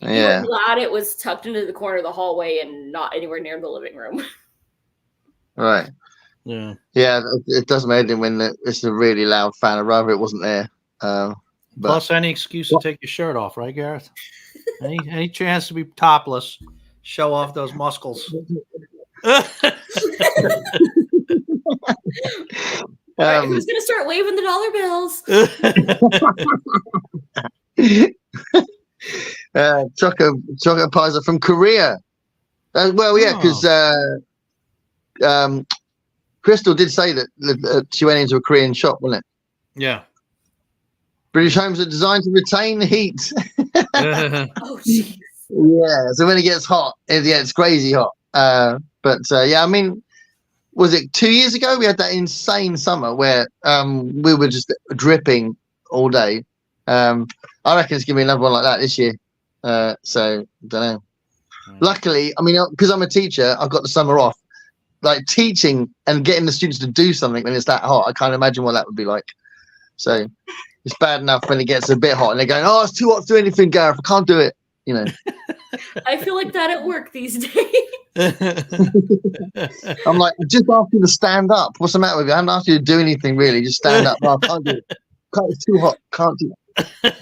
you were glad it was tucked into the corner of the hallway and not anywhere near the living room. Right. Yeah. Yeah, it doesn't matter when it's a really loud fan. I'd rather it wasn't there. Plus, any excuse to take your shirt off, right, Gareth? Any chance to be topless, show off those muscles. Right, who's gonna start waving the dollar bills? Choco pies are from Korea. Well, yeah, because Crystal did say that she went into a Korean shop, wasn't it? Yeah. British homes are designed to retain the heat. Oh, jeez. Yeah, so when it gets hot, it's crazy hot. But yeah, I mean, was it 2 years ago? We had that insane summer where we were just dripping all day. I reckon it's going to be another one like that this year. So, don't know. Luckily, I mean, because I'm a teacher, I've got the summer off. Like teaching and getting the students to do something when it's that hot, I can't imagine what that would be like. So it's bad enough when it gets a bit hot and they're going, "Oh, it's too hot to do anything, Gareth. I can't do it." I feel like that at work these days. I'm like, just ask you to stand up. What's the matter with you? I haven't asked you to do anything really. Just stand up. No, I can't do it. It's too hot. Can't do it.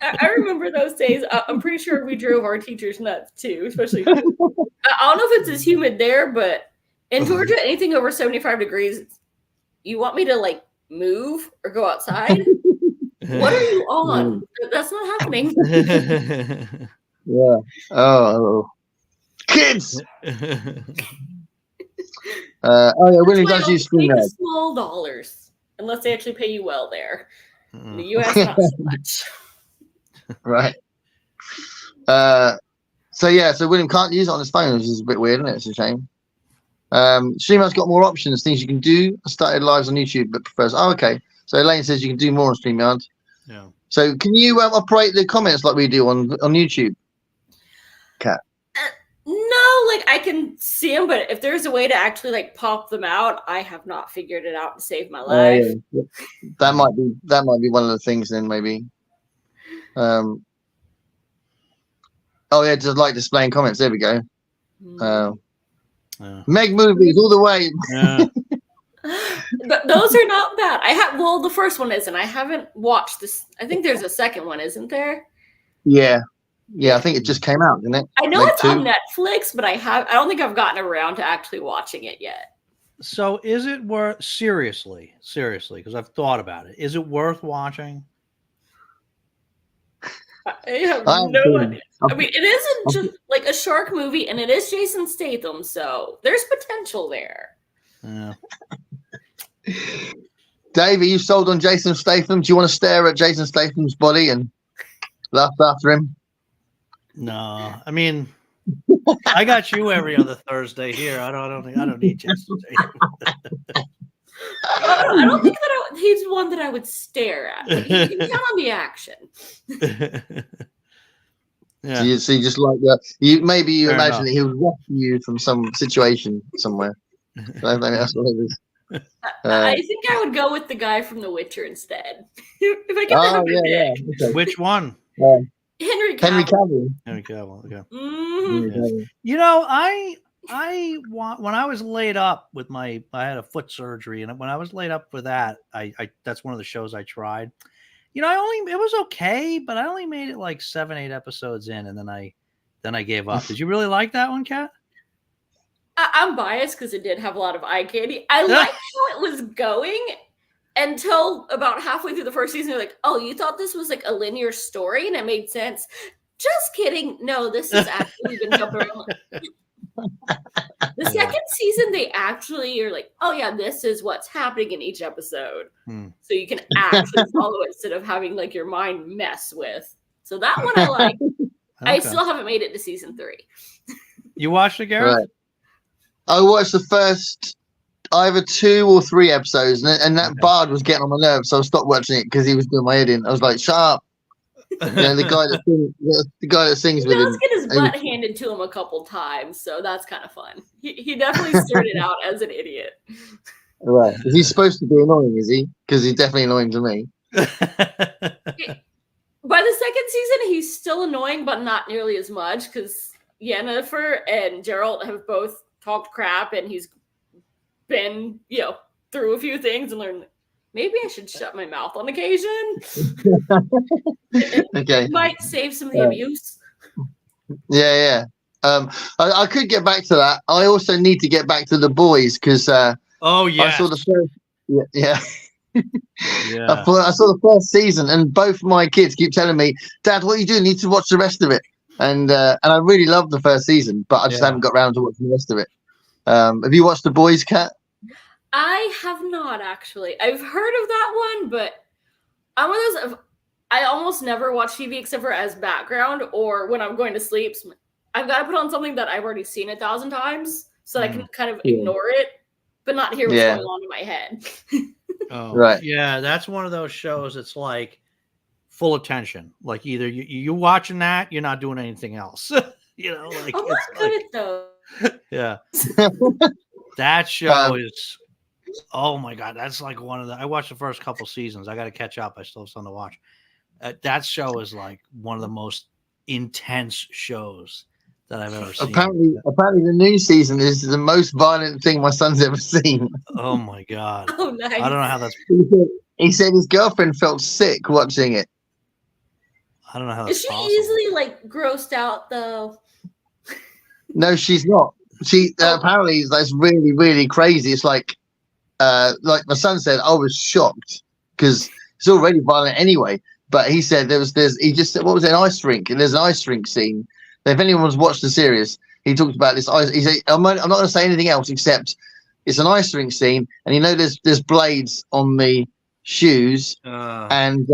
I remember those days. I'm pretty sure we drove our teachers nuts too, especially. I don't know if it's as humid there, but in Georgia, anything over 75 degrees, you want me to like move or go outside? What are you on? That's not happening. Yeah. Oh, kids. Yeah, William does use StreamYard. Small dollars, unless they actually pay you well there. In the U.S., not so much. Right. So William can't use it on his phone, which is a bit weird, isn't it? It's a shame. StreamYard's got more options, things you can do. I started lives on YouTube, but prefers. Oh, okay. So Elaine says you can do more on StreamYard. Yeah. So can you operate the comments like we do on YouTube? Kat? No, like I can see them, but if there's a way to actually like pop them out, I have not figured it out to save my life. Yeah. That might be one of the things then maybe. Oh yeah, just like displaying comments. There we go. Meg movies all the way. Yeah. But those are not bad. The first one isn't. I haven't watched this. I think there's a second one, isn't there? Yeah. I think it just came out, didn't it? I know it's on Netflix, but I don't think I've gotten around to actually watching it yet. So is it worth seriously, because I've thought about it. Is it worth watching? I have I haven't no seen idea. it. I mean, it isn't just like a shark movie, and it is Jason Statham, so there's potential there. Yeah. Dave, are you sold on Jason Statham? Do you want to stare at Jason Statham's body and laugh after him? No, I mean, I got you every other Thursday here. I don't need Jason Statham. I don't think that he's one that I would stare at, but you can count on the action. Yeah. So you just like that. You Fair imagine enough. that he would rescue you from some situation somewhere. I think that's what it is. I think I would go with the guy from The Witcher instead. If I get to have my pick. Okay. Which one? Henry Cavill. Henry Cavill. Henry Cavill. Okay. Mhm. You know, I want when I was laid up with I had a foot surgery, and when I was laid up for that, I that's one of the shows I tried. You know, it was okay, but I only made it like 7-8 episodes in, and then I gave up. Did you really like that one, Kat? I'm biased because it did have a lot of eye candy. I liked how it was going until about halfway through the first season. You're like, oh, you thought this was like a linear story, and it made sense. Just kidding. No, this has actually been jumping around. The second season, they actually are like, oh yeah, this is what's happening in each episode. So you can actually follow it instead of having like your mind mess with. So that one I like. Okay. I still haven't made it to season 3. You watched it, Gareth? Right. I watched the first either 2 or 3 episodes, and that Bard was getting on my nerves, so I stopped watching it because he was doing my head in. I was like, "Shut up!" You know, the guy that sings with He him. does get his butt handed to him a couple times, so that's kind of fun. He definitely started out as an idiot. Right? Is he supposed to be annoying? Is he? Because he's definitely annoying to me. By the second season, he's still annoying, but not nearly as much because Yennefer and Geralt have both talked crap, and he's been, through a few things and learned maybe I should shut my mouth on occasion. Okay. Might save some of the abuse. Yeah. I could get back to that. I also need to get back to The Boys because oh yeah, I saw the first. Yeah. Yeah. I saw the first season, and both my kids keep telling me, "Dad, what are you doing? You need to watch the rest of it." And I really loved the first season, but I just haven't got around to watching the rest of it. Have you watched The Boys, Kat? I have not actually. I've heard of that one, but I'm one of those. I almost never watch TV except for as background or when I'm going to sleep. So I've got to put on something that I've already seen 1,000 times so that I can kind of ignore it, but not hear what's going on in my head. Oh, right. Yeah, that's one of those shows. It's like full attention. Like either you watching that, you're not doing anything else. Like I'm not good at those. Yeah. That show is. Oh my god, that's like one of the. I watched the first couple seasons. I got to catch up. I still have something to watch. That show is like one of the most intense shows that I've ever seen. Apparently, the new season is the most violent thing my son's ever seen. Oh my god! Oh, nice. I don't know how that's. He said his girlfriend felt sick watching it. I don't know how that's Is she possible. easily like grossed out though? No, she's not. She apparently that's really, really crazy. It's like my son said, I was shocked because it's already violent anyway. But he said he just said, what was it, an ice rink? And there's an ice rink scene. If anyone's watched the series, he talked about this. He said, I'm not going to say anything else except it's an ice rink scene, and there's blades on the shoes, and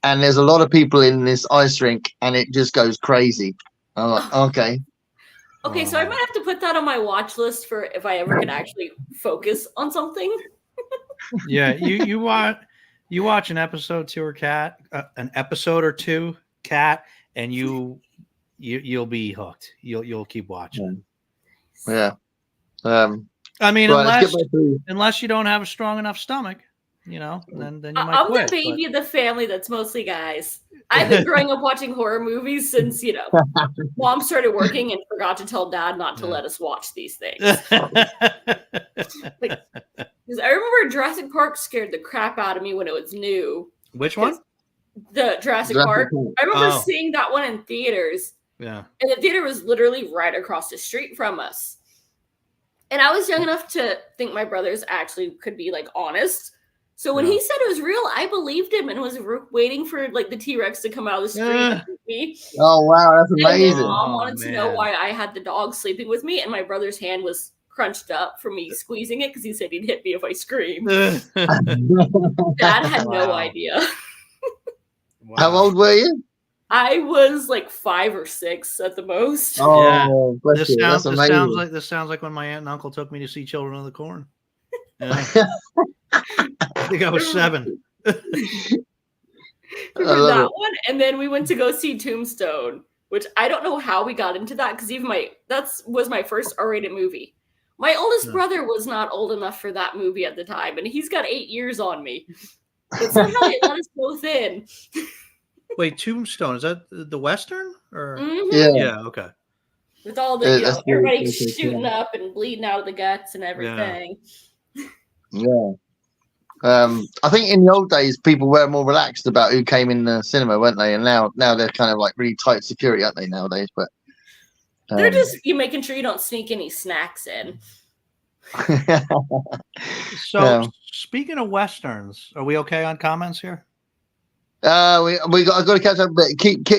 there's a lot of people in this ice rink, and it just goes crazy. I'm like, okay. Okay, so I might have to put that on my watch list for if I ever can actually focus on something. Yeah, you watch an episode or two, Cat, and you'll be hooked. You'll keep watching. Yeah. I mean, unless you don't have a strong enough stomach, then you might quit. I'm the baby of the family that's mostly guys. I've been growing up watching horror movies since, Mom started working and forgot to tell Dad not to let us watch these things. Because I remember Jurassic Park scared the crap out of me when it was new. Which one? The Jurassic Park. I remember seeing that one in theaters. Yeah. And the theater was literally right across the street from us. And I was young enough to think my brothers actually could be like honest. So when he said it was real, I believed him and was waiting for like the T-Rex to come out of the screen and eat me. Oh wow, that's And my amazing. mom wanted to know why I had the dog sleeping with me, and my brother's hand was crunched up for me squeezing it because he said he'd hit me if I screamed. Dad had no idea. How old were you? I was like 5 or 6 at the most. Oh, bless you. That's amazing. This sounds like when my aunt and uncle took me to see Children of the Corn. Yeah. I think I was 7. Remember that one? And then we went to go see Tombstone, which I don't know how we got into that because even was my first R-rated movie. My oldest brother was not old enough for that movie at the time, and he's got 8 years on me. But somehow they let us both in. Wait, Tombstone, is that the Western? Or Yeah, okay. With all the everybody shooting up and bleeding out of the guts and everything. Yeah. I think in the old days people were more relaxed about who came in the cinema, weren't they? And now they're kind of like really tight security, aren't they, nowadays? But they're just making sure you don't sneak any snacks in. So speaking of Westerns, are we okay on comments here? I've got to catch up a bit.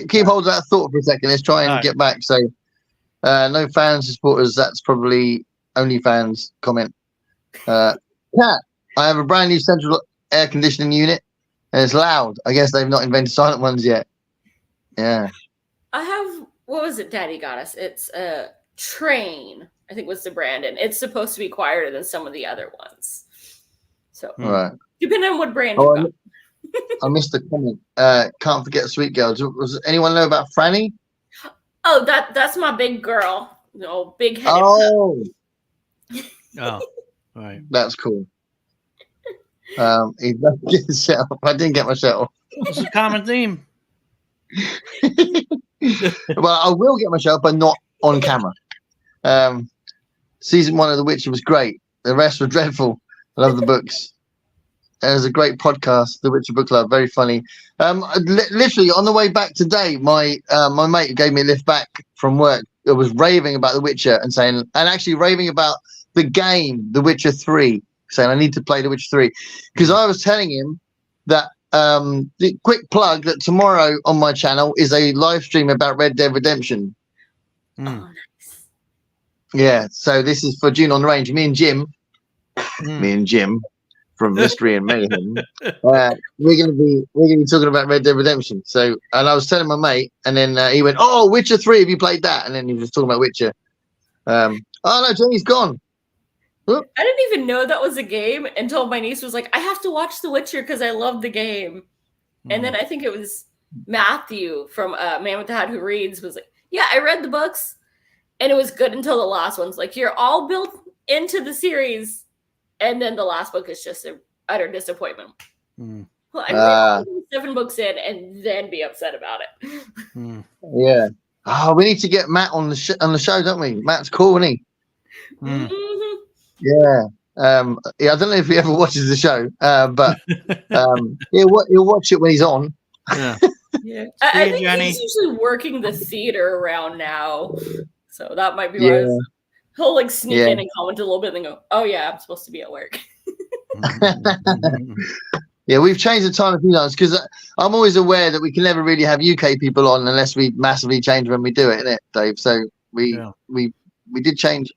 Keep hold of that thought for a second. Let's try and get back. So no fans and supporters, that's probably only fans comment. Cat, I have a brand new central air conditioning unit and it's loud. I guess they've not invented silent ones yet. Yeah. I have, what was it Daddy got us? It's a Train, I think was the brand, and it's supposed to be quieter than some of the other ones. So depending on what brand you got. I missed the comment. Can't forget Sweet Girl. Does anyone know about Franny? Oh, that's my big girl. No, big headed. Oh, right. That's cool. He doesn't get himself. I didn't get myself. It's a common theme. Well, I will get myself, but not on camera. Season 1 of The Witcher was great. The rest were dreadful. I love the books. There's a great podcast, The Witcher Book Club, very funny. Literally on the way back today, my mate who gave me a lift back from work was raving about The Witcher and actually raving about the game, The Witcher 3, saying I need to play The Witcher 3 because I was telling him that the quick plug that tomorrow on my channel is a live stream about Red Dead Redemption. Oh, nice. Yeah, so this is for June on the Range. Me and Jim from Mystery and Mayhem. We're gonna be talking about Red Dead Redemption. So, and I was telling my mate, and then he went, "Oh, Witcher 3, have you played that?" And then he was talking about Witcher. Oh no, Jenny's gone. I didn't even know that was a game until my niece was like, "I have to watch The Witcher because I love the game." And then I think it was Matthew from Man with the Hat Who Reads was like, "Yeah, I read the books, and it was good until the last one's like you're all built into the series." And then the last book is just an utter disappointment. Well, I read 7 books in and then be upset about it. Yeah. Oh, we need to get Matt on the show, don't we? Matt's cool, isn't he? Yeah. I don't know if he ever watches the show, but he'll watch it when he's on. Yeah. I think he's usually working the theater around now, so that might be why. He'll like sneak in and comment a little bit and then go, "Oh yeah, I'm supposed to be at work." Yeah, we've changed the time a few times because I'm always aware that we can never really have UK people on unless we massively change when we do it, innit, Dave? So we did change.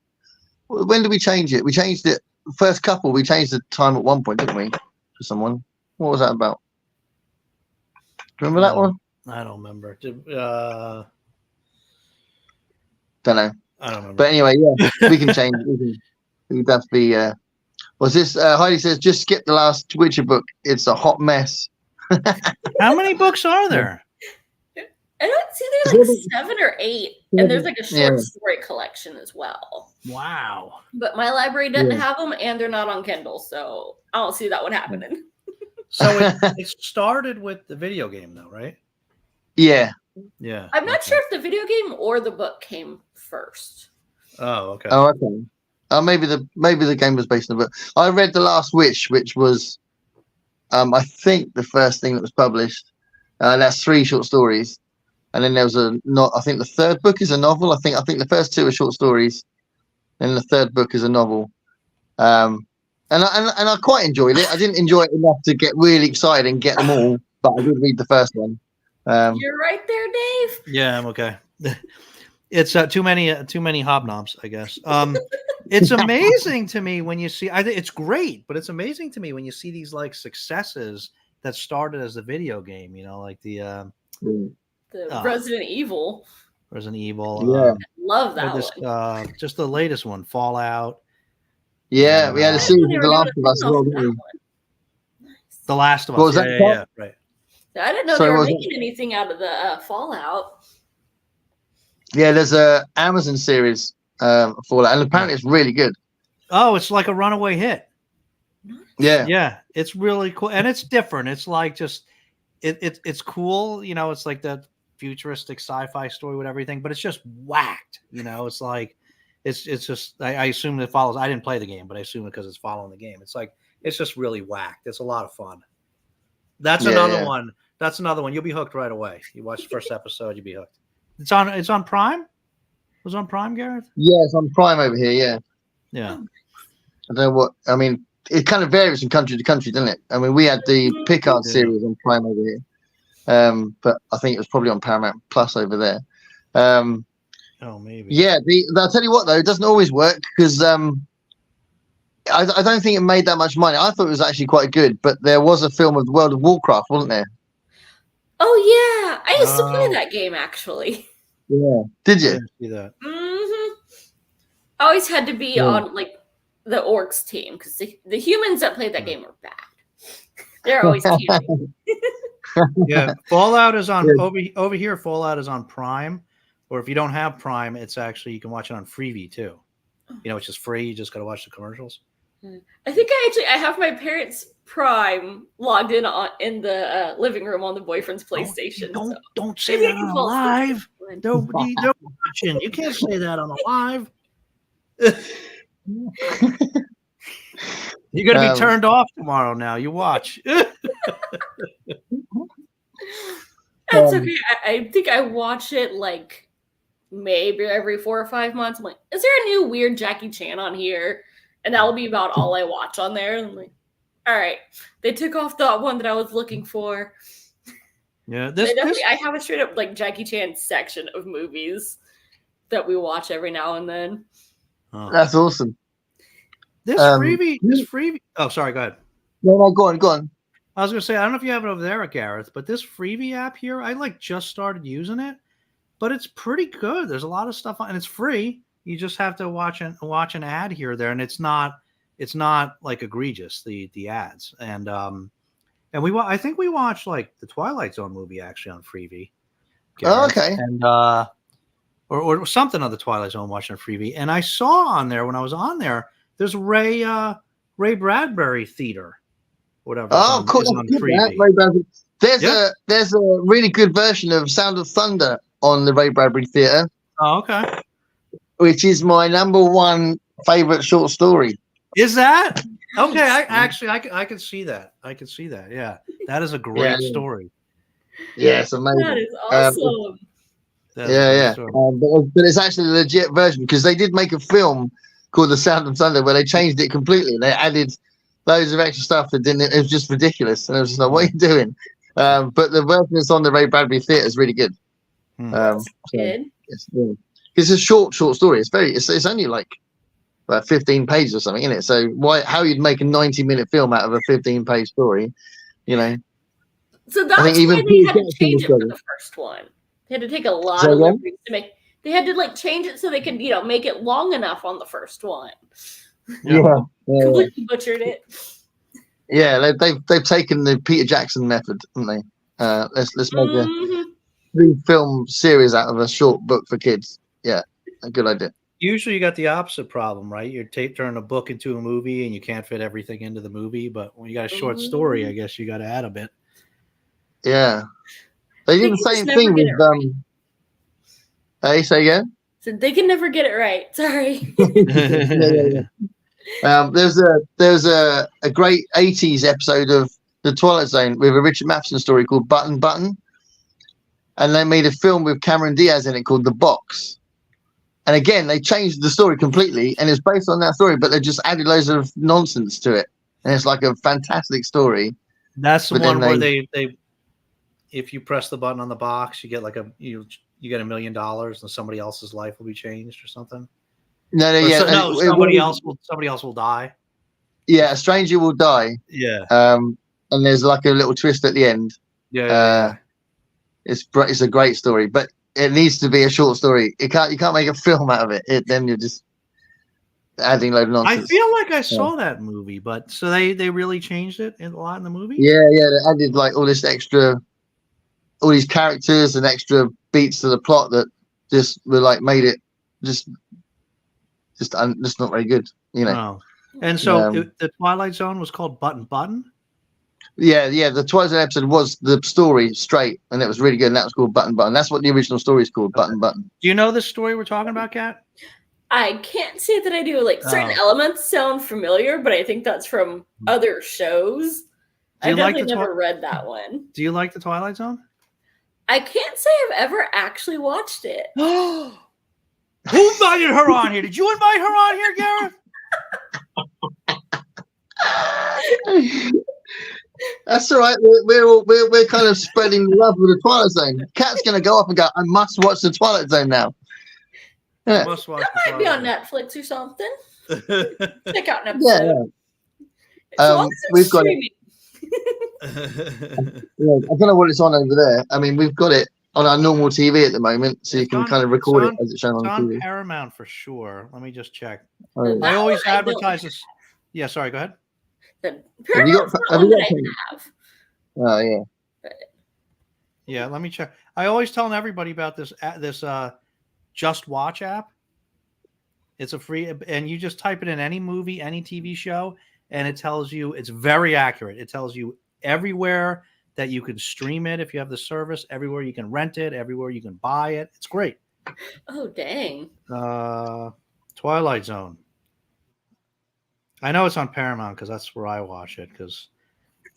When did we change it? We changed it first couple. We changed the time at one point, didn't we? For someone. What was that about? Do you remember that one? I don't remember. Don't know. I don't remember. But anyway, yeah, we can change. We'd have to be. What's this? Heidi says, just skip the last Witcher book. It's a hot mess. How many books are there? I don't see there's like 7 or 8, and there's like a short story collection as well. Wow! But my library doesn't have them, and they're not on Kindle, so I don't see that one happening. So it started with the video game, though, right? Yeah. Yeah. I'm not sure if the video game or the book came first. Oh, okay. Oh, okay. Maybe the game was based on the book. I read The Last Wish, which was, I think, the first thing that was published. That's 3 short stories, and then there was I think the third book is a novel. I think the first 2 are short stories, and the third book is a novel. and I quite enjoyed it. I didn't enjoy it enough to get really excited and get them all, but I did read the first one. You're right there, Dave. Yeah, I'm okay. It's too many hobnobs, I guess. It's amazing to me when you see. I think it's great, but it's amazing to me when you see these like successes that started as a video game. You know, like the Resident Evil. Resident Evil. Yeah, love that one. Just the latest one, Fallout. Yeah, we had a series of The Last of Us as well, didn't we? Nice. The Last of Us. What was that Yeah, right. I didn't know they were making anything out of the Fallout. Yeah, there's a Amazon series Fallout, and apparently it's really good. Oh, it's like a runaway hit. Yeah, Yeah, it's really cool, and it's different. It's like just it's cool. You know, it's like that futuristic sci-fi story with everything, but it's just whacked. You know, it's like it's just I assume it follows. I didn't play the game, but I assume because it's following the game. It's like it's just really whacked. It's a lot of fun. That's another one. That's another one. You'll be hooked right away. You watch the first episode, you'll be hooked. It's on Prime. It was on Prime, Gareth? Yeah, it's on Prime over here. Yeah. Yeah. I don't know what I mean. It kind of varies from country to country, doesn't it? I mean, we had the Picard series on Prime over here, but I think it was probably on Paramount Plus over there. Oh, maybe. Yeah. I'll tell you what though, it doesn't always work because I don't think it made that much money. I thought it was actually quite good, but there was a film of World of Warcraft, wasn't there? Oh yeah, I used to play that game actually. Yeah. Did you? See that? Mm-hmm. I always had to be on like the orcs team because the humans that played that game are bad. They're always teaming. Yeah, Fallout is on over here. Fallout is on Prime, or if you don't have Prime, it's actually you can watch it on Freevee too. You know, it's just free. You just got to watch the commercials. I think I have my parents' Prime logged in the living room on the boyfriend's PlayStation. Don't say that on a live. Nobody watching. You can't say that on a live. You're gonna be turned off tomorrow. Now you watch. That's okay. I think I watch it like maybe every 4 or 5 months. I'm like, is there a new weird Jackie Chan on here? And that'll be about all I watch on there. And I'm like, all right, they took off the one that I was looking for. Yeah, I have a straight up like Jackie Chan section of movies that we watch every now and then. Oh. That's awesome. This freebie. Oh, sorry. Go ahead. No, go on. I was gonna say I don't know if you have it over there, Gareth, but this freebie app here, I like just started using it, but it's pretty good. There's a lot of stuff on, and it's free. You just have to watch an ad here or there, and it's not like egregious the ads. And I think we watched like the Twilight Zone movie actually on Freevee. Oh, okay. And or something on the Twilight Zone watching on Freevee. And I saw on there when I was on there, there's Ray Bradbury Theater, whatever. Oh, cool. On Freevee. There's a really good version of Sound of Thunder on the Ray Bradbury Theater. Oh, okay. Which is my number one favorite short story. Is that okay? I can see that. I can see that. Yeah, that is a great story. Yeah, it's amazing. That is awesome. But it's actually a legit version because they did make a film called The Sound of Thunder where they changed it completely. They added loads of extra stuff that didn't. It was just ridiculous, and I was just like, "What are you doing?" But the version that's on the Ray Bradbury Theater is really good. Good. It's a short story. It's only like 15 pages or something, isn't it? So how you'd make a 90-minute film out of a 15-page story, you know? So that's why they had to change it for the first one. They had to take a lot of liberties to make. They had to like change it so they could, make it long enough on the first one. Yeah. Completely butchered it. Yeah, they've taken the Peter Jackson method, haven't they? Let's make a 3-film series out of a short book for kids. Yeah, a good idea. Usually you got the opposite problem, right? You're turning a book into a movie and you can't fit everything into the movie. But when you got a short story, I guess you got to add a bit. Yeah. They did the same thing with Hey, say again? So they can never get it right. Sorry. There's a great 80s episode of The Twilight Zone with a Richard Matheson story called Button. And they made a film with Cameron Diaz in it called The Box. And again, they changed the story completely, and it's based on that story, but they just added loads of nonsense to it, and it's like a fantastic story. That's the But then one where they if you press the button on the box, you get like you get $1 million, and somebody else's life will be changed or something. No, Or yeah, somebody else will die. Yeah, a stranger will die. Yeah. And there's like a little twist at the end. Yeah. It's a great story, but it needs to be a short story. You can't make a film out of it. Then you're just adding a load of nonsense. I feel like I saw that movie, but so they really changed it a lot in the movie. Yeah, they added like all these characters and extra beats to the plot that just were like made it just not very good, you know. Oh. And so the Twilight Zone was called Button. Yeah, the Twilight Zone episode was the story straight, and it was really good, and that was called Button. That's what the original story is called, Button. Do you know the story we're talking about, Kat? I can't say that I do. Like certain elements sound familiar, but I think that's from other shows. I've definitely never read that one. Do you like the Twilight Zone? I can't say I've ever actually watched it. Who invited her on here? Did you invite her on here, Gareth? That's all right. We're kind of spreading love with the Twilight Zone. Kat's gonna go up and go, I must watch the Twilight Zone now. Yeah. Must watch that might be on Netflix or something. Check out an episode. Yeah. We've got it. Yeah, I don't know what it's on over there. I mean, we've got it on our normal TV at the moment, so you can kind of record it as it's shown on TV. Paramount for sure. Let me just check. Oh. I always advertise this. Yeah, sorry, go ahead. Have you got Oh yeah. Yeah, let me check. I always tell everybody about this Just Watch app. It's a free, and you just type it in any movie, any TV show, and it tells you, it's very accurate. It tells you everywhere that you can stream it if you have the service, everywhere you can rent it, everywhere you can buy it. It's great. Oh, dang. Twilight Zone. I know it's on Paramount because that's where I watch it, because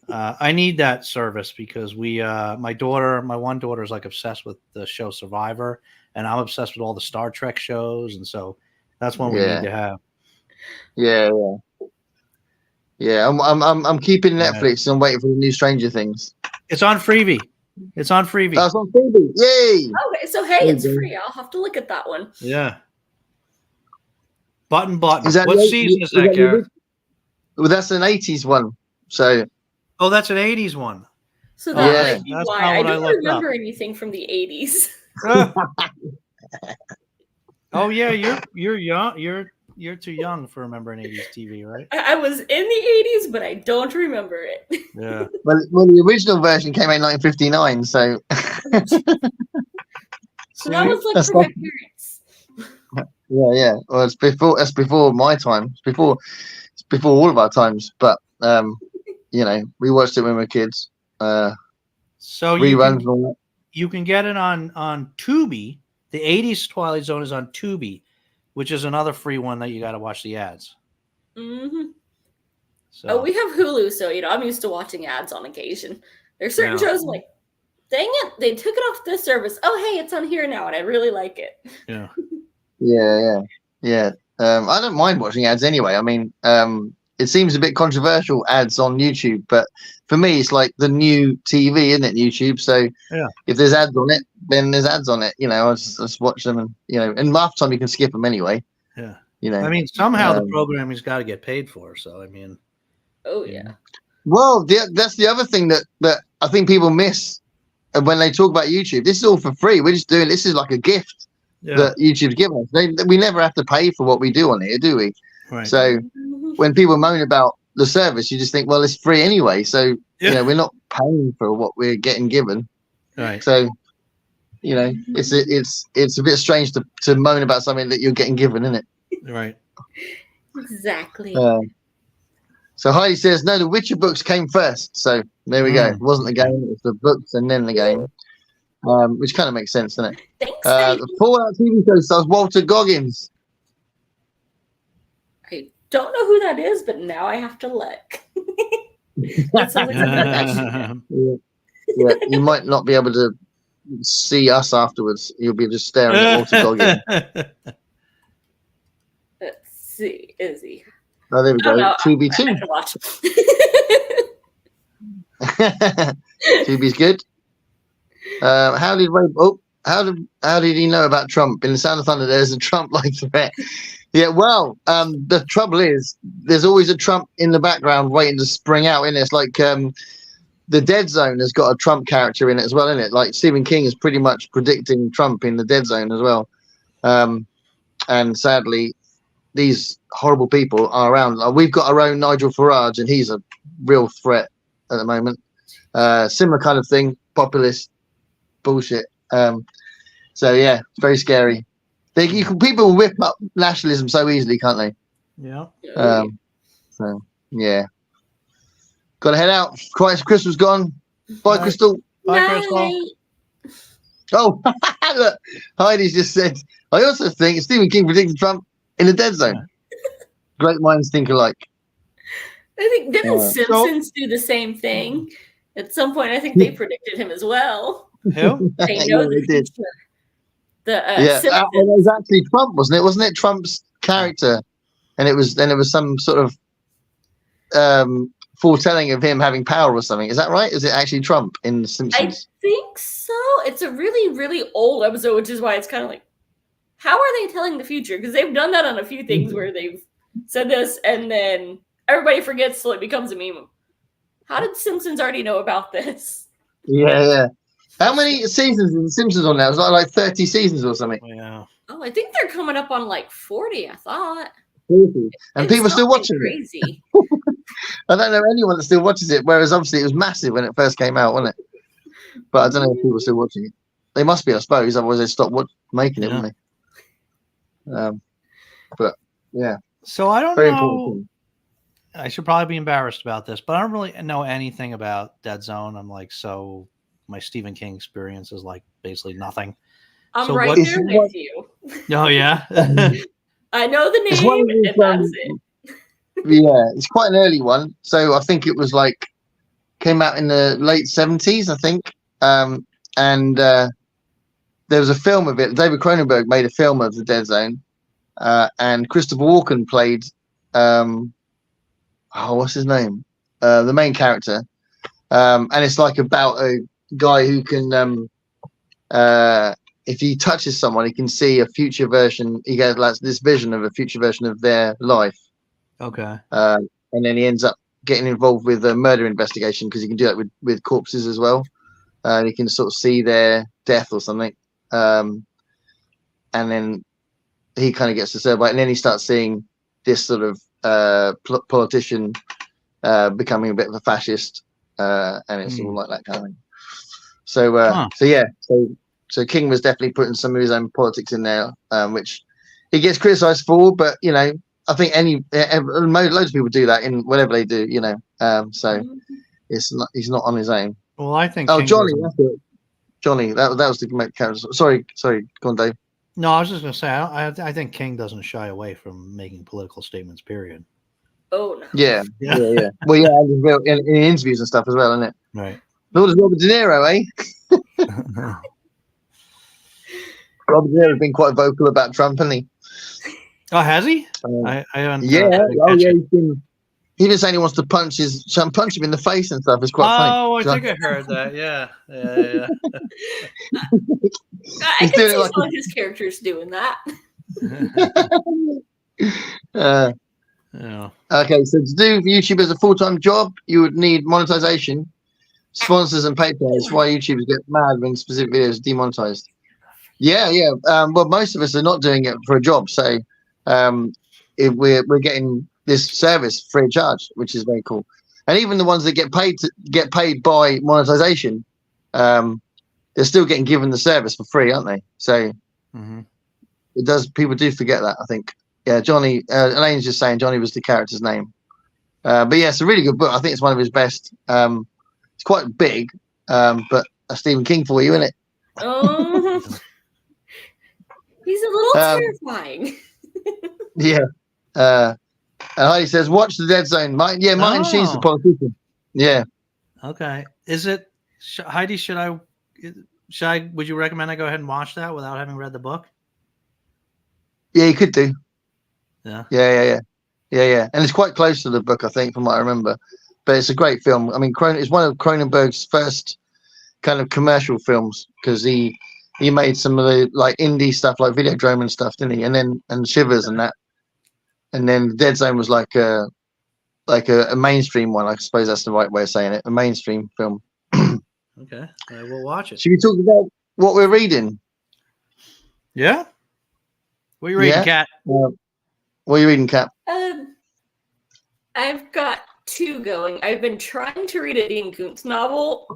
I need that service because my one daughter is like obsessed with the show Survivor, and I'm obsessed with all the Star Trek shows, and so that's one we need to have. Yeah. I'm keeping Netflix and I'm waiting for the new Stranger Things. It's on Freevee. It's on Freevee. That's on Freevee. Yay! Okay, so hey, it's free. I'll have to look at that one. Yeah. Button. What season is that, Gareth? Well, that's an 80s one. So. Oh, that's an 80s one. So that might be why I don't remember anything from the 80s. Oh yeah, you're young. You're too young for remembering 80s TV, right? I was in the 80s, but I don't remember it. Yeah. Well, the original version came out in 1959, so. So that was like for my parents. Yeah. Well, it's before my time. It's before all of our times. But we watched it when we were kids. So reruns. You can get it on Tubi. The 80s Twilight Zone is on Tubi, which is another free one that you got to watch the ads. Mm-hmm. So we have Hulu, so I'm used to watching ads on occasion. There's certain shows I'm like, dang it, they took it off this service. Oh, hey, it's on here now, and I really like it. Yeah. Yeah. I don't mind watching ads anyway. I mean, it seems a bit controversial, ads on YouTube, but for me, it's like the new TV, isn't it? YouTube. So if there's ads on it, then there's ads on it. I just watch them, and and half the time you can skip them anyway. Yeah. I mean, somehow the programming's got to get paid for. So I mean. Oh yeah. Well, that's the other thing that I think people miss when they talk about YouTube. This is all for free. We're just doing this is like a gift that YouTube's given us. We never have to pay for what we do on here, do we? Right. So when people moan about the service, you just think, well, it's free anyway. So we're not paying for what we're getting given. Right. So it's a bit strange to moan about something that you're getting given, isn't it? Right. Exactly. So Heidi says, no, the Witcher books came first. So there we go. It wasn't the game, it was the books and then the game. Which kind of makes sense, doesn't it? Thanks, the Fallout TV show stars Walter Goggins. I don't know who that is, but now I have to look. That sounds like yeah, you might not be able to see us afterwards. You'll be just staring at Walter Goggins. see. Is he? Oh, there we I don't go. know. 2B2. I can watch. 2B's good. How did Ray? Oh, how did he know about Trump? In the Sound of Thunder, there's a Trump-like threat. Yeah, well, the trouble is, there's always a Trump in the background waiting to spring out. In it, it's like the Dead Zone has got a Trump character in it as well. In it, like Stephen King is pretty much predicting Trump in the Dead Zone as well. And sadly, these horrible people are around. Like, we've got our own Nigel Farage, and he's a real threat at the moment. Similar kind of thing, populist bullshit. So yeah, it's very scary. People whip up nationalism so easily, can't they? Yeah. So yeah, got to head out. Crystal's gone. Bye, Right. Crystal. Bye, Crystal. Oh, look, Heidi's just said. I also think Stephen King predicted Trump in the Dead Zone. Great minds think alike. I think didn't Simpsons do the same thing? At some point, I think they predicted him as well. Who? They know Yeah, the they did. future. The It Simpsons. was actually Trump, wasn't it? Wasn't it Trump's character? And it was some sort of foretelling of him having power or something. Is that right? Is it actually Trump in The I Simpsons? think so. It's a really, really old episode, which is why it's kind of like, how are they telling the future? Because they've done that on a few things where they've said this and then everybody forgets till it becomes a meme. How did Simpsons already know about this? Yeah. How many seasons is The Simpsons on now? It's like 30 seasons or something. Yeah. Oh, I think they're coming up on like 40, I thought. 40. And It's people still something watching crazy. it. I don't know anyone that still watches it, whereas obviously it was massive when it first came out, wasn't it? But I don't know if people are still watching it. They must be, I suppose, otherwise they'd stop making it, wouldn't they? But yeah. So I don't Very know. important thing. I should probably be embarrassed about this, but I don't really know anything about Dead Zone. I'm like, so my Stephen King experience is like basically nothing. I'm So right what- there with you. Oh yeah. I know the It's one name, of these, and that's it. Yeah, it's quite an early one. So I think it was like came out in the late 70s, I think. And there was a film of it. David Cronenberg made a film of the Dead Zone, and Christopher Walken played what's his name? The main character. And it's like about a guy who can if he touches someone, he can see a future version. He gets like this vision of a future version of their life. Okay. And then he ends up getting involved with a murder investigation because he can do that with corpses as well. He can sort of see their death or something. And then he kind of gets to serve by it. And then he starts seeing this sort of politician becoming a bit of a fascist. And it's all like that kind of thing. So King was definitely putting some of his own politics in there, which he gets criticised for. But, you know, I think loads of people do that in whatever they do, you know. So he's not on his own. Well, I think. Oh, King Johnny, doesn't- that's it. Johnny, that was the main character. Sorry, go on, Dave. No, I was just gonna say. I think King doesn't shy away from making political statements. Period. Oh no. Yeah. Yeah. Well, yeah, in interviews and stuff as well, isn't it? Right. Nor does Robert De Niro, eh? Robert De Niro's been quite vocal about Trump, hasn't he? Oh, has he? Um, I haven't. Yeah. Didn't Oh, catch yeah. it. He's been saying he wants to punch him in the face and stuff. It's quite funny. Oh, I So- think I heard that. Yeah. I He's can doing see it like some of his characters doing that. Yeah. Okay, so to do YouTube as a full-time job, you would need monetization, sponsors, and Patreon. That's why YouTubers get mad when specific videos are demonetized. Yeah. Well, most of us are not doing it for a job, so if we're getting this service free of charge, which is very cool. And even the ones that get paid by monetization, they're still getting given the service for free, aren't they? So people do forget that, I think. Yeah, Johnny, Elaine's just saying Johnny was the character's name. But yeah, it's a really good book. I think it's one of his best. It's quite big, but a Stephen King for you, isn't it? Oh, he's a little terrifying. Yeah. And Heidi says, watch The Dead Zone. Martin Sheen's the politician. Yeah. Okay. Is it Heidi? Would you recommend I go ahead and watch that without having read the book? Yeah, you could do. Yeah. And it's quite close to the book, I think, from what I remember. But it's a great film. I mean, it's one of Cronenberg's first kind of commercial films because he made some of the like indie stuff like Videodrome and stuff, didn't he? And Shivers and that. And then Dead Zone was like a mainstream one. I suppose that's the right way of saying it. A mainstream film. Okay, we'll watch it. Should we talk about what we're reading? Yeah. What are you reading, Kat? What are you reading, Kat? I've got two going. I've been trying to read a Dean Koontz novel,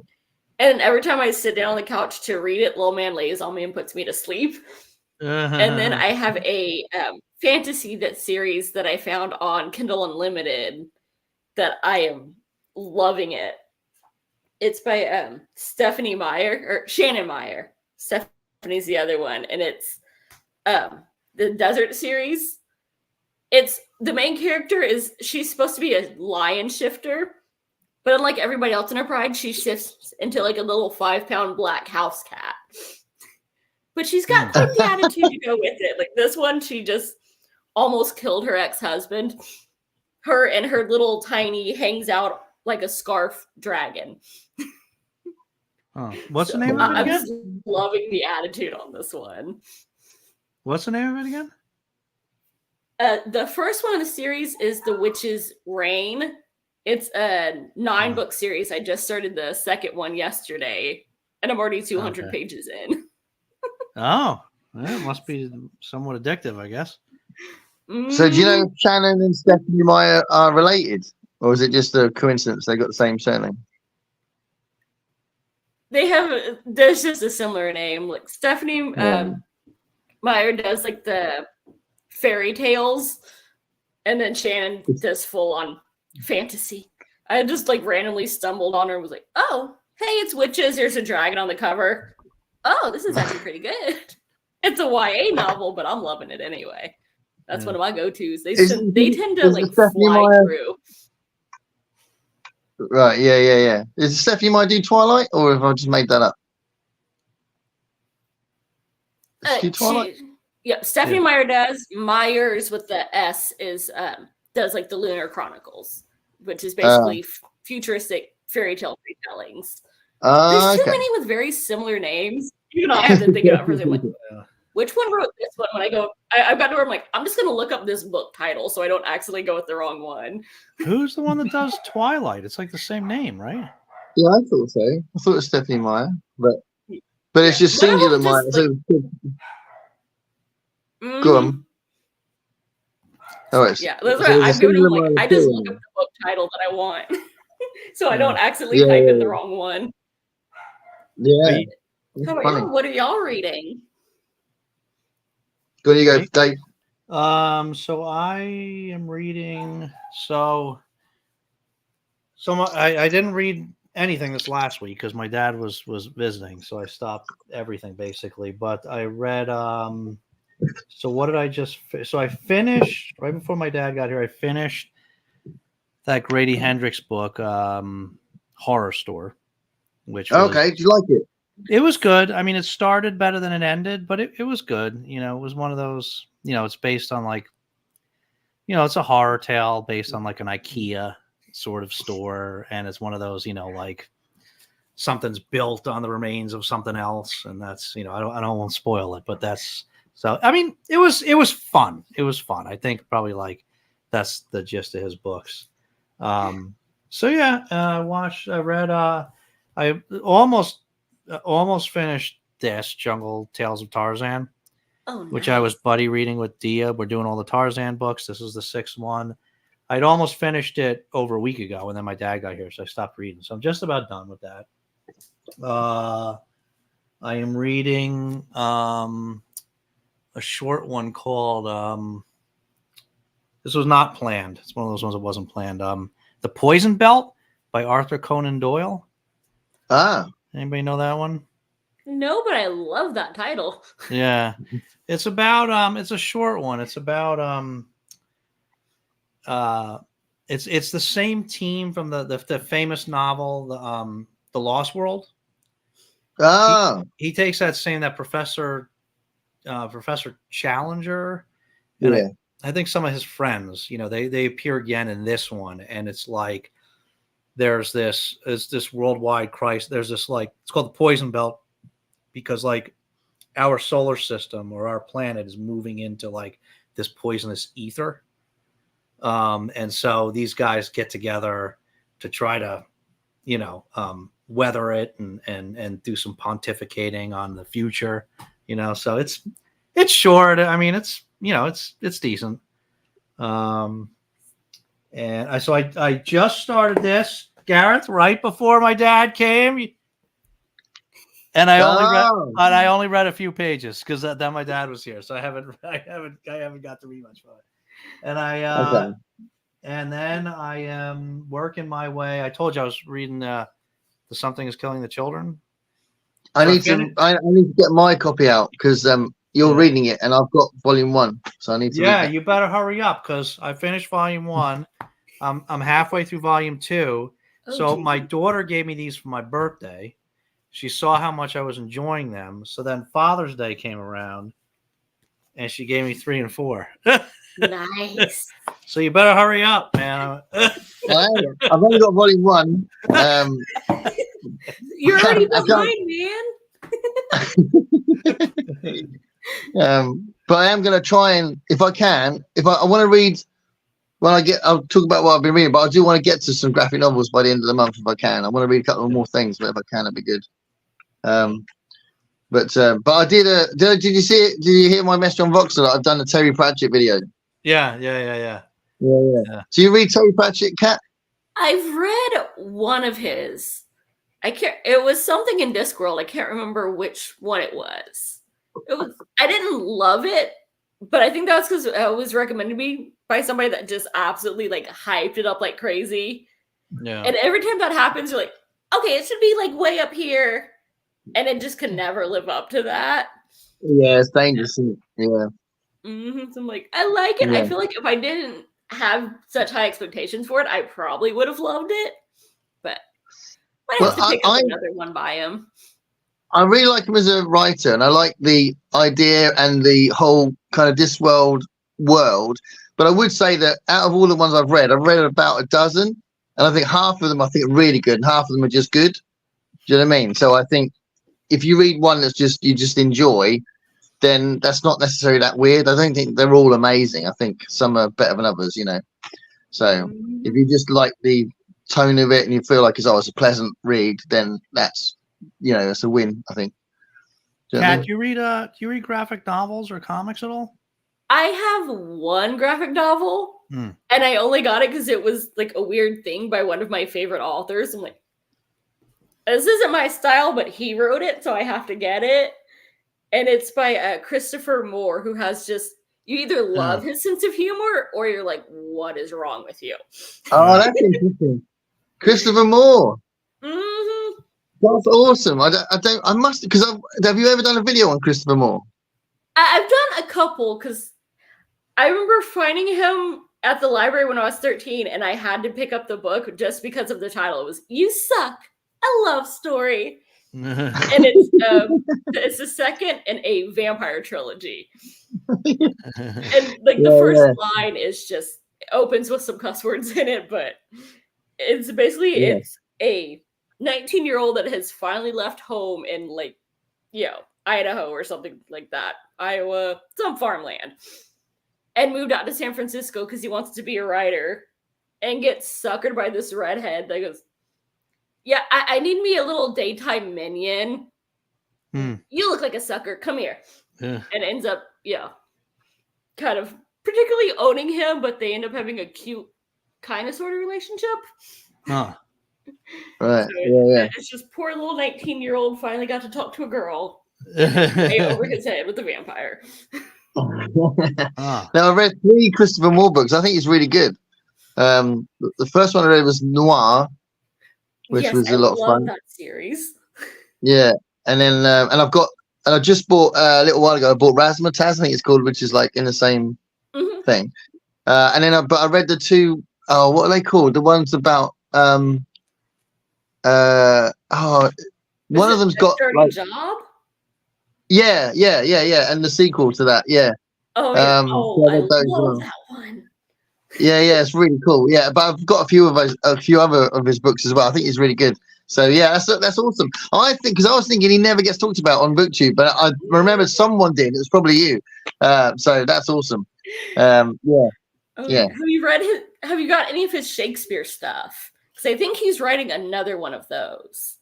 and every time I sit down on the couch to read it, little man lays on me and puts me to sleep. And then I have a fantasy series that I found on Kindle Unlimited that I am loving it. It's by Stephanie Meyer or Shannon Meyer. Stephanie's the other one, and it's the Desert series. It's the main character she's supposed to be a lion shifter, but unlike everybody else in her pride, she shifts into like a little 5-pound black house cat. But she's got quite the attitude to go with it. Like this one, she just almost killed her ex-husband. Her and her little tiny hangs out like a scarf dragon. What's the name of it again? I'm just loving the attitude on this one. What's the name of it again? The first one in the series is The Witch's Reign. It's a 9-book series. I just started the second one yesterday, and I'm already 200 pages in. Oh, well, it must be somewhat addictive, I guess. So do you know if Shannon and Stephanie Meyer are related? Or is it just a coincidence they got the same surname? There's just a similar name. Like Stephanie Meyer does like the fairy tales, and then Shannon does full on fantasy. I just like randomly stumbled on her and was like, oh, hey, it's witches. There's a dragon on the cover. Oh, this is actually pretty good. It's a YA novel, but I'm loving it anyway. That's one of my go-tos. They tend to like fly through. Right, yeah. Is Stephanie Meyer do Twilight, or have I just made that up? Twilight? Stephanie Meyer does. Myers with the S does like the Lunar Chronicles, which is basically futuristic fairy tale retellings. There's too many with very similar names. Even though I have to think about for like, which one wrote this one? When I've got to where I'm like, I'm just going to look up this book title so I don't accidentally go with the wrong one. Who's the one that does Twilight? It's like the same name, right? Yeah, I thought so. I thought it was Stephanie Meyer, but it's just singular Meyer. Go on. Yeah, that's right. I'm giving them like I just look up the book title that I want, so I don't accidentally type in the wrong one. Yeah. How about y'all? What are y'all reading? Go, you go, Dave. So I am reading. I didn't read anything this last week because my dad was visiting, so I stopped everything basically. But I read. So what did I just? So I finished right before my dad got here. I finished that Grady Hendrix book, Horror Store, which did you like it? It was good. I mean, it started better than it ended, but it was good. You know, it was one of those. You know, it's based on like, you know, it's a horror tale based on like an IKEA sort of store, and it's one of those, you know, like something's built on the remains of something else, and that's, you know, I don't want to spoil it, but that's. So, I mean, it was fun. It was fun. I think probably like that's the gist of his books. So yeah, I read, I almost finished this Jungle Tales of Tarzan, which I was buddy reading with Dia. We're doing all the Tarzan books. This is the 6th one. I'd almost finished it over a week ago, and then my dad got here, so I stopped reading. So I'm just about done with that. I am reading, a short one called this was not planned. It's one of those ones that wasn't planned. The Poison Belt by Arthur Conan Doyle. Anybody know that one? No, but I love that title. Yeah. It's about it's a short one. It's about it's the same team from the famous novel The Lost World. He takes that Professor Challenger, and I think some of his friends, they appear again in this one, and it's like there's this worldwide crisis. There's this it's called the poison belt, because our solar system or our planet is moving into this poisonous ether. And so these guys get together to try to, weather it and do some pontificating on the future, so it's short. I mean, it's decent. And I just started this, Gareth, right before my dad came. And I only read a few pages because then my dad was here, so I haven't got to read much of it. And and then I am working my way. I told you I was reading the Something Is Killing the Children. I need to get my copy out because you're reading it and I've got volume 1, so I need to. Yeah, you better hurry up because I finished volume 1. I'm halfway through volume 2. So my daughter gave me these for my birthday. She saw how much I was enjoying them. So then Father's Day came around, and she gave me 3 and 4. Nice. So you better hurry up, man. I've only got volume 1. You're already behind, man. But I am going to try and, if I can, I want to read. I'll talk about what I've been reading, but I do want to get to some graphic novels by the end of the month if I can. I want to read a couple of more things, but if I can, it'd be good. But I did. Did you see it? Did you hear my message on Voxer that I've done the Terry Pratchett video? Yeah. Do you read Terry Pratchett, Kat? I've read one of his. It was something in Discworld. I can't remember which one it was. I didn't love it, but I think that's because it was recommended to me by somebody that just absolutely hyped it up like crazy. Yeah. And every time that happens, you're like, okay, it should be way up here, and it just can never live up to that. Yeah, it's dangerous. Yeah. So I'm like, I like it. Yeah. I feel like if I didn't have such high expectations for it, I probably would have loved it. But might have to pick up another one by him. I really like him as a writer, and I like the idea and the whole kind of Discworld world. But I would say that out of all the ones I've read about a dozen, and I think half of them are really good, and half of them are just good. Do you know what I mean? So I think if you read one that's you just enjoy, then that's not necessarily that weird. I don't think they're all amazing. I think some are better than others, So if you just like the tone of it and you feel like it's a pleasant read, then that's that's a win, I think. Kat, do you read graphic novels or comics at all? I have one graphic novel, and I only got it because it was a weird thing by one of my favorite authors. I'm like, this isn't my style, but he wrote it, so I have to get it. And it's by Christopher Moore, who has you either love his sense of humor or you're like, what is wrong with you? Oh, that's interesting. Christopher Moore. Mm-hmm. That's awesome. Have you ever done a video on Christopher Moore? I've done a couple because I remember finding him at the library when I was 13 and I had to pick up the book just because of the title. It was You Suck, a love story. And it's the second in a vampire trilogy. And the first line is it opens with some cuss words in it, but it's basically it's a 19-year-old that has finally left home in Idaho or something like that, Iowa, some farmland, and moved out to San Francisco because he wants to be a writer, and gets suckered by this redhead that goes, yeah, I need me a little daytime minion. You look like a sucker. Come here. And ends up, kind of particularly owning him, but they end up having a cute kind of sort of relationship. Huh. Right. So it's just poor little 19-year-old finally got to talk to a girl over his head with the vampire. Now, I read 3 Christopher Moore books. I think it's really good. The first one I read was Noir, which was a lot of fun. That series. Yeah, and then I just bought a little while ago. I bought Razzmatazz, I think it's called, which is in the same thing. And then I read the 2. Oh, what are they called? The ones about one of them's got Dirty Job. Yeah, and the sequel to that, yeah. Oh yeah. Oh, So I I read those as love well. that one. Yeah, it's really cool. Yeah, but I've got a few other of his books as well. I think he's really good. So yeah, that's awesome. I think because I was thinking he never gets talked about on BookTube, but I remembered someone did. It was probably you. So that's awesome. Yeah, yeah. Have you got any of his Shakespeare stuff? Because I think he's writing another one of those.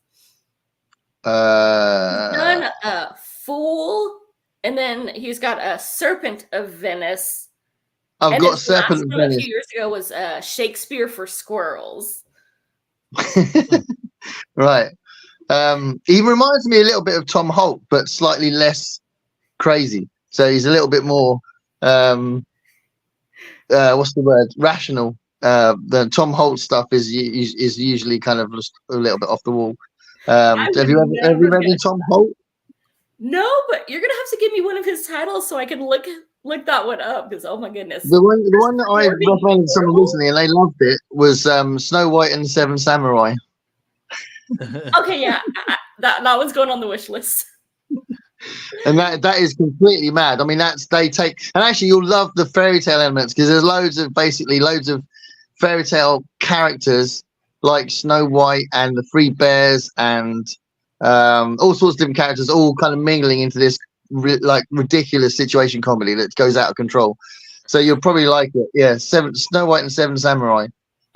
He's done a Fool, and then he's got a Serpent of Venice. I've And got his last Serpent of one a Venice. few years ago was Shakespeare for Squirrels. Right. He reminds me a little bit of Tom Holt, but slightly less crazy. So he's a little bit more what's the word? Rational. The Tom Holt stuff is usually kind of just a little bit off the wall. Have you ever read any Tom Holt? No, but you're gonna have to give me one of his titles so I can look that one up, because oh my goodness. The one that I recommended to someone recently and they loved it was Snow White and the Seven Samurai. Okay, yeah, that one's going on the wish list. And that is completely mad. I mean, they take, and actually you'll love the fairy tale elements because there's loads of fairy tale characters like Snow White and the Three Bears and all sorts of different characters all kind of mingling into this ridiculous situation comedy that goes out of control. So you'll probably like it. Yeah, Snow White and Seven Samurai.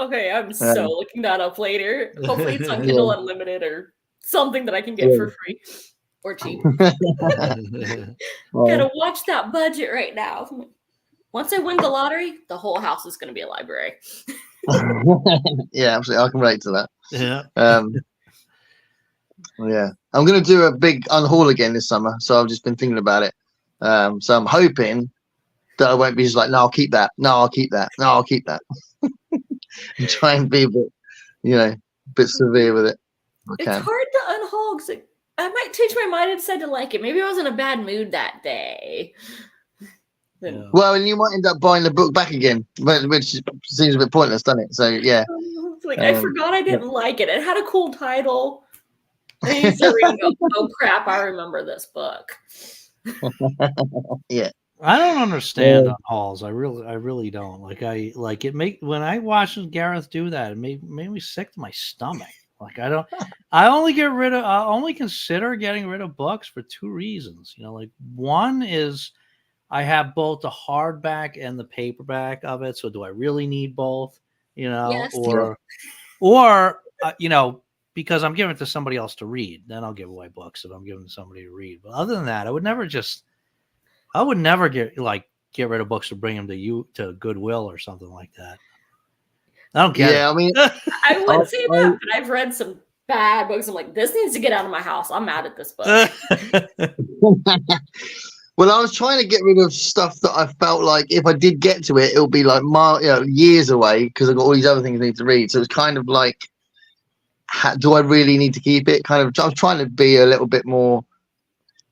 Okay, I'm so looking that up later. Hopefully it's on Kindle Unlimited or something that I can get for free or cheap. Gotta watch that budget right now. Once I win the lottery, the whole house is gonna be a library. Yeah, absolutely. I can relate to that. Yeah. Yeah, I'm going to do a big unhaul again this summer, so I've just been thinking about it. So I'm hoping that I won't be just like, no, I'll keep that. No, I'll keep that. No, I'll keep that. And try and be a bit severe with it. It's hard to unhaul because I might change my mind and decide to like it. Maybe I was in a bad mood that day. Yeah. Well, and you might end up buying the book back again, which seems a bit pointless, doesn't it? So yeah. Like I forgot I didn't like it. It had a cool title. And you start reading, oh crap! I remember this book. Yeah. I don't understand unhauls. I really don't. Like when I watched Gareth do that, it made me sick to my stomach. Like I only consider getting rid of books for two reasons. Like one is I have both the hardback and the paperback of it. So do I really need both? Yes, or because I'm giving it to somebody else to read, then I'll give away books if I'm giving it to somebody to read. But other than that, I would never get rid of books to bring them to Goodwill or something like that. I don't get it. I mean, I would say that, but I've read some bad books. I'm like, this needs to get out of my house. I'm mad at this book. Well, I was trying to get rid of stuff that I felt like if I did get to it, it'll be like years away because I've got all these other things I need to read. So it's kind of like, do I really need to keep it? I was trying to be a little bit more,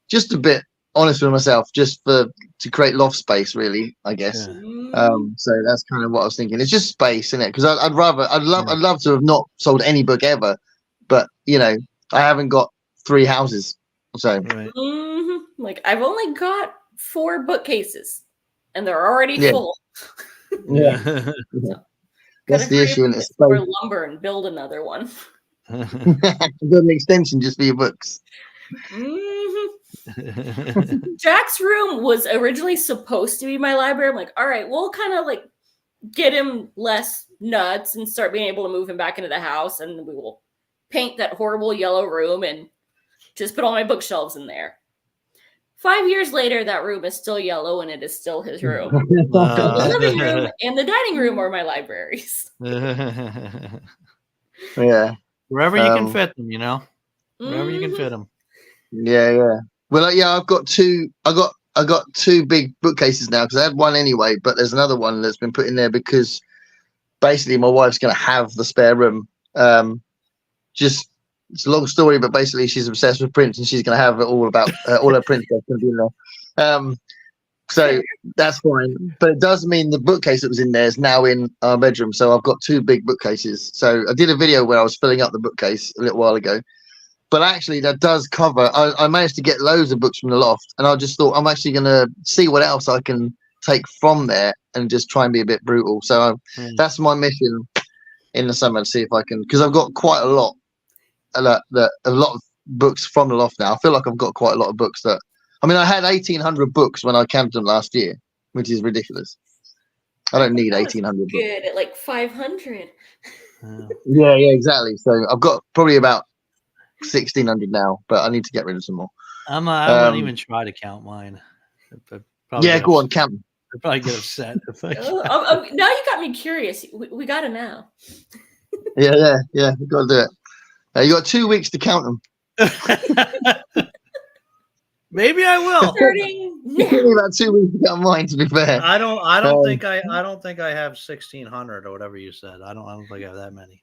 just a bit honest with myself, just to create loft space, really, I guess. Yeah. So that's kind of what I was thinking. It's just space, isn't it? Because I'd love to have not sold any book ever, but I haven't got 3 houses, so. Right. Like I've only got 4 bookcases, and they're already full. Yeah. That's the issue, and it's store lumber and build another one. Build an extension just for your books. Jack's room was originally supposed to be my library. I'm like, all right, we'll kind of like get him less nuts and start being able to move him back into the house, and we will paint that horrible yellow room and just put all my bookshelves in there. 5 years later, that room is still yellow and it is still his room. So the living room and the dining room are my libraries. Yeah. Wherever you can fit them, Wherever you can fit them. Yeah. Well, I've got 2. I got 2 big bookcases now because I had one anyway, but there's another one that's been put in there because basically my wife's going to have the spare room. It's a long story, but basically she's obsessed with prints and she's going to have it all about all her print stuff going to be in there. So that's fine. But it does mean the bookcase that was in there is now in our bedroom. So I've got 2 big bookcases. So I did a video where I was filling up the bookcase a little while ago. but actually that does cover. I managed to get loads of books from the loft, and I just thought I'm actually going to see what else I can take from there and just try and be a bit brutal. So that's my mission in the summer, to see if I can, because I've got quite a lot of books from the loft now. I feel like I've got quite a lot of books that, I mean, I had 1,800 books when I counted them last year, which is ridiculous. I don't need 1,800 books. Good at like 500. Yeah, exactly. So I've got probably about 1,600 now, but I need to get rid of some more. I won't even try to count mine. Yeah, go on, count them. I'd probably get upset if I Now you got me curious. We got to know. Yeah, you got to do it. You got 2 weeks to count them. Maybe I will. Give me about 2 weeks to count mine. To be fair, I don't think I have 1,600 or whatever you said. I don't think I have that many.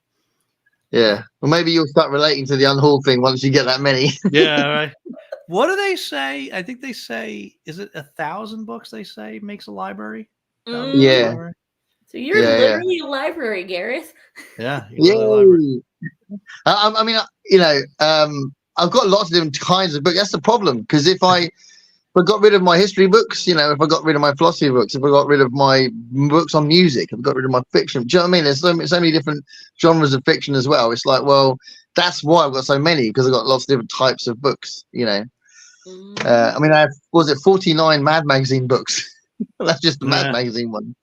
Yeah, well, maybe you'll start relating to the unhaul thing once you get that many. Yeah, right. What do they say? I think they say, is it 1,000 books? They say makes a library. Yeah. Library? So you're literally a library, Gareth. Yeah. I mean, I've got lots of different kinds of books. That's the problem, because if I got rid of my history books, if I got rid of my philosophy books, if I got rid of my books on music, if I got rid of my fiction, do you know what I mean? There's so many different genres of fiction as well. It's like, well, that's why I've got so many, because I've got lots of different types of books, I mean, I have, 49 Mad Magazine books. That's just the Mad Magazine one.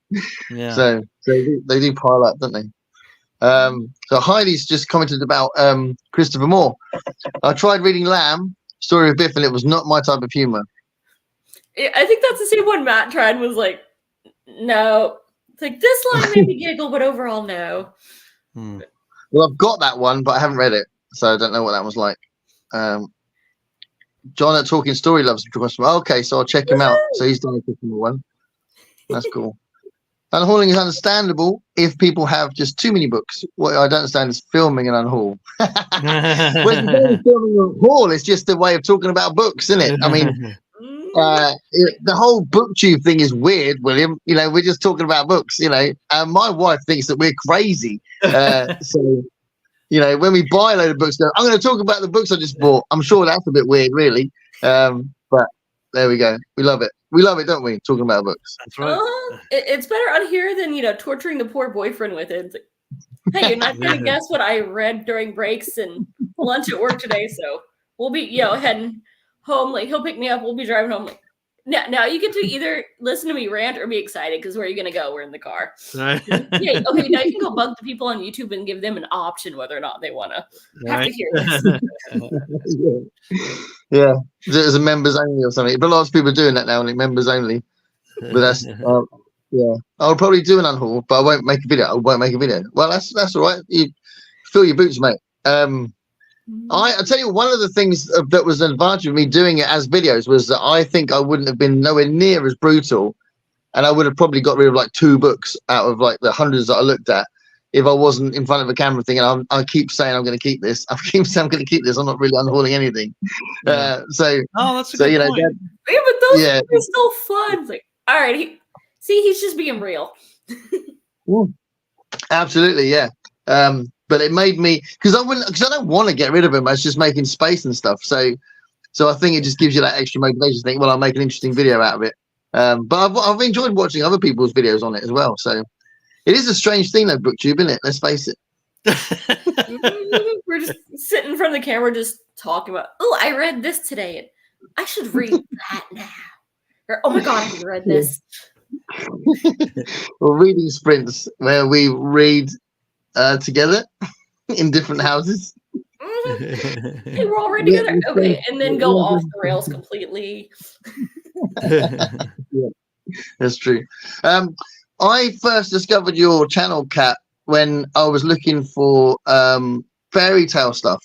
Yeah. So they do pile up, don't they? So Heidi's just commented about Christopher Moore. I tried reading Lamb, Story of Biff, and it was not my type of humor. I think that's the same one Matt tried, was like, no. It's like, this line made me giggle, but overall, no. Well, I've got that one, but I haven't read it, so I don't know what that was like. John at Talking Story loves Christopher. Okay, so I'll check him out. So he's done a Christopher one. That's cool. Unhauling is understandable if people have just too many books. What I don't understand is filming an unhaul. When you're filming a haul, it's just a way of talking about books, isn't it? I mean, the whole booktube thing is weird, William. We're just talking about books. My wife thinks that we're crazy. So, when we buy a load of books, I'm going to talk about the books I just bought. I'm sure that's a bit weird, really. But there we go. We love it. We love it, don't we? Talking about books. That's right. It's better on here than torturing the poor boyfriend with it. It's like, hey, you're not gonna guess what I read during breaks and lunch at work today, so we'll be heading home. Like, he'll pick me up. We'll be driving home. Like, now you get to either listen to me rant or be excited, because where are you gonna go? We're in the car. Right. Yeah. Okay. Now you can go bug the people on YouTube and give them an option whether or not they want to have to hear this. Yeah, there's a members only or something. But lots of people are doing that now, like members only. But that's I'll probably do an unhaul, but I won't make a video. Well, that's all right. You fill your boots, mate. I tell you, one of the things that was an advantage of me doing it as videos was that I think I wouldn't have been nowhere near as brutal, and I would have probably got rid of like 2 books out of like the hundreds that I looked at if I wasn't in front of a camera thinking, I keep saying I'm going to keep this. I keep saying I'm going to keep this. I'm not really unhauling anything. That's a good point. Yeah, but those are still fun. It's like, all right, he's just being real. Absolutely, yeah. But it made me, because I don't want to get rid of him. I was just making space and stuff. So I think it just gives you that extra motivation to think, well, I'll make an interesting video out of it. But I've enjoyed watching other people's videos on it as well. So it is a strange thing, though, BookTube, isn't it? Let's face it. We're just sitting in front of the camera, just talking about, oh, I read this today, and I should read that now. Or, oh my God, I read this. Well, reading sprints where we read together in different houses. Hey, we're all read together. Okay, and then go off the rails completely. Yeah, that's true. I first discovered your channel, Kat, when I was looking for fairy tale stuff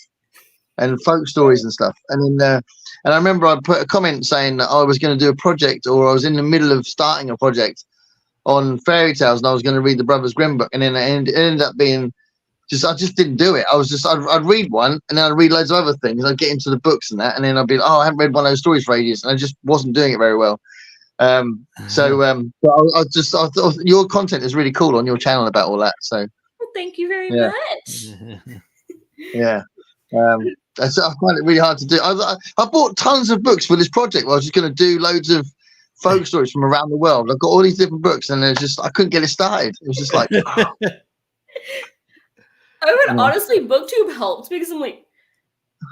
and folk stories and stuff. And I remember I put a comment saying that I was going to do a project, or I was in the middle of starting a project on fairy tales, and I was going to read the Brothers Grimm book. And then it ended up being I just didn't do it. I'd read one, and then I'd read loads of other things. I'd get into the books and that, and then I'd be like, I haven't read one of those stories for ages, and I just wasn't doing it very well. But I thought your content is really cool on your channel about all that. So well, thank you very much. Yeah. I find it really hard to do. I bought tons of books for this project. Where I was just going to do loads of folk stories from around the world. I've got all these different books, and I couldn't get it started. It was just like, I would honestly, BookTube helped because I'm like,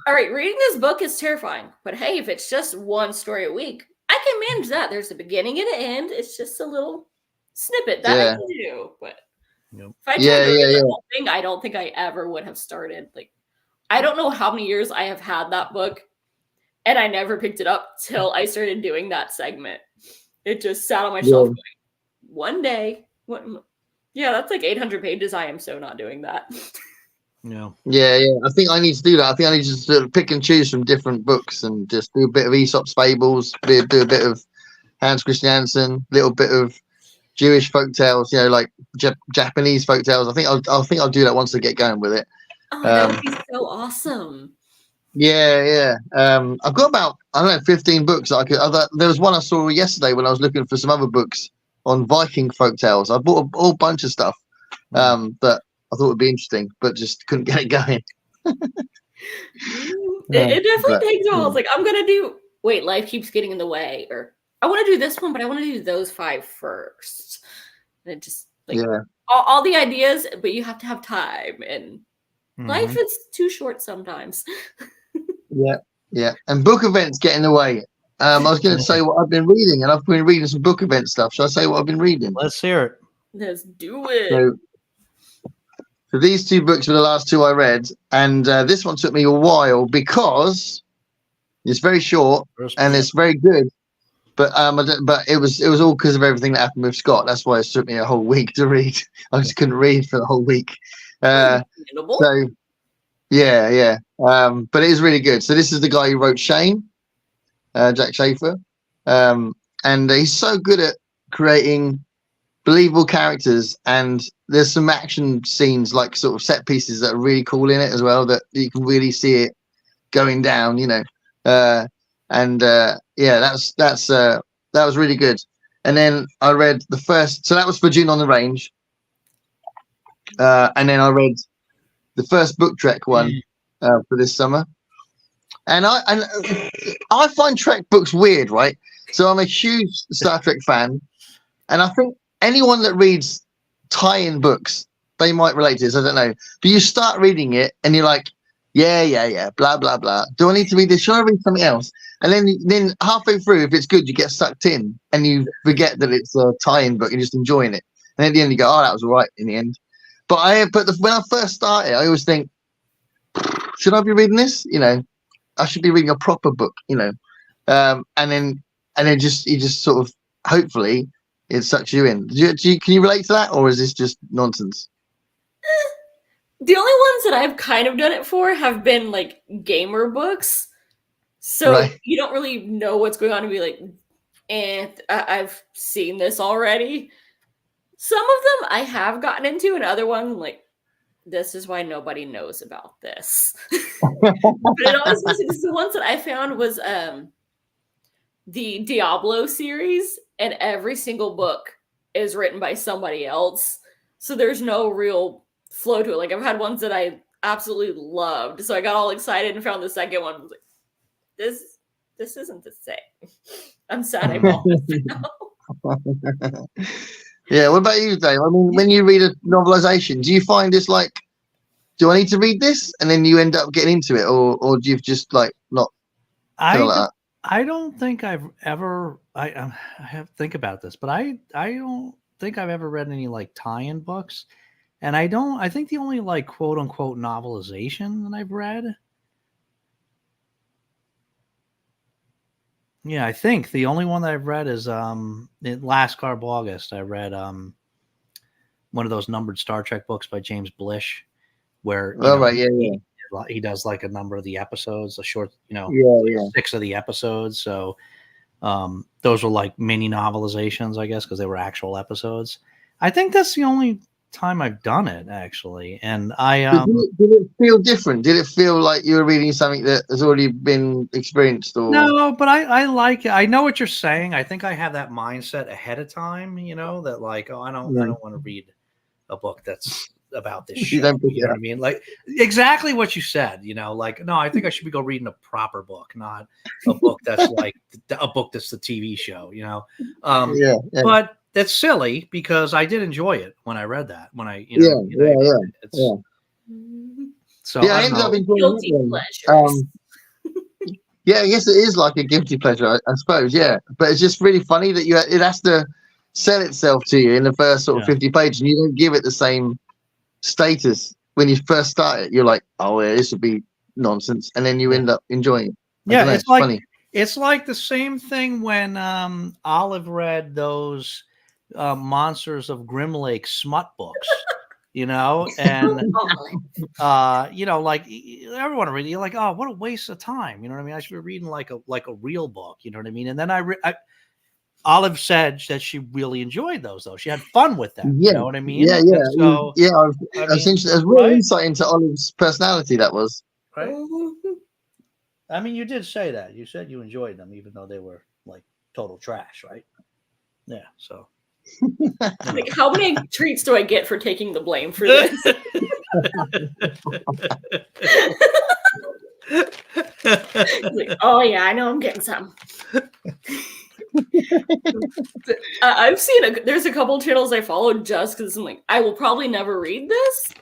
all right, reading this book is terrifying, but hey, if it's just one story a week, I can manage that. There's a beginning and an end. It's just a little snippet that I can do. But if I tried to read the whole thing, I don't think I ever would have started. Like, I don't know how many years I have had that book, and I never picked it up till I started doing that segment. It just sat on my shelf going, one day. Yeah, that's like 800 pages. I am so not doing that. Yeah. I think I need to do that. I think I need to sort of pick and choose from different books and just do a bit of Aesop's Fables, do a bit of Hans Christian Andersen, a little bit of Jewish folktales, like Japanese folktales. I think I'll do that once I get going with it. Oh, that would be so awesome. Yeah. I've got about 15 books that I could. There was one I saw yesterday when I was looking for some other books on Viking folktales. I bought a whole bunch of stuff that I thought would be interesting, but just couldn't get it going. It definitely takes a while. It's like, I'm gonna do. Wait, life keeps getting in the way, or I want to do this one, but I want to do those 5 first. And it just all the ideas, but you have to have time, and life is too short sometimes. Yeah, and book events get in the way. I was going to say what I've been reading, and I've been reading some book event stuff. Shall I say what I've been reading? Let's hear it. Let's do it. So these 2 books were the last 2 I read, and this one took me a while because it's very short and it's very good. But it was all because of everything that happened with Scott. That's why it took me a whole week to read. I just couldn't read for the whole week. But it is really good. So this is the guy who wrote Shane, Jack Schaefer, and he's so good at creating believable characters, and there's some action scenes, like sort of set pieces, that are really cool in it as well, that you can really see it going down, that was really good. And then I read the first, so that was for June on the Range, and then I read the first Book Trek one for this summer, and I find Trek books weird, right? So I'm a huge Star Trek fan, and I think anyone that reads tie-in books, they might relate to this. I don't know, but you start reading it and you're like, yeah, blah blah blah. Do I need to read this? Should I read something else? And then halfway through, if it's good, you get sucked in and you forget that it's a tie-in book. You're just enjoying it, and at the end you go, oh, that was all right in the end. But when I first started, I always think, should I be reading this? I should be reading a proper book. And then you just sort of, hopefully it sucks you in. Can you relate to that, or is this just nonsense? The only ones that I've kind of done it for have been like gamer books, so you don't really know what's going on and be like, I've seen this already. Some of them I have gotten into, and other ones like, this is why nobody knows about this. But it always was the ones that I found was the Diablo series, and every single book is written by somebody else, so there's no real flow to it. Like, I've had ones that I absolutely loved, so I got all excited and found the second one. I was like, this isn't the same. I'm sad I bought this now. Yeah, what about you, Dave? I mean, when you read a novelization, do you find it's like, do I need to read this, and then you end up getting into it, or do you just like not feel like that? I don't think I've ever. I have to think about this, but I don't think I've ever read any like tie-in books, and I think the only like quote unquote novelization that I've read. Yeah, I think the only one that I've read is last Carb August. I read one of those numbered Star Trek books by James Blish, where he does like a number of the episodes, a short, 6 of the episodes. So those were like mini novelizations, I guess, because they were actual episodes. I think that's the only time I've done it, actually. And did it feel different? Did it feel like you were reading something that has already been experienced? Or no, but I like it. I know what you're saying. I think I have that mindset ahead of time, that like, oh, I don't want to read a book that's about this You show. don't pick You it know what up. I mean? Like exactly what you said. You know, like no, I think I should be go reading a proper book, not a book that's like a book that's the TV show. You know, Yeah, yeah, but that's silly because I did enjoy it when I read that. When I, you yeah, know, it's, yeah. so Yeah, I I don't ended up know. enjoying Guilty that one. pleasures. Yeah, I guess it is like a guilty pleasure, I suppose. Yeah, but it's just really funny that it has to sell itself to you in the first sort of Yeah. 50 pages, and you don't give it the same status when you first start it. You're like, oh yeah, this would be nonsense, and then you end up enjoying it. I Yeah, don't know, it's like funny. it's like the same thing when Olive read those Monsters of Grim Lake smut books, you know, and you know, like everyone reading, you're like, oh, what a waste of time. You know what I mean? I should be reading like a real book. You know what I mean? And then Olive said that she really enjoyed those, though. She had fun with them. Yeah, You know what I mean? yeah, And yeah, so, yeah. I I was mean, interested. There's real right? insight into Olive's personality. That was. Right. I mean, you did say that. You said you enjoyed them, even though they were like total trash, right? Yeah. So, Like, how many treats do I get for taking the blame for this? Like, oh yeah, I know I'm getting some. I've seen there's a couple channels I follow just because I'm like, I will probably never read this.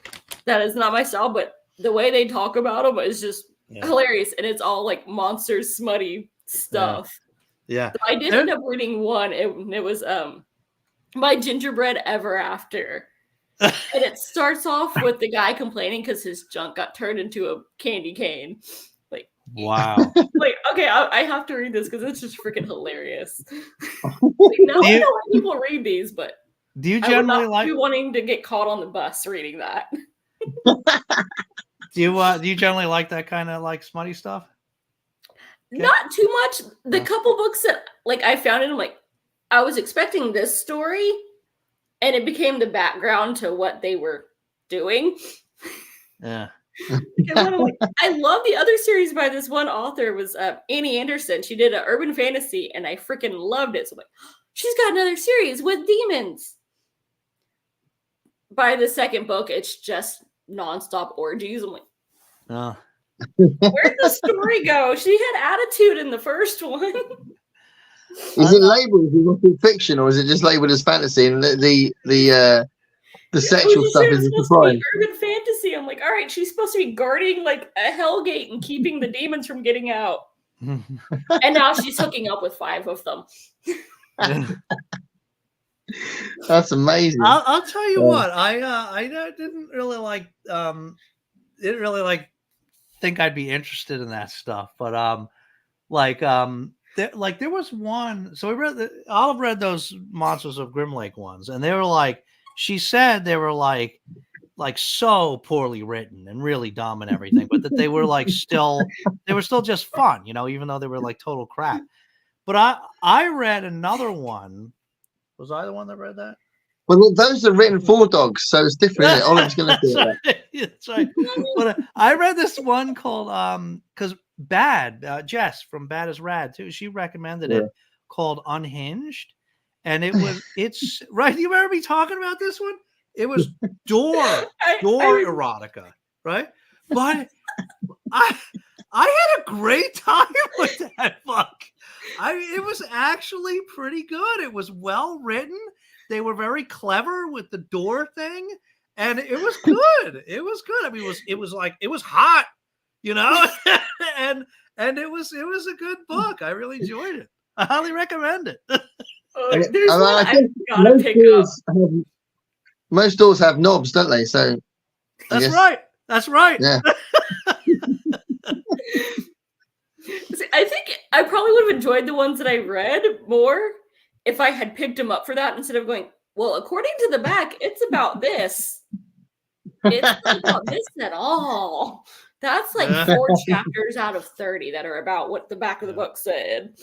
That is not my style, but the way they talk about them is just hilarious, and it's all like monster smutty stuff. Yeah. So I did end up reading one. It was My Gingerbread Ever After. And it starts off with the guy complaining because his junk got turned into a candy cane. Like, wow. Like, okay, I have to read this because it's just freaking hilarious. Like, now I know why people read these, but do you generally I would not be wanting to get caught on the bus reading that. Do you generally like that kind of like smutty stuff? Okay. Not too much. The couple books that like I found it, I'm like, I was expecting this story, and it became the background to what they were doing. Yeah. I love the other series by this one author was Annie Anderson. She did an urban fantasy, and I freaking loved it. So I'm like, she's got another series with demons. By the second book, it's just nonstop orgies. I'm like, where'd the story go? She had attitude in the first one. Is it labeled as fiction, or is it just labeled as fantasy? And the sexual stuff is supposed to be urban fantasy. I'm like, all right, she's supposed to be guarding like a hell gate and keeping the demons from getting out. And now she's hooking up with 5 of them. That's amazing. I'll tell you what, I didn't really think I'd be interested in that stuff, but there was one. So Olive read those Monsters of Grim Lake ones, and they were like, she said they were like so poorly written and really dumb and everything, but that they were still just fun, you know, even though they were like total crap. But I read another one. Was I the one that read that? Well, those are written for dogs, so it's different, isn't it? Olive's going to do that. That's right. But I read this one called because Jess from Bad as Rad too. She recommended it, called Unhinged, and it's right. You remember me talking about this one? It was door erotica, right? But I had a great time with that book. It was actually pretty good. It was well written. They were very clever with the door thing, and it was good. It was good. I mean, it was hot, you know, and it was a good book. I really enjoyed it. I highly recommend it. There's one I gotta pick up. Most doors have knobs, don't they? So that's right. That's right. Yeah. I think I probably would have enjoyed the ones that I read more if I had picked them up for that instead of going, well, according to the back, it's about this. It's not about this at all. That's like 4 chapters out of 30 that are about what the back of the book said.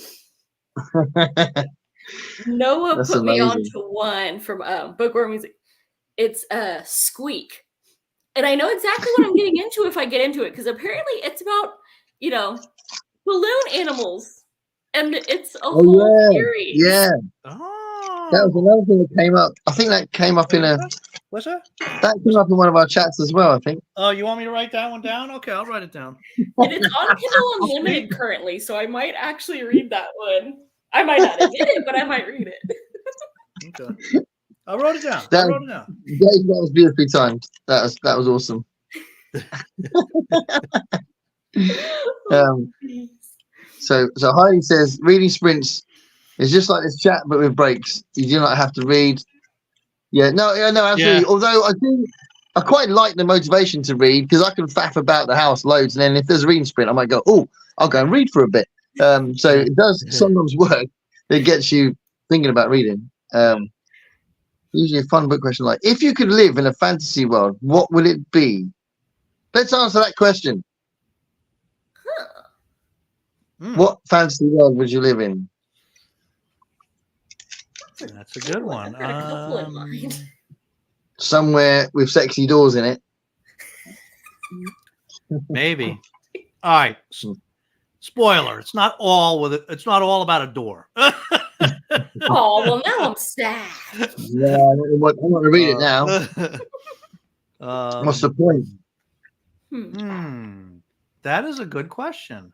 Noah put me on to one from Bookworm Music. It's Squeak. And I know exactly what I'm getting into if I get into it, because apparently it's about, you know, balloon animals. And it's a whole series. Yeah. Oh. That was another thing that came up. I think that came up in a What's that? That came up in one of our chats as well, I think. Oh, you want me to write that one down? Okay, I'll write it down. And it's on Kindle Unlimited currently, so I might actually read that one. I might not admit it, but I might read it. Okay. I wrote it down. That was beautifully timed. That was awesome. So Heidi says reading sprints is just like this chat, but with breaks. You do not have to read. No, absolutely. Yeah. Although I quite like the motivation to read because I can faff about the house loads, and then if there's a reading sprint, I might go, oh, I'll go and read for a bit. So it does sometimes work. It gets you thinking about reading. Usually a fun book question like, if you could live in a fantasy world, what would it be? Let's answer that question. What fantasy world would you live in? That's a good one. I've got a couple in mind. Somewhere with sexy doors in it. Maybe. All right. Spoiler. It's not all about a door. Oh, well, now I'm sad. Yeah, I want to read it now. What's the point? That is a good question.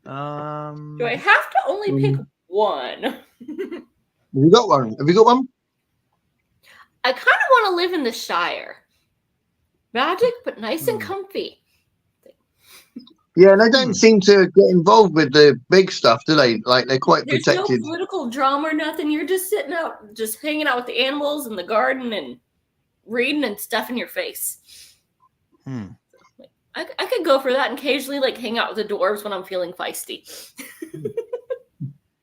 Do I have to only pick one? Have you got one? I kind of want to live in the Shire. Magic, but nice and comfy. Yeah, they don't seem to get involved with the big stuff, do they? Like, they're quite There's protected. no political drama or nothing. You're just sitting out, just hanging out with the animals in the garden and reading and stuffing your face. I could go for that and occasionally, like, hang out with the dwarves when I'm feeling feisty.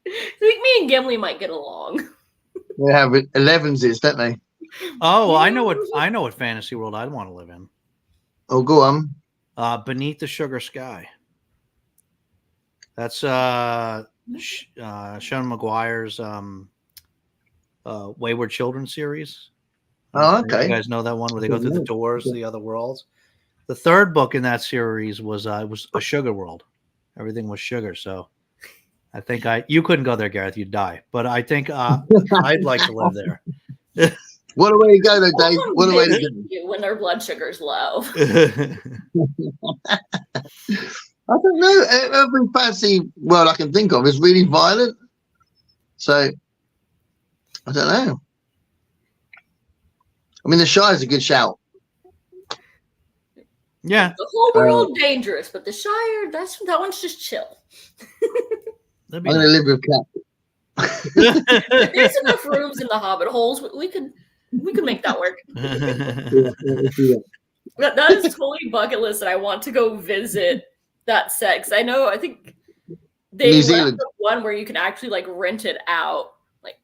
I think me and Gimli might get along. They have 11s, don't they? Oh, well, I know what fantasy world I'd want to live in. Oh, go on. Beneath the Sugar Sky. That's Sean McGuire's Wayward Children series. Oh, okay. You guys know that one where they go through the doors to the other worlds. The third book in that series was a sugar world. Everything was sugar. So I think you couldn't go there, Gareth. You'd die. But I think I'd like to live there. What a way to go, though, Dave. What a way to go. When their blood sugar's low. I don't know. Every fantasy world I can think of is really violent. So, I don't know. I mean, the Shire's a good shout. Yeah. The whole world dangerous, but the Shire, that one's just chill. I'm going to live with Cat. There's enough rooms in the Hobbit holes. We could make that work. That is totally bucket list, and I want to go visit that set because I think they left the one where you can actually like rent it out. Like,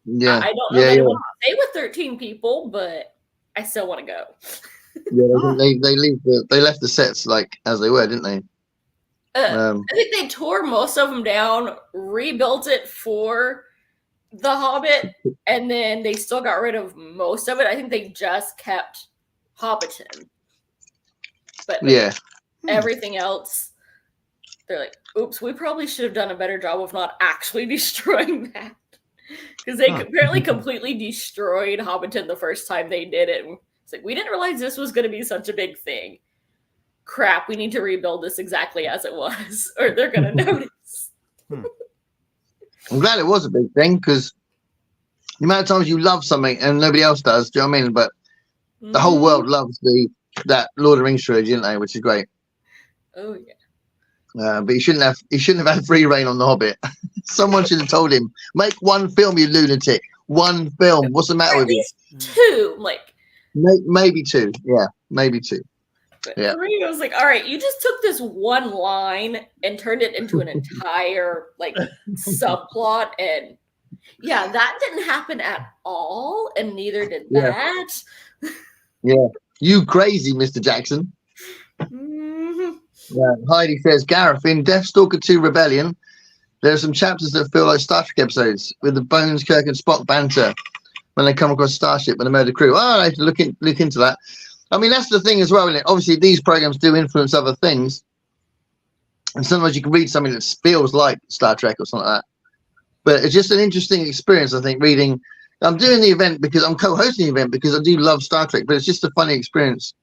I don't know. They want to stay with 13 people, but I still want to go. They left the sets like as they were, didn't they? I think they tore most of them down, rebuilt it for The Hobbit, and then they still got rid of most of it. I think they just kept Hobbiton. But everything else, they're like, oops, we probably should have done a better job of not actually destroying that. Because they apparently completely destroyed Hobbiton the first time they did it. It's like, we didn't realize this was going to be such a big thing. Crap, we need to rebuild this exactly as it was, or they're going to notice. I'm glad it was a big thing, because the amount of times you love something and nobody else does, do you know what I mean? But the whole world loves that Lord of the Rings trilogy, didn't they? Which is great. Oh yeah. But he shouldn't have had free reign on The Hobbit. Someone should have told him, make one film, you lunatic. One film. What's the matter with you? Two, like maybe two. Yeah, maybe two. But three, I was like, all right, you just took this one line and turned it into an entire like subplot, and that didn't happen at all, and neither did that. Yeah, you crazy, Mr. Jackson. Heidi says, Gareth, in Deathstalker 2 Rebellion, there are some chapters that feel like Star Trek episodes with the Bones, Kirk, and Spock banter when they come across Starship with the murder crew. Oh, I have to look into that. I mean, that's the thing as well, isn't it? Obviously, these programs do influence other things. And sometimes you can read something that feels like Star Trek or something like that. But it's just an interesting experience, I think, reading I'm doing the event because I'm co-hosting the event because I do love Star Trek, but it's just a funny experience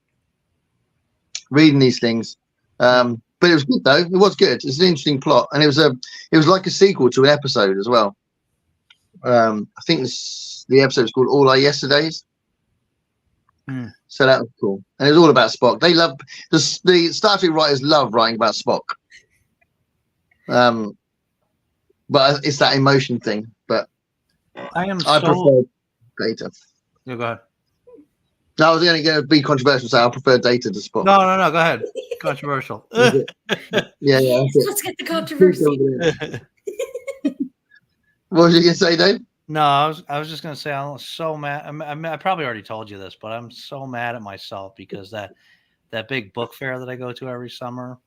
reading these things. But it was good though. It was good. It's an interesting plot, and it was like a sequel to an episode as well. I think the episode's called All Our Yesterdays. So that was cool, and it was all about Spock. They love the Star Trek writers love writing about Spock. But it's that emotion thing. But I prefer Data. Yeah, go ahead. No, I was only going to be controversial, so I prefer Data to Spock. No, go ahead. Controversial. Yeah. Let's get the controversy. What was you going to say, Dave? No, I was just going to say I'm so mad. I probably already told you this, but I'm so mad at myself because that big book fair that I go to every summer,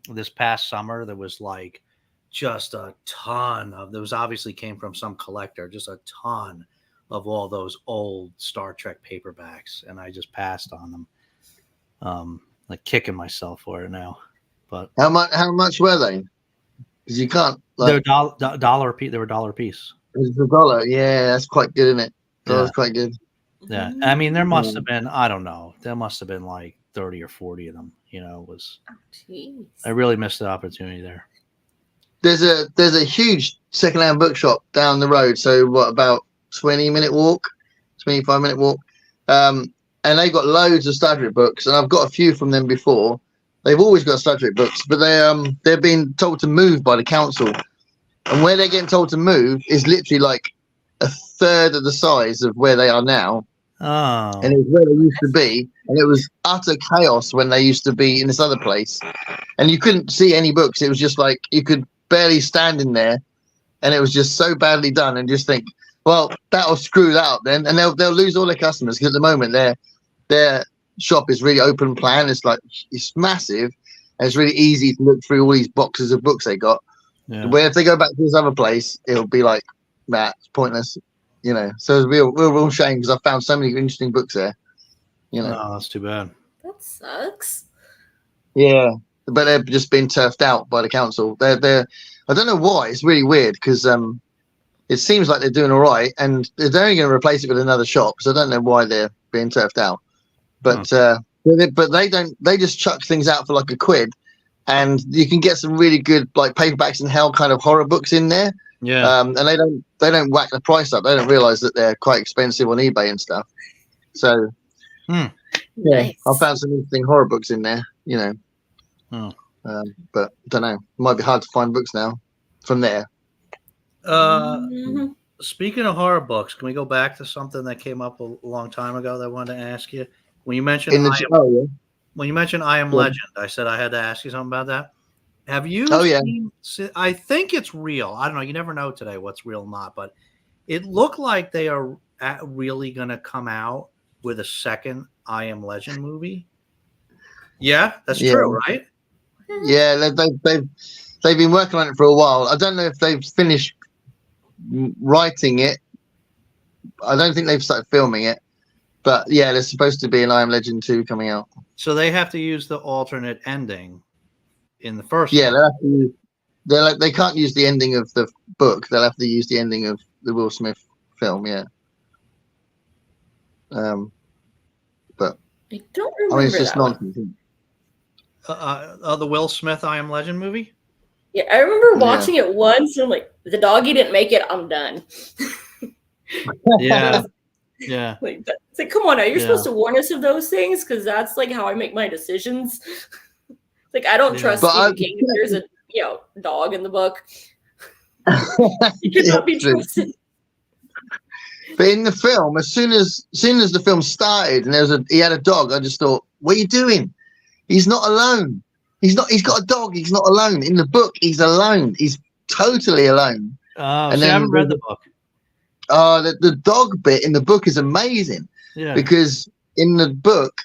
this past summer, there was like just a ton of, those obviously came from some collector, just a ton of all those old Star Trek paperbacks, and I just passed on them. Like kicking myself for it now. But how much were they? Because you can't. They're dollar piece. They were $1 a piece. It's $1. Yeah, that's quite good, isn't it? That's quite good. Yeah, I mean, there must have been. I don't know. There must have been like 30 or 40 of them. You know, it was. I really missed the opportunity there. There's a huge secondhand bookshop down the road. So what, about 20-minute walk, 25-minute walk, and they've got loads of Star Trek books, and I've got a few from them before. They've always got Star Trek books, but they're being told to move by the council, and where they're getting told to move is literally like a third of the size of where they are now. Oh. And it was where they used to be, and it was utter chaos when they used to be in this other place, and you couldn't see any books. It was just like you could barely stand in there, and it was just so badly done. And just think, well, that'll screw that up then, and they'll lose all their customers because at the moment their shop is really open plan. It's like it's massive, and it's really easy to look through all these boxes of books they got. Yeah. Where if they go back to this other place, it'll be like, nah, it's pointless. You know, so it's a real shame because I found so many interesting books there. You know, oh, that's too bad. That sucks. Yeah, but they're just being turfed out by the council. They're I don't know why. It's really weird because it seems like they're doing all right, and they're only going to replace it with another shop. So I don't know why they're being turfed out. But but they don't. They just chuck things out for like £1, and you can get some really good like paperbacks and hell kind of horror books in there. Yeah. And they don't whack the price up. They don't realize that they're quite expensive on eBay and stuff. So yeah, nice. I found some interesting horror books in there. You know, but I don't know. It might be hard to find books now from there. Speaking of horror books, can we go back to something that came up a long time ago that I wanted to ask you? When you mentioned when you mentioned I Am Legend, I said I had to ask you something about that. Have you seen, I think it's real. I don't know. You never know today what's real or not, but it looked like they are really going to come out with a second I Am Legend movie. Yeah, that's true, right? Yeah, they've been working on it for a while. I don't know if they've finished writing it. I don't think they've started filming it. But yeah, there's supposed to be an I Am Legend 2 coming out. So they have to use the alternate ending in the first one. They'll have to they can't use the ending of the book. They'll have to use the ending of the Will Smith film, yeah. But I don't remember. I mean, it's just nonsense. The Will Smith I Am Legend movie? Yeah, I remember watching it once and I'm like, the doggy didn't make it, I'm done. Yeah. Yeah. It's like, come on, you're supposed to warn us of those things because that's like how I make my decisions. Like, I don't trust Stephen King if there's a dog in the book. You cannot be trusted. But in the film, as soon as the film started and he had a dog, I just thought, what are you doing? He's not alone. He's got a dog. He's not alone. In the book, he's alone. He's totally alone. Oh, and I haven't read the book. The dog bit in the book is amazing. Yeah. Because in the book,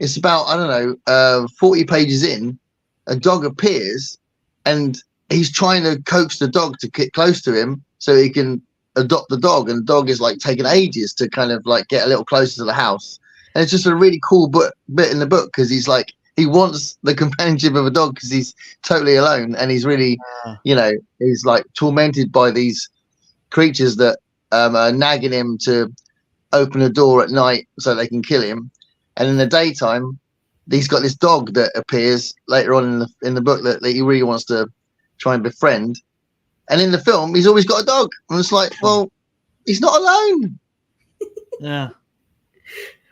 it's about, I don't know, 40 pages in, a dog appears and he's trying to coax the dog to get close to him so he can adopt the dog. And the dog is like taking ages to kind of like get a little closer to the house. And it's just a really cool bit in the book because he's like, he wants the companionship of a dog because he's totally alone. And he's really, he's like tormented by these creatures that are nagging him to open a door at night so they can kill him, and in the daytime he's got this dog that appears later on in the book that he really wants to try and befriend, and in the film he's always got a dog, and it's like, well, he's not alone. Yeah.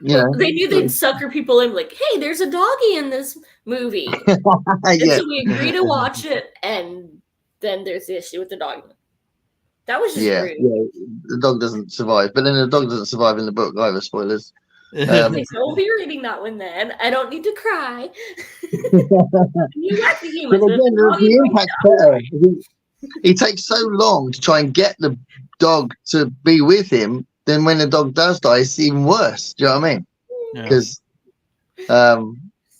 They knew they'd sucker people in, like, hey, there's a doggy in this movie. And so we agree to watch it, and then there's the issue with the dog. That was just rude. Yeah, the dog doesn't survive, but then the dog doesn't survive in the book either. Spoilers. Okay, so we'll be reading that one then. I don't need to cry. You like the humans, but again, the impact's better. He takes so long to try and get the dog to be with him. Then when the dog does die, it's even worse. Do you know what I mean? Because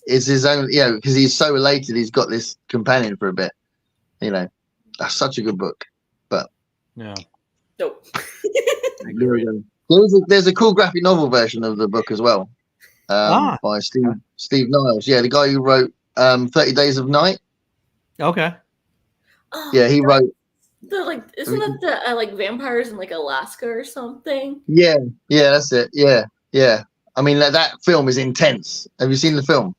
it's his own, because he's so elated, he's got this companion for a bit. That's such a good book. But nope. There's a cool graphic novel version of the book as well, by Steve Niles. Yeah, the guy who wrote 30 Days of Night. Okay. Oh, yeah, he wrote. Isn't that the like vampires in like Alaska or something? Yeah, that's it. Yeah. I mean, that film is intense. Have you seen the film?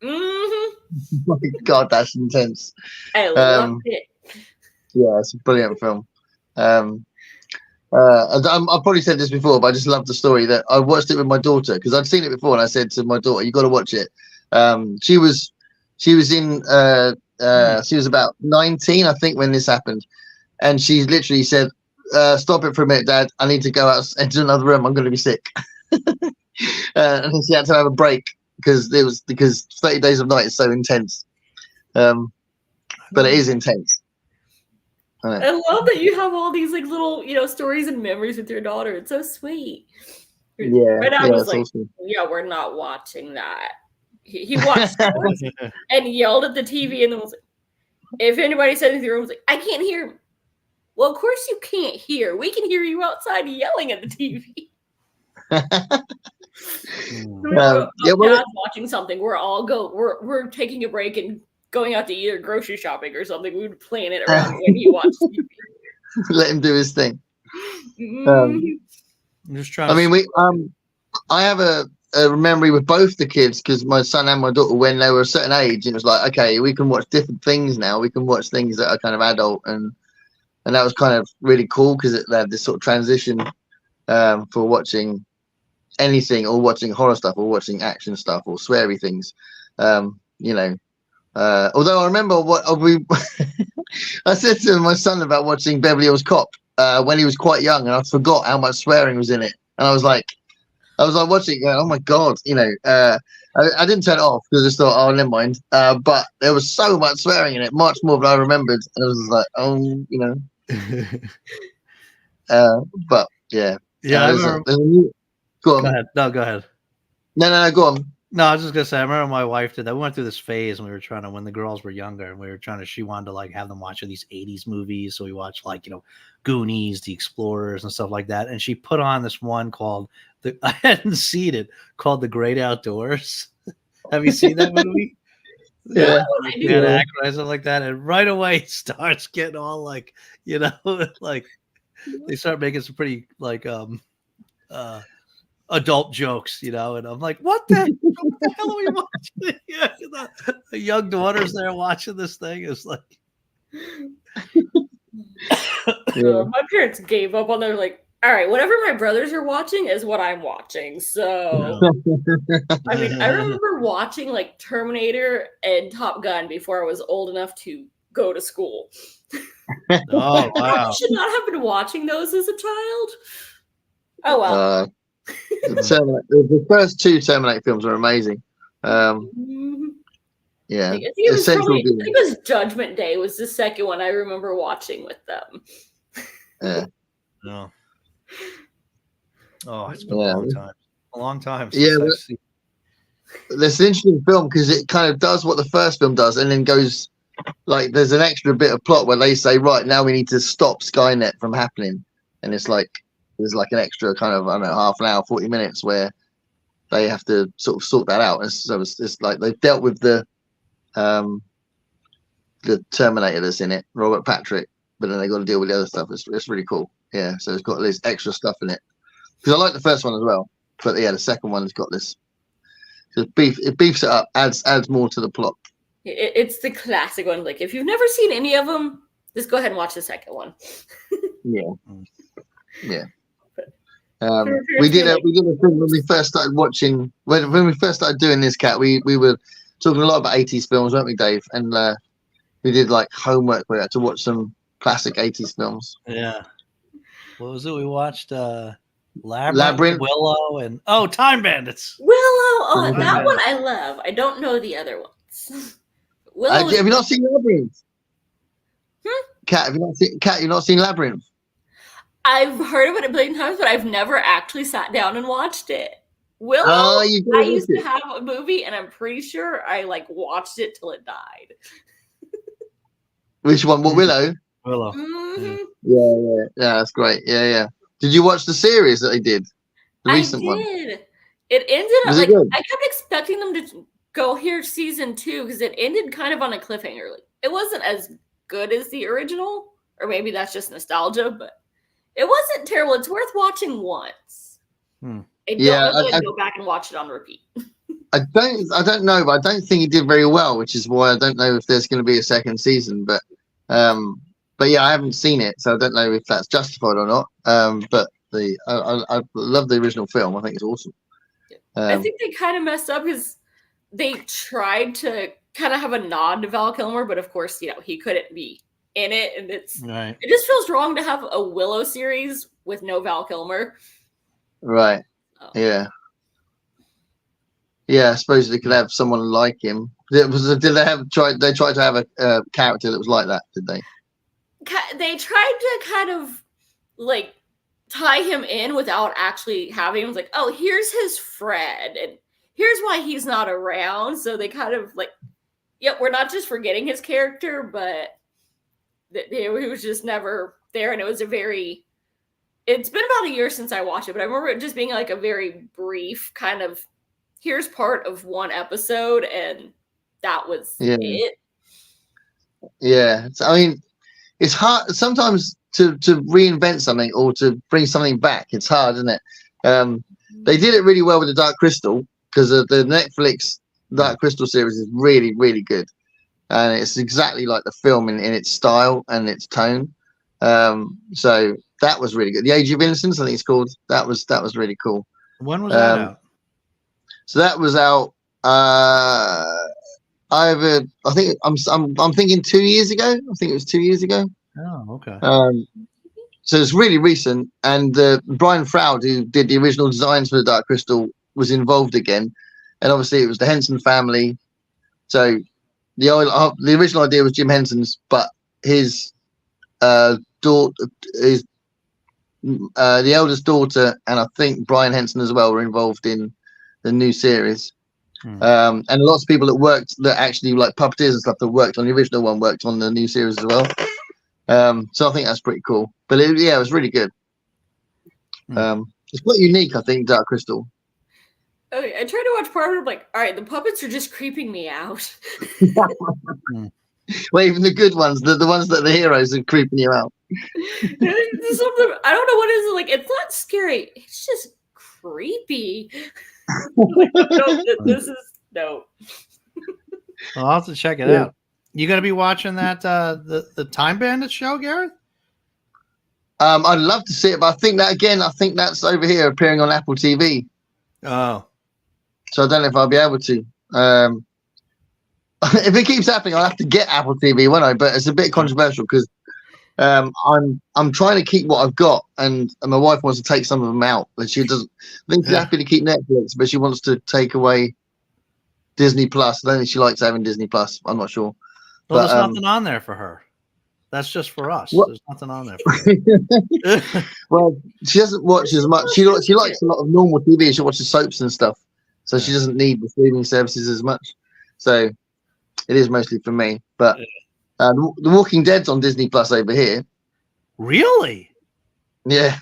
Mm-hmm. My God, that's intense. I loved it. Yeah, it's a brilliant film. I've probably said this before, but I just love the story that I watched it with my daughter because I'd seen it before, and I said to my daughter, "You got to watch it." She was about 19, I think, when this happened. And she literally said, "Stop it for a minute, Dad. I need to go out into another room. I'm going to be sick." And she had to have a break because 30 Days of Night is so intense. But it is intense. I love that you have all these like little, stories and memories with your daughter. It's so sweet. Yeah. My dad was like, awesome. "Yeah, we're not watching that." He watched it and yelled at the TV, and then was like, if anybody said anything wrong, was like, "I can't hear him." Well, of course you can't hear. We can hear you outside yelling at the TV. Dad's watching something. We're taking a break and going out to either grocery shopping or something. We would plan it around when he watched TV. Let him do his thing. I'm just trying. I have a memory with both the kids because my son and my daughter, when they were a certain age, it was like, okay, we can watch different things now. We can watch things that are kind of adult, and that was kind of really cool because they had this sort of transition for watching anything, or watching horror stuff, or watching action stuff, or sweary things. Although I remember I said to my son about watching Beverly Hills Cop when he was quite young, and I forgot how much swearing was in it, and I was like watching it going, oh my God, I didn't turn it off because I just thought, oh, never mind. But there was so much swearing in it, much more than I remembered, and I was like, but yeah. Yeah. Go on. Go ahead. No, go ahead. No, go on. No, I was just gonna say, I remember my wife did that. We went through this phase when we were trying to, when the girls were younger, and she wanted to like have them watch these 80s movies. So we watched like, Goonies, The Explorers, and stuff like that. And she put on this one called I hadn't seen it, called The Great Outdoors. Have you seen that movie? Yeah. Or something like that. And right away it starts getting all like, like they start making some pretty like adult jokes, and I'm like, what the hell are we watching? Yeah, the young daughter's there watching this thing. It's like, my parents gave up on. They're like, all right, whatever my brothers are watching is what I'm watching. So, I mean, I remember watching like Terminator and Top Gun before I was old enough to go to school. Oh wow! I should not have been watching those as a child. Oh well. The first two Terminator films are amazing. Yeah, I think it was Judgment Day was the second one I remember watching with them. Yeah. No. Oh, it's been a long time. A long time. Yeah, that's an interesting film because it kind of does what the first film does, and then goes like there's an extra bit of plot where they say, right, now we need to stop Skynet from happening, and it's like there's like an extra kind of, I don't know, half an hour, 40 minutes where they have to sort of sort that out. And so it's like they've dealt with the Terminator that's in it, Robert Patrick, but then they got to deal with the other stuff. It's really cool. Yeah, so it's got this extra stuff in it. Because I like the first one as well, but yeah, the second one has got this. It beefs it up, adds more to the plot. It's the classic one. Like, if you've never seen any of them, just go ahead and watch the second one. Yeah. For We did like, a thing when we first started watching. When we first started doing this, Cat, we were talking a lot about 80s films, weren't we, Dave? And we did like homework. We had to watch some classic 80s films. Yeah. What was it? We watched Labyrinth. Willow, and Time Bandits. Willow. Oh, Time that one Bandits. I love. I don't know the other ones. Willow. Have you not seen Labyrinth? Cat, you've not seen Labyrinth? I've heard of it a billion times, but I've never actually sat down and watched it. Willow. Oh, I used to it. have a movie, and I'm pretty sure I like watched it till it died. Which one? What, Willow? Willow. Mm-hmm. Yeah, that's great. Yeah. Did you watch the series that they did? The recent one? I did. It ended up Was it like good? I kept expecting them to go here season 2 because it ended kind of on a cliffhanger. Like, it wasn't as good as the original, or maybe that's just nostalgia, but it wasn't terrible. It's worth watching once. I don't know that I'd go back and watch it on repeat. I don't know, but I don't think he did very well, which is why I don't know if there's going to be a second season. But yeah, I haven't seen it, so I don't know if that's justified or not. But I love the original film. I think it's awesome. I think they kind of messed up because they tried to kind of have a nod to Val Kilmer, but of course, he couldn't be in it, and it just feels wrong to have a Willow series with no Val Kilmer. Right. Yeah. I suppose they could have someone like him. Did they try to have a character that was like that? Did they? They tried to kind of like tie him in without actually having him. Like, oh, here's his Fred, and here's why he's not around. So they kind of like, we're not just forgetting his character, but he was just never there. And it was it's been about a year since I watched it, but I remember it just being like a very brief kind of, here's part of one episode, and that was it. Yeah. I mean, it's hard sometimes to reinvent something or to bring something back. It's hard, isn't it? They did it really well with the Dark Crystal, because the Netflix Dark Crystal series is really, really good. And it's exactly like the film in its style and its tone. So that was really good. The Age of Innocence, I think it's called. That was really cool. When was that out? So that was out. I think I'm thinking 2 years ago. I think it was 2 years ago. Oh, okay. So it's really recent, and Brian Froud, who did the original designs for the Dark Crystal, was involved again, and obviously it was the Henson family. So the original idea was Jim Henson's, but his daughter, the eldest daughter, and I think Brian Henson as well were involved in the new series. And lots of people that actually like puppeteers and stuff that worked on the original one worked on the new series as well. So I think that's pretty cool. But it was really good. It's quite unique, I think, Dark Crystal. Okay, I tried to watch part of it. I'm like, all right, the puppets are just creeping me out. Well, even the good ones, the ones that are the heroes, are creeping you out. I don't know what it is. Like, it's not scary. It's just creepy. Like, this is no. Well, I'll have to check it out. You gonna be watching that the Time Bandits show, Gareth? I'd love to see it, but I think that's over here appearing on Apple TV. Oh. So I don't know if I'll be able to. If it keeps happening, I'll have to get Apple TV, won't I? But it's a bit controversial because I'm trying to keep what I've got, and my wife wants to take some of them out. But she doesn't. I think she's happy to keep Netflix, but she wants to take away Disney Plus. I don't think she likes having Disney Plus. I'm not sure. Well, there's nothing on there for her. That's just for us. There's nothing on there for her. Well, she doesn't watch as much. She likes a lot of normal TV. She watches soaps and stuff, so she doesn't need the streaming services as much. So it is mostly for me. But The Walking Dead's on Disney Plus over here. Really? Yeah.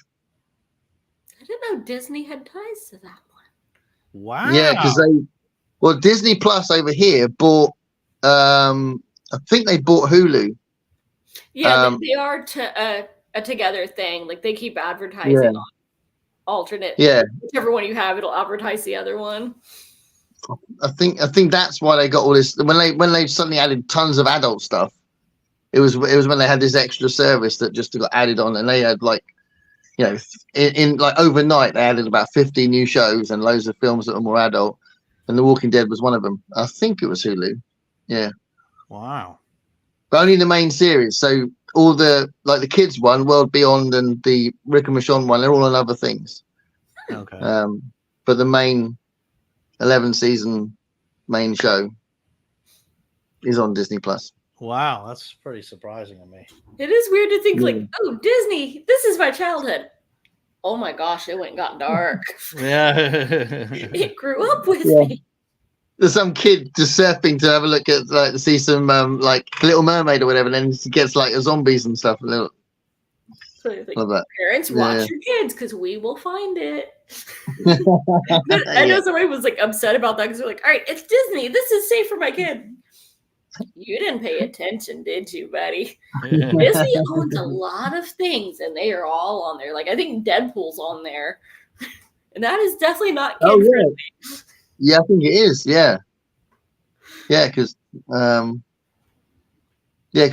I didn't know Disney had ties to that one. Wow. Yeah, because Disney Plus over here bought. I think they bought Hulu. Yeah, they are to a together thing. Like they keep advertising on alternate. Yeah. Whichever one you have, it'll advertise the other one. I think that's why they got all this. When they suddenly added tons of adult stuff, it was when they had this extra service that just got added on, and they had like, you know, in like overnight they added about 50 new shows and loads of films that were more adult, and The Walking Dead was one of them. I think it was Hulu. Yeah. Wow. But only the main series. So all the like the kids one, World Beyond, and the Rick and Michonne one, they're all on other things. Okay. But the main 11 season main show is on Disney Plus. Wow, that's pretty surprising to me. It is weird to think like, oh, Disney, this is my childhood. Oh my gosh, it went and got dark. Yeah. It grew up with me. There's some kid just surfing to have a look at, like, to see some like Little Mermaid or whatever, and then he gets like zombies and stuff. So like, Love that. Parents, watch your kids because we will find it. I know somebody was like upset about that because they're like, all right, it's Disney. This is safe for my kid. You didn't pay attention, did you, buddy? Disney owns a lot of things, and they are all on there. Like, I think Deadpool's on there. And that is definitely not kid-friendly. Yeah, I think it is. Yeah. Yeah, because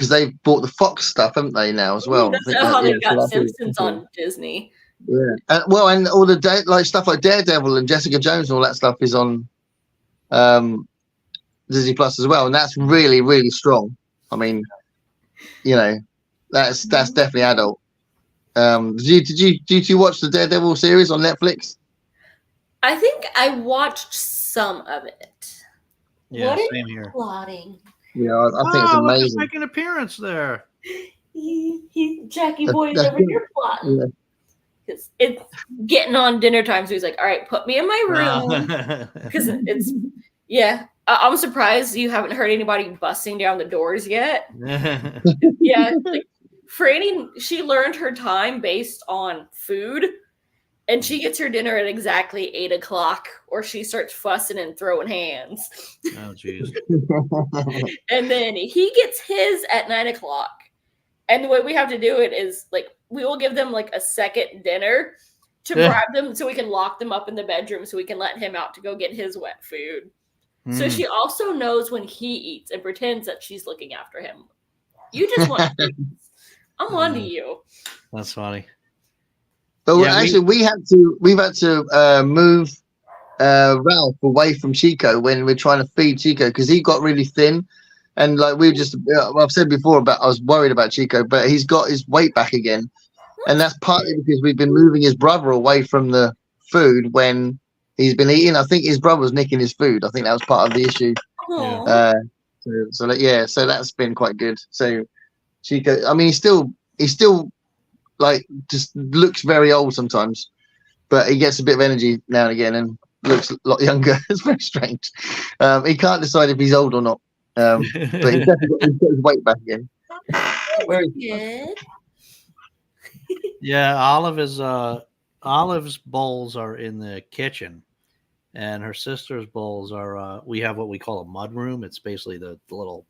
they've bought the Fox stuff, haven't they, now as well? That's how they got Simpsons on Disney. Yeah. And all the like stuff like Daredevil and Jessica Jones and all that stuff is on Disney Plus as well, and that's really, really strong. I mean, you know, that's definitely adult. Did you watch the Daredevil series on Netflix? I think I watched some of it. Yeah, same here. Plotting. Yeah, I think it's amazing. Just make an appearance there. Jackie Boy's over here plotting. Because it's getting on dinner time, so he's like, all right, put me in my room. Because it's, I'm surprised you haven't heard anybody busting down the doors yet. Yeah, like Franny, she learned her time based on food, and she gets her dinner at exactly 8:00, or she starts fussing and throwing hands. Oh, jeez. And then he gets his at 9:00. And the way we have to do it is like we will give them like a second dinner to bribe them so we can lock them up in the bedroom so we can let him out to go get his wet food. So she also knows when he eats and pretends that she's looking after him. You just want things. I'm on to you. That's funny. But we've had to move Ralph away from Chico when we're trying to feed Chico because he got really thin. And like I've said before I was worried about Chico, but he's got his weight back again. And that's partly because we've been moving his brother away from the food when he's been eating. I think his brother was nicking his food. I think that was part of the issue. So that's been quite good. So Chico, I mean, he's still like just looks very old sometimes, but he gets a bit of energy now and again and looks a lot younger. It's very strange. He can't decide if he's old or not. But he's definitely got his weight back again. Good. Yeah, Olive's bowls are in the kitchen, and her sister's bowls are. We have what we call a mud room. It's basically the little.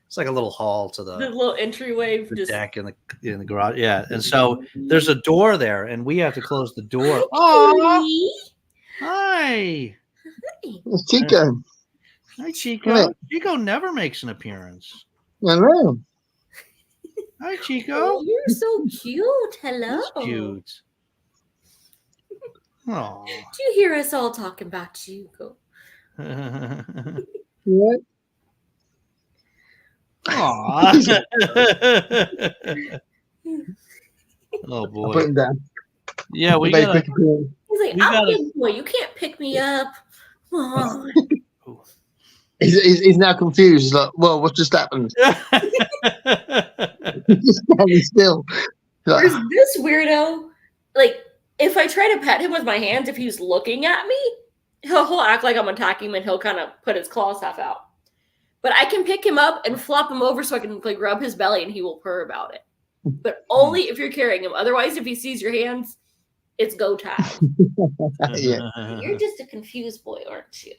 It's like a little hall to the little entryway, the deck in the garage. Yeah, and so there's a door there, and we have to close the door. Oh, hi, it's Chico. Hi, Chico. Chico never makes an appearance. I know. Hi, Chico. Oh, you're so cute. Hello. He's cute. Oh. Do you hear us all talking about Chico? What? Aww. Oh boy. I'll put him down. Yeah, we got. He's like, I'm a big boy. You can't pick me up. He's now confused. He's like, well, what just happened? He's just standing still. Like, there's this weirdo. Like, if I try to pet him with my hands, if he's looking at me, he'll act like I'm attacking him and he'll kind of put his claws half out. But I can pick him up and flop him over so I can like rub his belly and he will purr about it. But only if you're carrying him. Otherwise, if he sees your hands, it's go time. Yeah. You're just a confused boy, aren't you?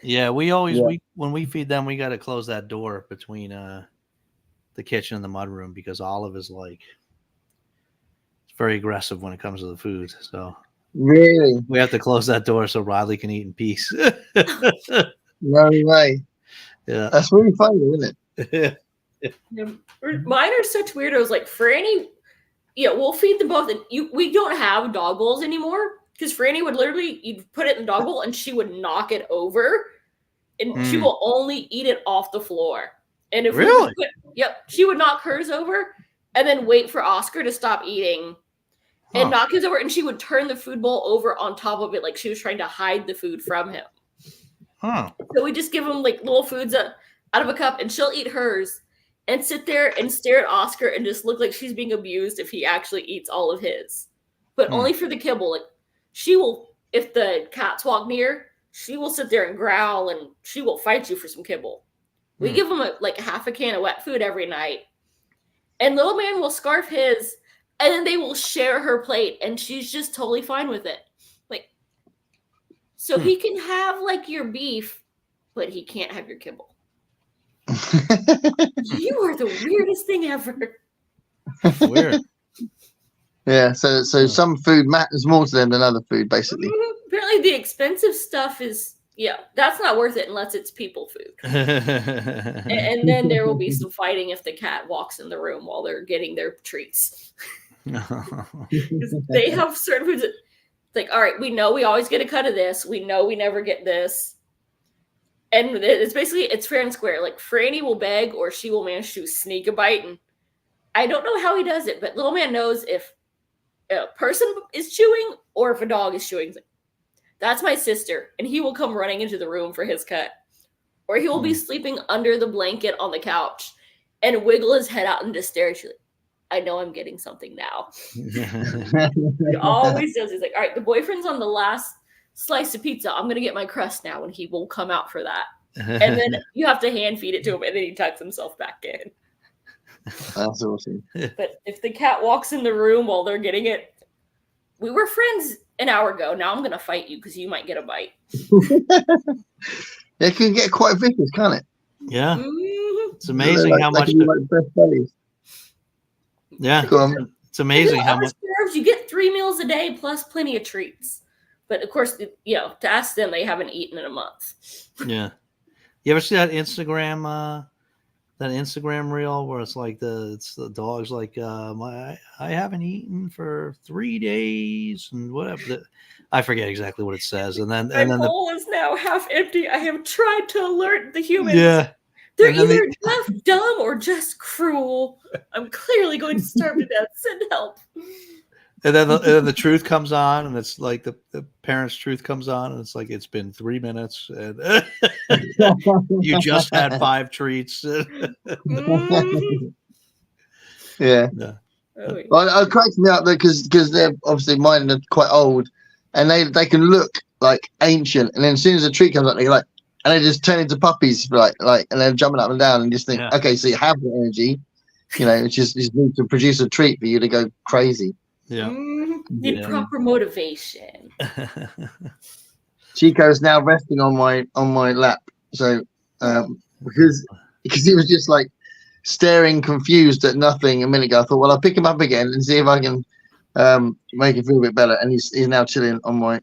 Yeah, we always when we feed them, we got to close that door between the the kitchen and the mudroom because Olive is like very aggressive when it comes to the food. So Really? we have to close that door so Riley can eat in peace. No way. Yeah. That's really funny, isn't it? Mine are such weirdos. Like Franny, we'll feed them both. And we don't have dog bowls anymore because Franny would literally, you'd put it in the dog bowl and she would knock it over, and she will only eat it off the floor. And if really, she would knock hers over and then wait for Oscar to stop eating and knock his over, and she would turn the food bowl over on top of it like she was trying to hide the food from him. So we just give him like little foods out of a cup, and she'll eat hers and sit there and stare at Oscar and just look like she's being abused if he actually eats all of his, but only for the kibble. Like she will, if the cats walk near, she will sit there and growl and she will fight you for some kibble. We give him like half a can of wet food every night, and little man will scarf his, and then they will share her plate, and she's just totally fine with it. Like, so he can have like your beef, but he can't have your kibble. You are the weirdest thing ever. weird. Yeah, so some food matters more to them than other food, basically. Apparently the expensive stuff is, that's not worth it unless it's people food. And then there will be some fighting if the cat walks in the room while they're getting their treats. They have certain foods that, like, all right, we know we always get a cut of this. We know we never get this. And it's basically, it's fair and square. Like, Franny will beg or she will manage to sneak a bite. And I don't know how he does it, but little man knows if a person is chewing or if a dog is chewing. That's my sister. And he will come running into the room for his cut. Or he will be sleeping under the blanket on the couch and wiggle his head out and just stare at you. Like, I know I'm getting something now. He always does. He's like, all right, the boyfriend's on the last slice of pizza. I'm going to get my crust now, and he will come out for that. And then you have to hand feed it to him, and then he tucks himself back in. That's awesome. But if the cat walks in the room while they're getting it, we were friends an hour ago. Now I'm going to fight you because you might get a bite. It can get quite vicious, can't it? Yeah. Mm-hmm. It's amazing how much. Best buddies. Yeah. It's amazing how much. You get 3 meals a day plus plenty of treats. But of course, to ask them, they haven't eaten in a month. Yeah. You ever see that Instagram reel where it's like the dog's like, I haven't eaten for 3 days and whatever. I forget exactly what it says. And then My bowl is now half empty. I have tried to alert the humans. Yeah. They're either just dumb or just cruel. I'm clearly going to starve to death. Send help. And then the truth comes on, and it's like the parents' truth comes on, and it's like it's been 3 minutes, and you just had 5 treats. Yeah. Well, it cracks me up because they're obviously mine are quite old, and they can look like ancient, and then as soon as a treat comes up, they're like, and they just turn into puppies, like, and they're jumping up and down, and just think, okay, so you have the energy, it's just need to produce a treat for you to go crazy. Yeah. Need proper motivation. Chico's now resting on my lap, so because he was just like staring confused at nothing a minute ago. I thought, well, I'll pick him up again and see if I can make him feel a bit better. And he's now chilling on my,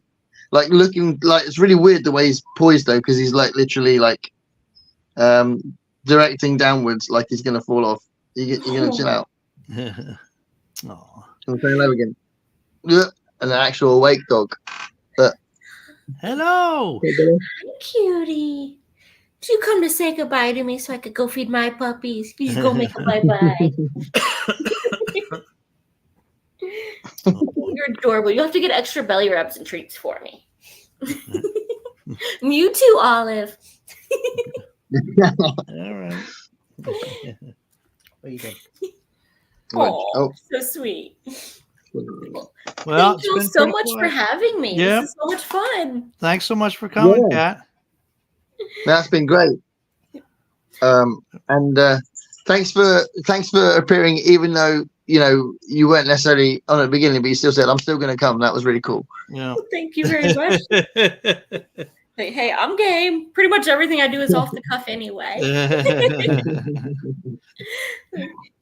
like, looking like, it's really weird the way he's poised though, because he's like literally like directing downwards, like he's gonna fall off. You're gonna chill out. Oh. I'm saying hello again. An actual awake dog. Hello. Hi, cutie. Did you come to say goodbye to me so I could go feed my puppies? You should go make a bye-bye. You're adorable. You have to get extra belly rubs and treats for me. You too, Olive. All right. What do you think? Oh, so sweet. Well, thank you so much for having me. Yeah. This is so much fun. Thanks so much for coming, Kat. That's been great. And thanks for appearing, even though you weren't necessarily on at the beginning, but you still said I'm still going to come. That was really cool. Yeah. Well, thank you very much. Like, hey, I'm game. Pretty much everything I do is off the cuff anyway.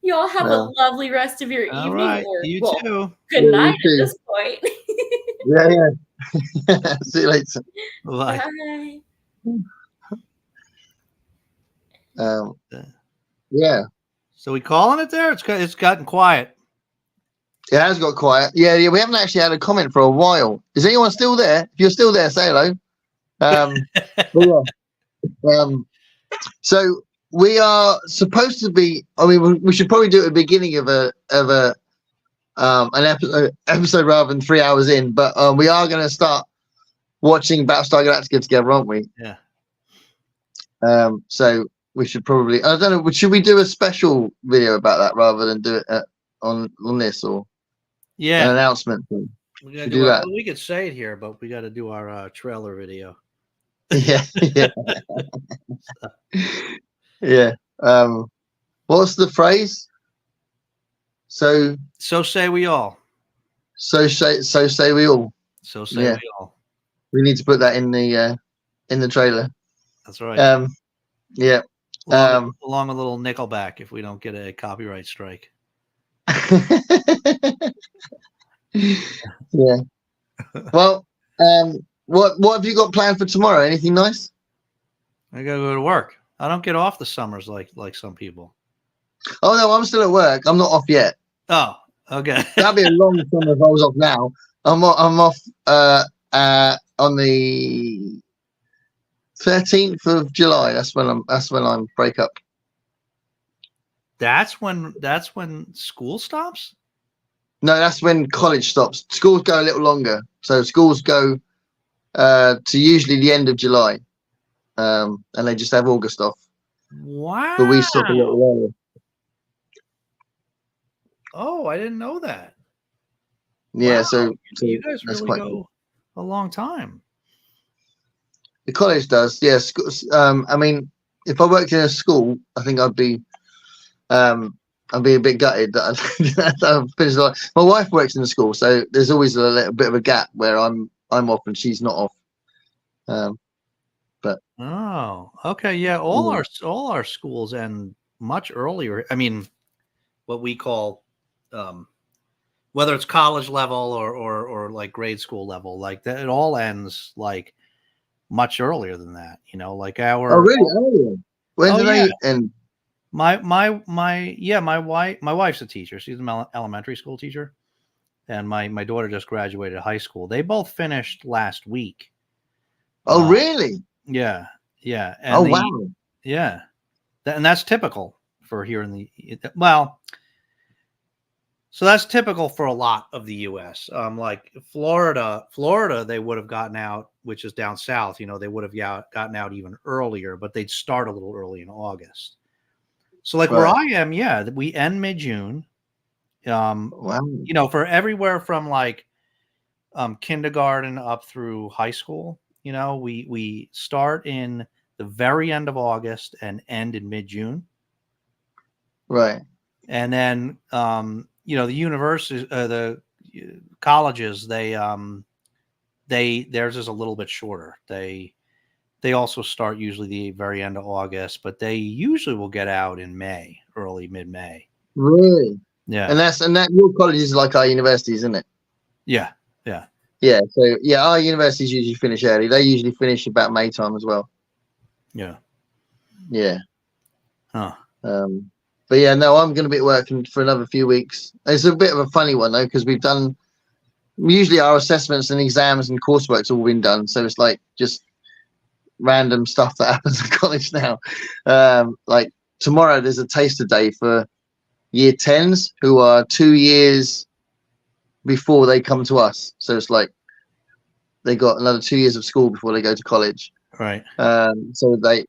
Y'all have a lovely rest of your All evening. right. Or, You well, too. good Yeah, night you at too. this point. Yeah. See you later. Bye. Bye. Yeah. So we calling it there? It's gotten quiet. It has got quiet. Yeah, we haven't actually had a comment for a while. Is anyone still there? If you're still there, say hello. But yeah. So we are supposed to be. I mean, we should probably do it at the beginning of an episode rather than 3 hours in. But we are going to start watching Battlestar Galactica together, aren't we? Yeah. So we should probably. I don't know. Should we do a special video about that rather than do it on this or an announcement? We gotta do that. Well, we could say it here, but we got to do our trailer video. Yeah. Yeah. What's the phrase? So say we all. So say we all. So say we all. We need to put that in the trailer. That's right. Yeah. Along a little Nickelback if we don't get a copyright strike. Yeah. Well, what have you got planned for tomorrow? Anything nice? I gotta go to work. I don't get off the summers like some people. Oh no, I'm still at work. I'm not off yet. Oh, okay. That'd be a long summer if I was off now. I'm off on the 13th of July. That's when I'm break up. That's when school stops? No, that's when college stops. Schools go a little longer. So schools go to usually the end of July. And they just have August off. Wow. But we stop a little earlier. Oh, I didn't know that. Yeah, wow. so you guys really go a long time. The college does, yeah. I mean, if I worked in a school, I think I'd be a bit gutted that I've finished. My wife works in the school, so there's always a little bit of a gap where I'm off and she's not off. But okay, yeah. All our schools end much earlier. I mean, what we call whether it's college level or like grade school level, like that, it all ends like much earlier than that. You know, like our. Oh really? Earlier? When do they end? My wife's a teacher. She's an elementary school teacher, and my daughter just graduated high school. They both finished last week. Oh really? Yeah. And wow. Yeah, and that's typical for here in the well. So that's typical for a lot of the U.S. Like Florida, they would have gotten out, which is down south. You know, they would have gotten out even earlier, but they'd start a little early in August. So like where I am, we end mid-June. Wow. You know, for everywhere from like kindergarten up through high school, you know, we start in the very end of August and end in mid-June. Right. And then you know, the universities, the colleges, theirs is a little bit shorter. They also start usually the very end of August, but they usually will get out in May, early mid-May. Really? Yeah. And that your college is like our universities, isn't it? Yeah. Yeah. So yeah, our universities usually finish early. They usually finish about May time as well. Yeah. Yeah. Huh. But yeah, no, I'm going to be working for another few weeks. It's a bit of a funny one though, because we've done usually our assessments and exams and coursework's all been done. So it's like just random stuff that happens at college now. Like tomorrow, there's a taster day for year 10s who are 2 years before they come to us. So it's like they got another 2 years of school before they go to college. Right. So they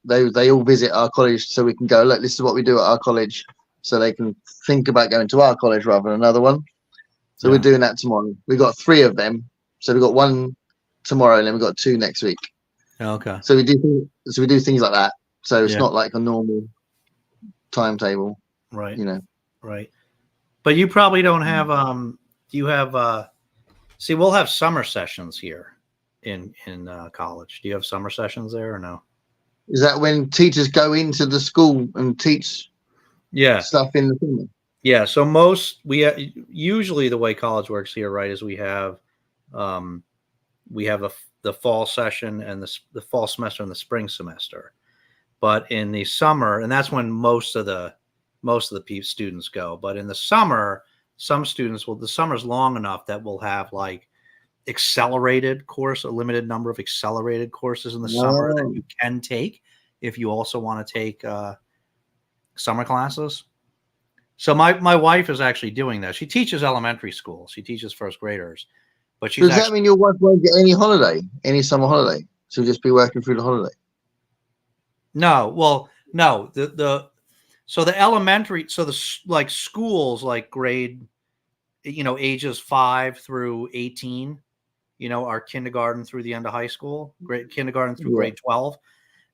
all visit our college so we can go, look, this is what we do at our college, so they can think about going to our college rather than another one. So we're doing that tomorrow. We got 3 of them. So we got 1 tomorrow and then we got 2 next week. Okay. So we do things like that. So it's not like a normal timetable. Right. You know. Right. But you probably don't have you have see, we'll have summer sessions here in college? Do you have summer sessions there or no? Is that when teachers go into the school and teach Yeah. stuff in the summer? Yeah. So usually the way college works here, right, is we have the fall session and the fall semester and the spring semester. But in the summer, and that's when most of the students go. But in the summer, some students the summer's long enough that we'll have like a limited number of accelerated courses in the summer that you can take if you also want to take summer classes. So my wife is actually doing that. She teaches elementary school. She teaches first graders, but she's Does that mean your wife won't get any holiday, any summer holiday? She'll just be working through the holiday? No. Well, no. So the elementary, so the like schools like grade, ages 5 through 18, are kindergarten through the end of high school, kindergarten through grade 12.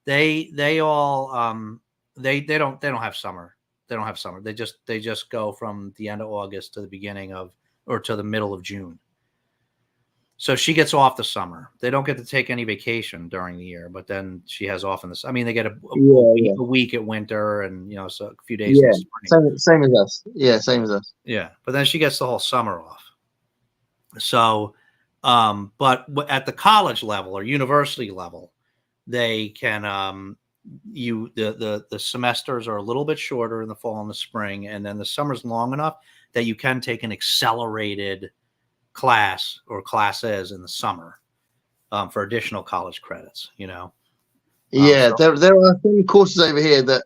They all they don't have summer. They don't have summer. They just go from the end of August to the beginning of, or to the middle of June. So she gets off the summer. They don't get to take any vacation during the year, but then she has off in this. I mean, they get a week at winter, and so a few days in the spring. Same as us. Yeah, same as us. Yeah, but then she gets the whole summer off. So, but at the college level or university level, they can the semesters are a little bit shorter in the fall and the spring, and then the summer's long enough that you can take an accelerated class or classes in the summer for additional college credits. There are some courses over here that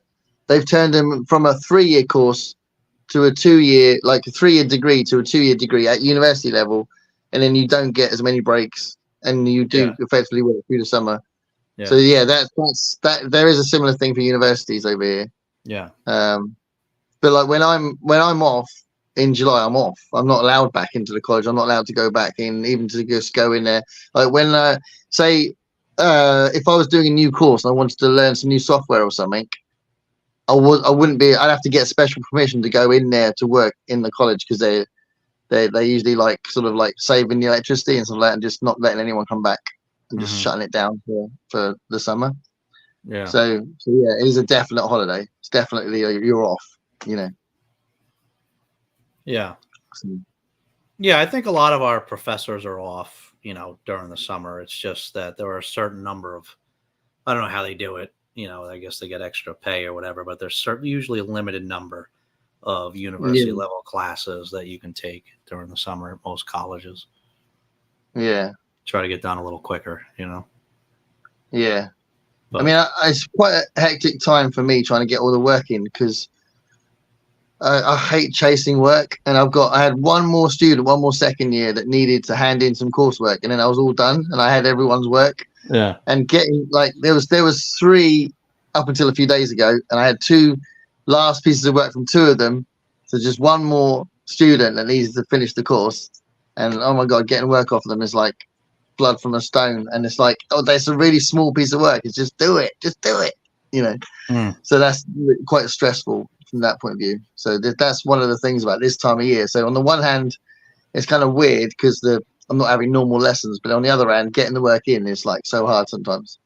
they've turned them from a 3-year course to a 2-year, like a 3-year degree to a 2-year degree at university level, and then you don't get as many breaks, and you do effectively work through the summer. Yeah. So that's there is a similar thing for universities over here. Yeah. But like when I'm off in July, I'm off. I'm not allowed back into the college. I'm not allowed to go back in, even to just go in there. Like when if I was doing a new course and I wanted to learn some new software or something, I wouldn't be. I'd have to get special permission to go in there to work in the college, because they usually like sort of like saving the electricity and stuff like that, and just not letting anyone come back and just shutting it down for the summer. Yeah. So yeah, it is a definite holiday. It's definitely you're off. Yeah. Yeah, I think a lot of our professors are off, during the summer. It's just that there are a certain number of, I don't know how they do it. I guess they get extra pay or whatever, but there's usually a limited number of university level classes that you can take during the summer at most colleges. Yeah. Try to get done a little quicker, Yeah. But, I mean, it's quite a hectic time for me trying to get all the work in, because I hate chasing work, and I had one more second year that needed to hand in some coursework, and then I was all done, and I had everyone's work. Yeah. And getting like there was 3 up until a few days ago, and I had 2 last pieces of work from 2 of them. So just one more student that needs to finish the course, and oh my god, getting work off of them is like blood from a stone. And it's like, oh, that's a really small piece of work. It's just do it. So that's quite stressful from that point of view. So that's one of the things about this time of year. So on the one hand, it's kind of weird because I'm not having normal lessons, but on the other hand, getting the work in is like so hard sometimes.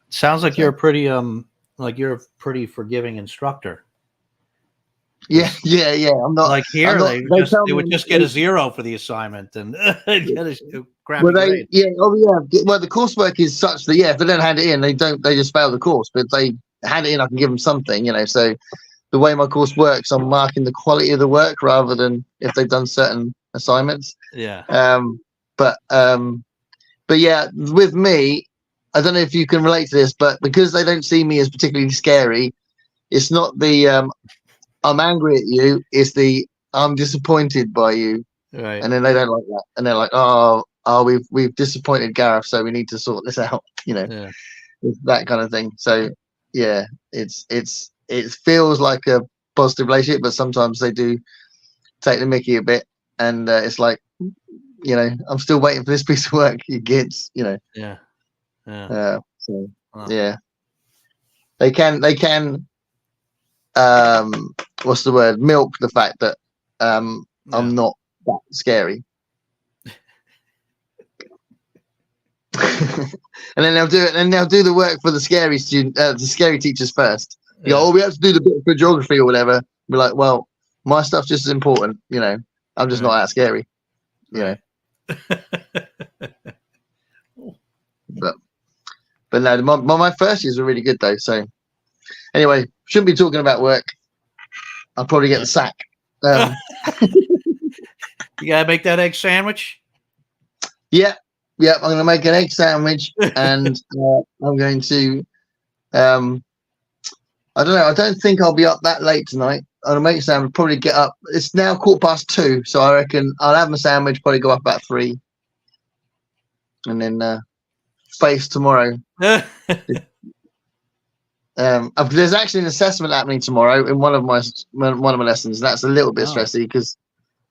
Sounds like you're a pretty forgiving instructor. Yeah. I'm not like here. They would just get a 0 for the assignment and get a crappy grade. Well, the coursework is such that if they don't hand it in, they just fail the course. But if they hand it in, I can give them something. So the way my course works, I'm marking the quality of the work rather than if they've done certain assignments. Yeah. But yeah, with me, I don't know if you can relate to this, but because they don't see me as particularly scary, it's not the I'm angry at you, it's the I'm disappointed by you. Right. And then they don't like that. And they're like, oh, we've disappointed Gareth, so we need to sort this out, Yeah. that kind of thing. So yeah, it feels like a positive relationship, but sometimes they do take the mickey a bit, and it's like, I'm still waiting for this piece of work, you kids, Yeah. So yeah, they can what's the word, milk the fact that I'm not that scary. And then they'll do it, and they'll do the work for the scary student, the scary teachers first. You go, Yeah. oh, we have to do the bit for geography or whatever. Be like, well, my stuff's just as important, you know. I'm just not that scary, you know. But no, my first years were really good though. So anyway, shouldn't be talking about work. I'll probably get the sack. You gotta make that egg sandwich. Yeah, I'm going to make an egg sandwich, and I'm going to. I don't know. I don't think I'll be up that late tonight. I'll make a sandwich. Probably get up. It's now 2:15, so I reckon I'll have my sandwich. Probably go up about 3, and then face tomorrow. There's actually an assessment happening tomorrow in one of my lessons. That's a little bit stressy because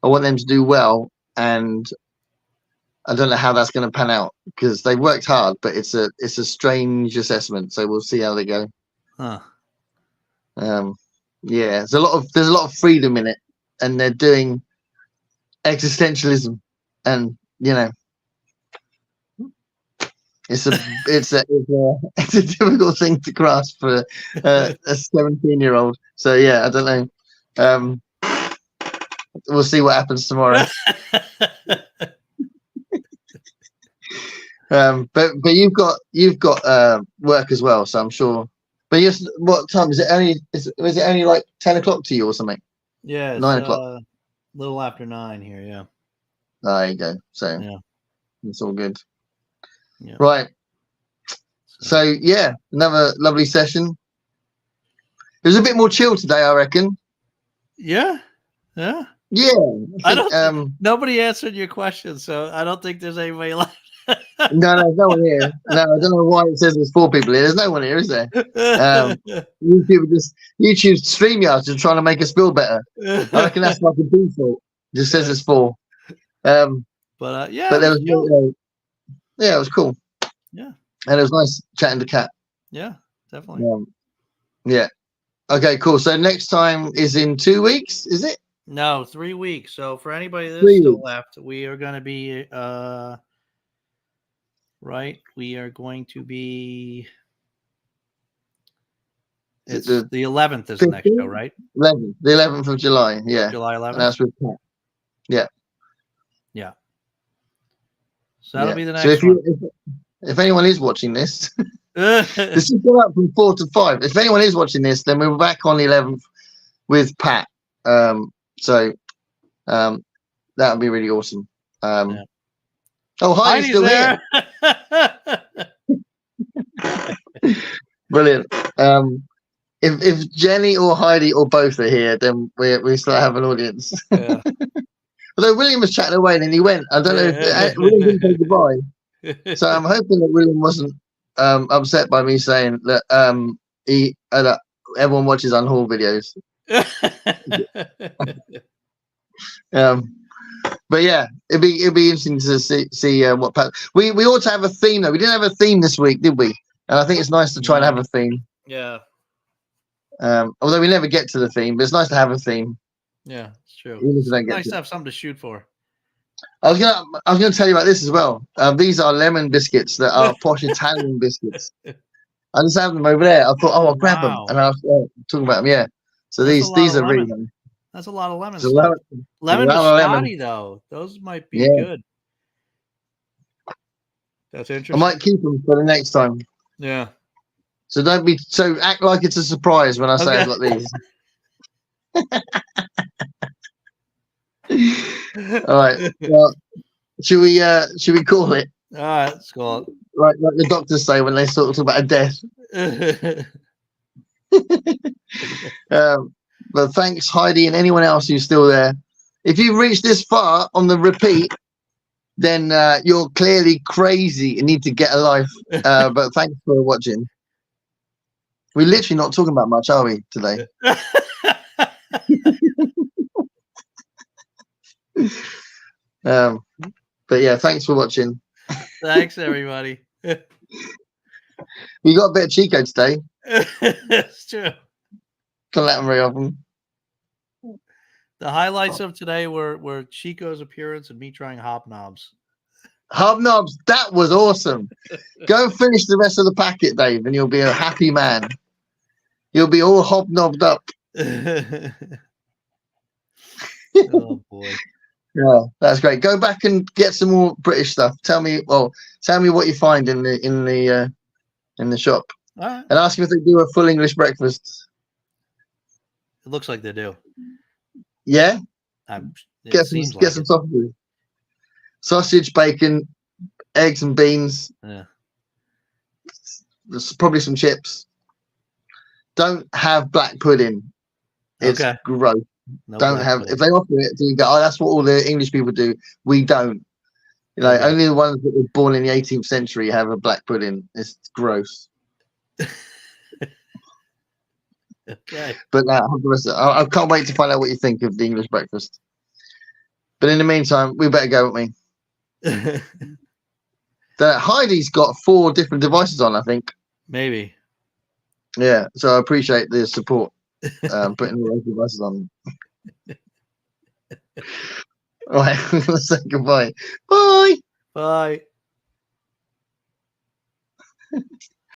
I want them to do well, and I don't know how that's going to pan out because they worked hard, but it's a strange assessment. So we'll see how they go. Huh. Yeah, there's a lot of freedom in it, and they're doing existentialism, and you know, it's a difficult thing to grasp for a 17-year-old. So yeah, I don't know. We'll see what happens tomorrow. But you've got work as well, so I'm sure. But what time is it? Is it only like 10 o'clock to you or something? Yeah, it's 9 o'clock. Little after 9 here. Yeah. There you go. So yeah, it's all good. Yeah. Right. So yeah, another lovely session. It was a bit more chill today, I reckon. Yeah. Yeah. Yeah. I don't. Nobody answered your question, so I don't think there's anybody left. No, there's no one here. No, I don't know why it says there's 4 people here. There's no one here, is there? YouTube's StreamYard just trying to make us feel better. I reckon that's like a default. Just says it's 4. yeah, but there was yeah, it was cool. Yeah, and it was nice chatting to Kat. Yeah, definitely. Yeah. Okay, cool. So next time is in 2 weeks, is it? No, 3 weeks. So for anybody that's still left, we are going to be right. We are going to be. It's the 11th is the next show, right? 11th, the 11th of July. Yeah, July 11th. And that's with Kat. Yeah. Yeah. So that'll be the next one. If anyone is watching this, this is going up from 4 to 5. If anyone is watching this, then we're back on the 11th with Pat. So that would be really awesome. Yeah. Oh, Heidi's still there. Here. Brilliant. If Jenny or Heidi or both are here, then we still have an audience. Yeah. Although William was chatting away and then he went. I don't know if William didn't say goodbye. So I'm hoping that William wasn't upset by me saying that that everyone watches Unhaul videos. But yeah, it'd be interesting to see what Pat. We ought to have a theme though. We didn't have a theme this week, did we? And I think it's nice to try and have a theme. Yeah. Although we never get to the theme, but it's nice to have a theme. Yeah, it's true. It's nice to have something to shoot for. I was gonna tell you about this as well. These are lemon biscuits that are posh Italian biscuits. I just have them over there. I thought, I'll grab them, and I was talking about them. Yeah. So these are really nice. That's a lot of lemon. Lemon biscotti though. Those might be good. That's interesting. I might keep them for the next time. Yeah. So act like it's a surprise when I say I've got these. All right. Well, should we call it? All right, let's call it. Like the doctors say when they sort of talk about a death. But thanks, Heidi, and anyone else who's still there. If you've reached this far on the repeat, then you're clearly crazy and need to get a life. But thanks for watching. We're literally not talking about much, are we, today? But yeah, thanks for watching. Thanks, everybody. We got a bit of Chico today. It's true. Can't let them very often. The highlights of today were Chico's appearance and me trying hobnobs. Hobnobs, that was awesome. Go and finish the rest of the packet, Dave, and you'll be a happy man. You'll be all hobnobbed up. Oh boy. Yeah, that's great. Go back and get some more British stuff. Tell me what you find in the shop, All right. and ask them if they do a full English breakfast. It looks like they do. Yeah, It get seems some like it. sausage, bacon, eggs and beans. Yeah. There's probably some chips. Don't have black pudding. It's Okay. gross. No Don't black have. pudding. If they offer it, you go, oh, that's what all the English people do. We don't. You know, Okay. only the ones that were born in the 18th century have a black pudding. It's gross. Okay. But I can't wait to find out what you think of the English breakfast. But in the meantime, we better go, haven't we? Heidi's got 4 different devices on, I think. Maybe. Yeah, so I appreciate the support. Putting all those devices on. All right, let's say goodbye. Bye. Bye.